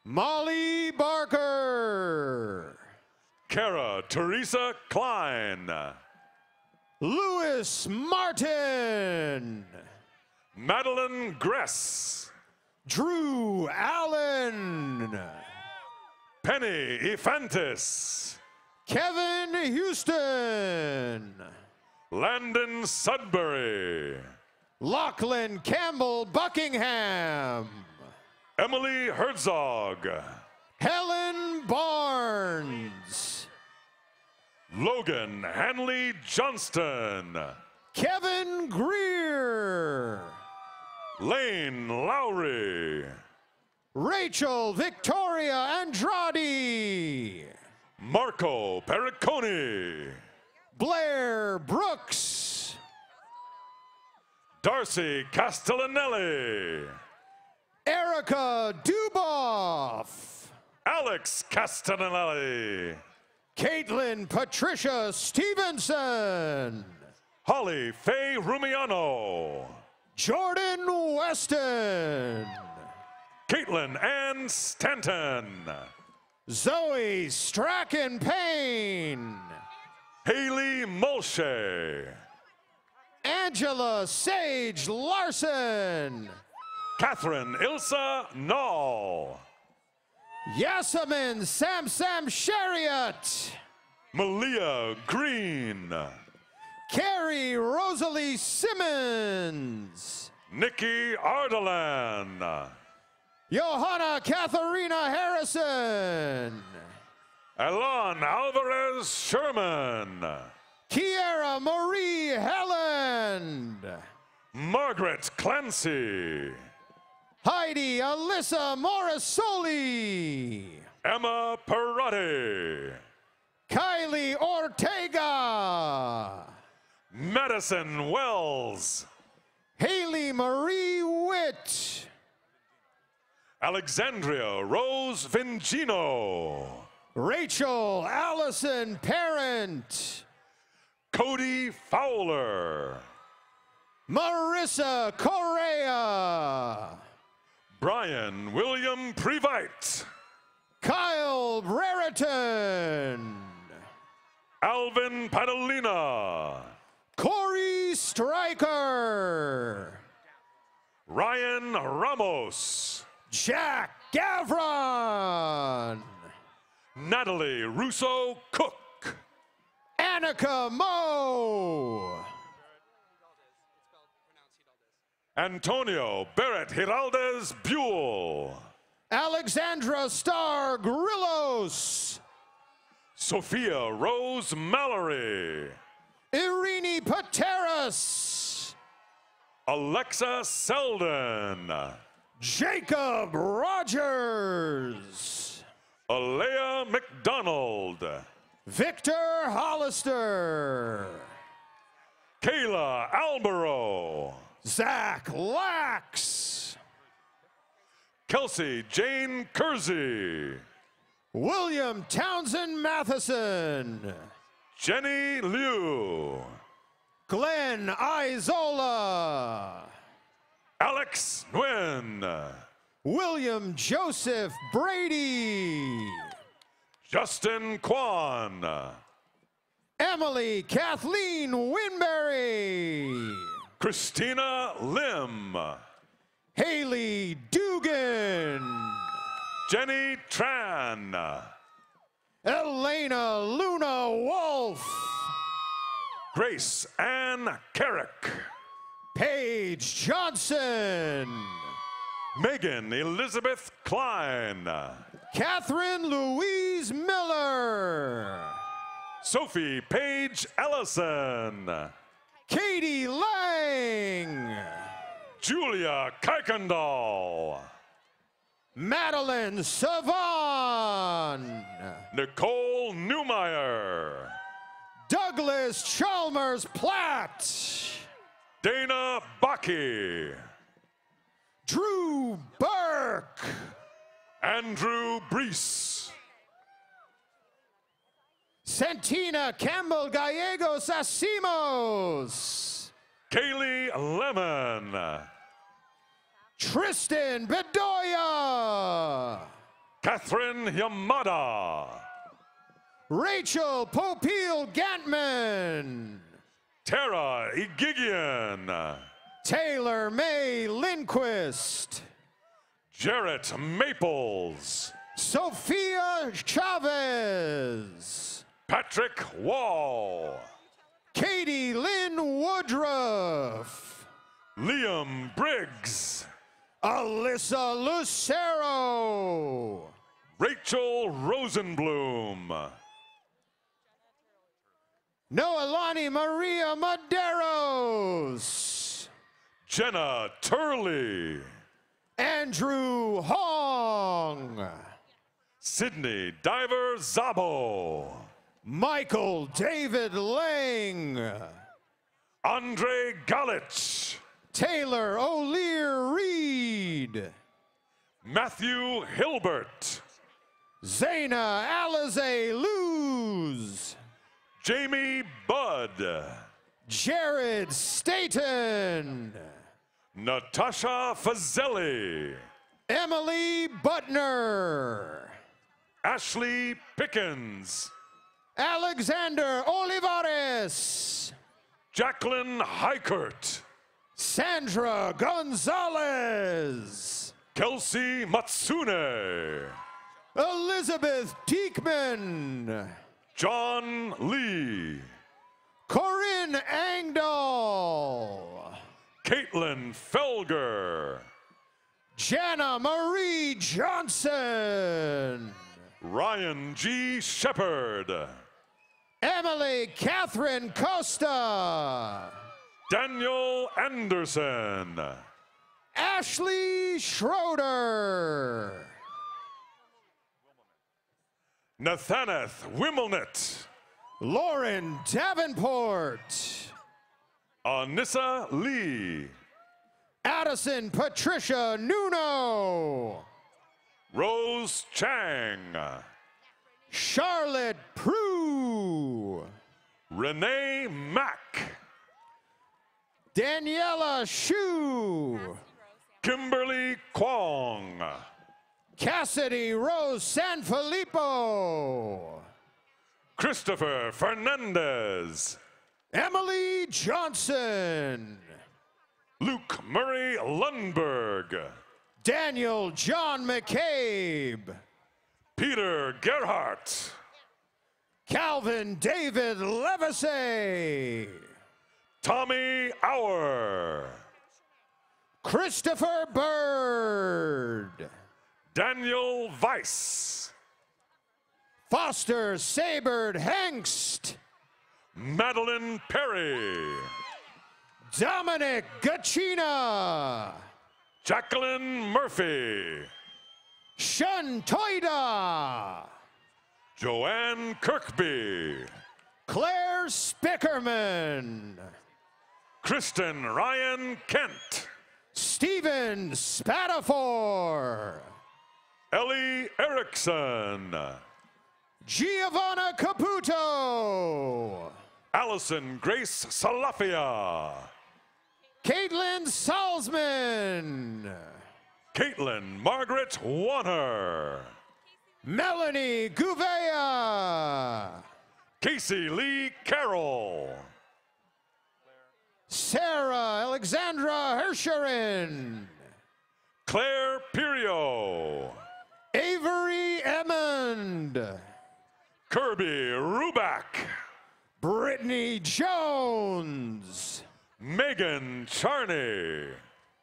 Molly Barker. Kara Teresa Klein. Louis Martin. Madeline Gress. Drew Allen. Penny Efantis. Kevin Houston. Landon Sudbury. Lachlan Campbell Buckingham. Emily Herzog. Helen Barnes. Logan Hanley Johnston. Kevin Greer. Lane Lowry. Rachel Victoria Andrade. Marco Periconi. Blair Brooks. Darcy Castellanelli. Erica Duboff. Alex Castellanelli. Caitlin Patricia Stevenson. Holly Faye Rumiano. Jordan Weston. Caitlin Ann Stanton. Zoe Strachan Payne. Haley Molshe. Angela Sage Larson. Catherine Ilsa Nall. Yasemin Sam Shariat. Malia Green. Carrie Rosalie Simmons. Nikki Ardalan. Johanna Katharina Harrison. Alon Alvarez Sherman. Kiera Marie Helland. Margaret Clancy. Heidi Alyssa Morrisoli. Emma Perotti. Kylie Ortega. Madison Wells. Haley Marie Witt. Alexandria Rose Vingino. Rachel Allison Parent. Cody Fowler. Marissa Correa. Brian William Previte. Kyle Brereton. Alvin Padalina. Corey Stryker. Ryan Ramos. Jack Gavron. Natalie Russo Cook. Annika Moe. Antonio Barrett Giraldez Buell. Alexandra Star Grillos. Sophia Rose Mallory. Irene Pateras. Alexa Selden. Jacob Rogers. Alea McDonald. Victor Hollister. Kayla Albero. Zach Lax. Kelsey Jane Kersey. William Townsend Matheson. Jenny Liu. Glenn Isola. Alex Nguyen. William Joseph Brady. Justin Kwan. Emily Kathleen Winberry. Christina Lim. Haley Dugan. Jenny Tran. Elena Luna Wolf. Grace Ann Carrick. Paige Johnson. Megan Elizabeth Klein. Catherine Louise Miller. Sophie Paige Ellison. Katie Lang. Julia Kuykendall. Madeline Savon. Nicole Newmeyer. Douglas Chalmers Platt. Dana Bucky. Drew Burke. Andrew Brees. Santina Campbell Gallegos Asimos. Kaylee Lemon. Tristan Bedoya. Catherine Yamada. Rachel Popeil Gantman. Tara Igigian. Taylor May Lindquist. Jarrett Maples. Sophia Chavez. Patrick Wall. Katie Lynn Woodruff. Liam Briggs. Alyssa Lucero. Rachel Rosenblum. Noelani Maria Maderos. Jenna Turley. Andrew Hong. Sydney Diver Zabo. Michael David Lang. Andre Galich. Taylor O'Lear Reed. Matthew Hilbert. Zaina Alize Luz. Jamie Budd. Jared Staten. Natasha Fazeli. Emily Butner. Ashley Pickens. Alexander Olivares. Jacqueline Heikert. Sandra Gonzalez. Kelsey Matsune. Elizabeth Diekman. John Lee. Corinne Engdahl. Caitlin Felger. Jana Marie Johnson. Ryan G. Shepard. Emily Catherine Costa. Daniel Anderson. Ashley Schroeder. Nathaneth Wimelnett. Lauren Davenport. Anissa Lee. Addison Patricia Nuno. Rose Chang. Charlotte Prue. Renee Mack. Daniela Shu. Kimberly Kwong. Cassidy Rose Sanfilippo. Christopher Fernandez. Emily Johnson. Luke Murray Lundberg. Daniel John McCabe. Peter Gerhardt. Calvin David Levisay. Tommy Auer. Christopher Bird. Daniel Weiss. Foster Saberd Hengst. Madeline Perry. Dominic Gachina. Jacqueline Murphy. Shun Toida. Joanne Kirkby. Claire Spickerman. Kristen Ryan Kent. Stephen Spatafor. Ellie Erickson. Giovanna Caputo. Allison Grace Salafia. Caitlin Salzman. Caitlin Margaret Warner. Melanie Gouveia. Casey Lee Carroll. Sarah Alexandra Hersherin. Claire Pirio. Avery Emmond. Kirby Ruback. Brittany Jones. Megan Charney.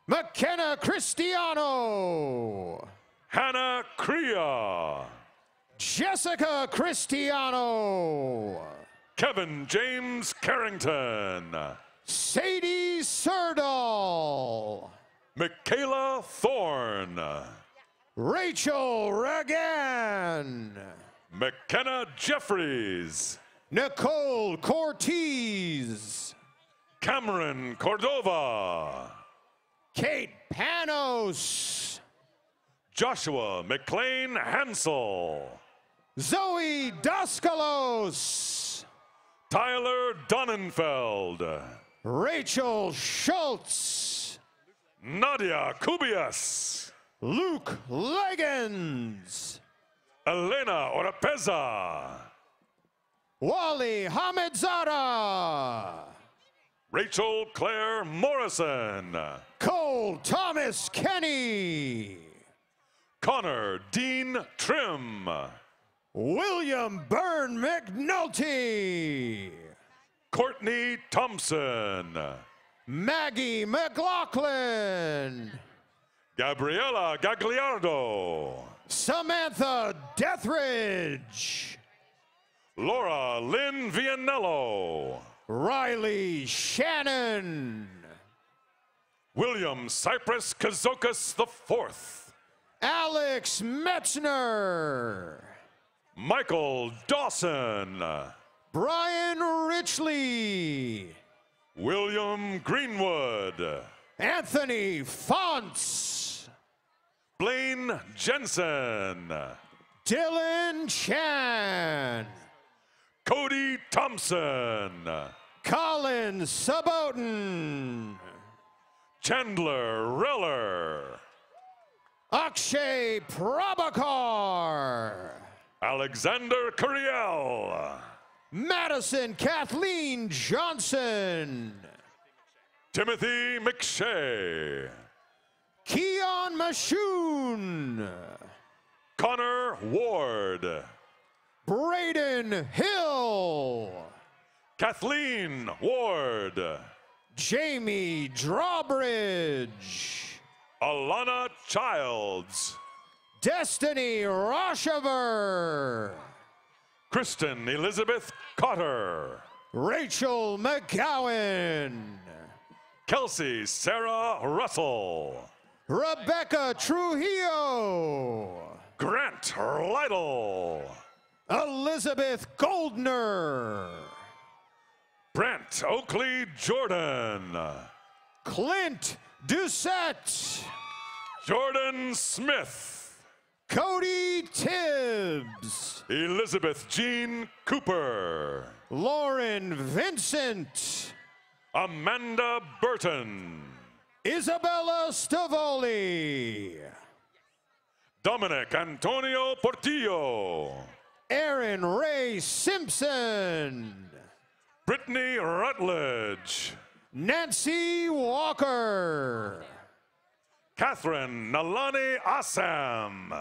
McKenna Cristiano. Hannah Crea. Jessica Cristiano. Kevin James Carrington. Sadie Serdal. Michaela Thorne. Rachel Ragan. McKenna Jeffries. Nicole Cortez. Cameron Cordova. Kate Panos. Joshua McLean Hansel. Zoe Daskalos. Tyler Donnenfeld. Rachel Schultz. Nadia Kubias. Luke Leggins. Elena Orapeza. Wally Hamedzada. Rachel Claire Morrison. Cole Thomas Kenny. Connor Dean Trim. William Byrne McNulty. Courtney Thompson. Maggie McLaughlin. Gabriela Gagliardo. Samantha Deathridge. Laura Lynn Vianello. Riley Shannon. William Cypress Kazokas IV. Alex Metzner. Michael Dawson. Brian Richley. William Greenwood. Anthony Fonts. Blaine Jensen. Dylan Chan. Cody Thompson. Colin Sabotin. Chandler Reller. Akshay Prabhakar. Alexander Curiel. Madison Kathleen Johnson. Timothy McShay. Keon Mashoon. Connor Ward. Braden Hill. Kathleen Ward. Jamie Drawbridge. Alana Childs. Destiny Rochever. Kristen Elizabeth Cotter. Rachel McGowan. Kelsey Sarah Russell. Rebecca Trujillo. Grant Lytle. Elizabeth Goldner. Brent Oakley Jordan. Clint Doucette. Jordan Smith. Cody Tibbs. Elizabeth Jean Cooper. Lauren Vincent. Amanda Burton. Isabella Stavoli. Dominic Antonio Portillo. Aaron Ray Simpson. Brittany Rutledge. Nancy Walker. Catherine Nalani Assam.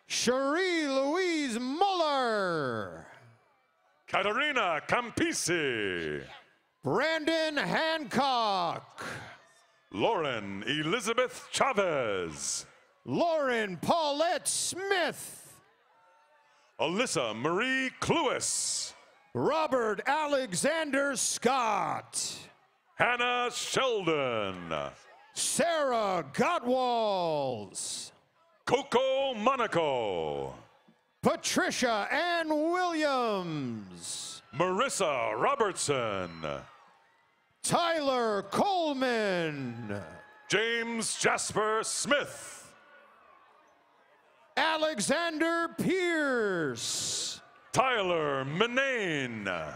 Cherie Louise Muller. Katerina Campisi. Brandon Hancock. Lauren Elizabeth Chavez. Lauren Paulette Smith. Alyssa Marie Cluis. Robert Alexander Scott. Hannah Sheldon. Sarah Gottwalls. Coco Monaco. Patricia Ann Williams. Marissa Robertson. Tyler Coleman. James Jasper Smith. Alexander Pierce. Tyler Manane.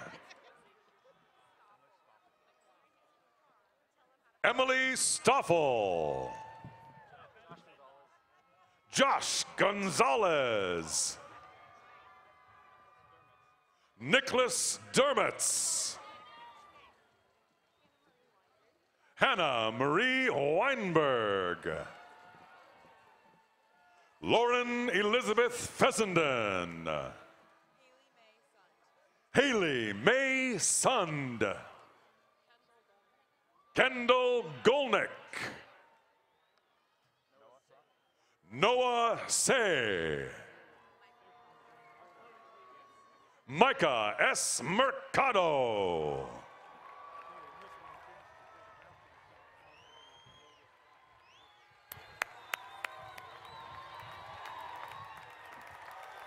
Emily Stoffel. Josh Gonzalez. Nicholas Dermotz. Hannah Marie Weinberg. Lauren Elizabeth Fessenden. Haley May Sund. Kendall Golnick. Noah Say. Micah S. Mercado.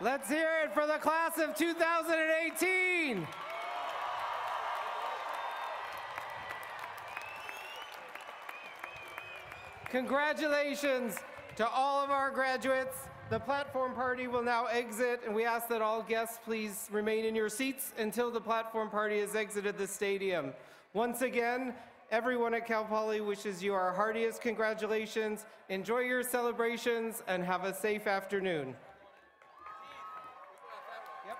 Let's hear it for the class of 2018. Congratulations to all of our graduates. The platform party will now exit, and we ask that all guests please remain in your seats until the platform party has exited the stadium. Once again, everyone at Cal Poly wishes you our heartiest congratulations. Enjoy your celebrations and have a safe afternoon. Yep.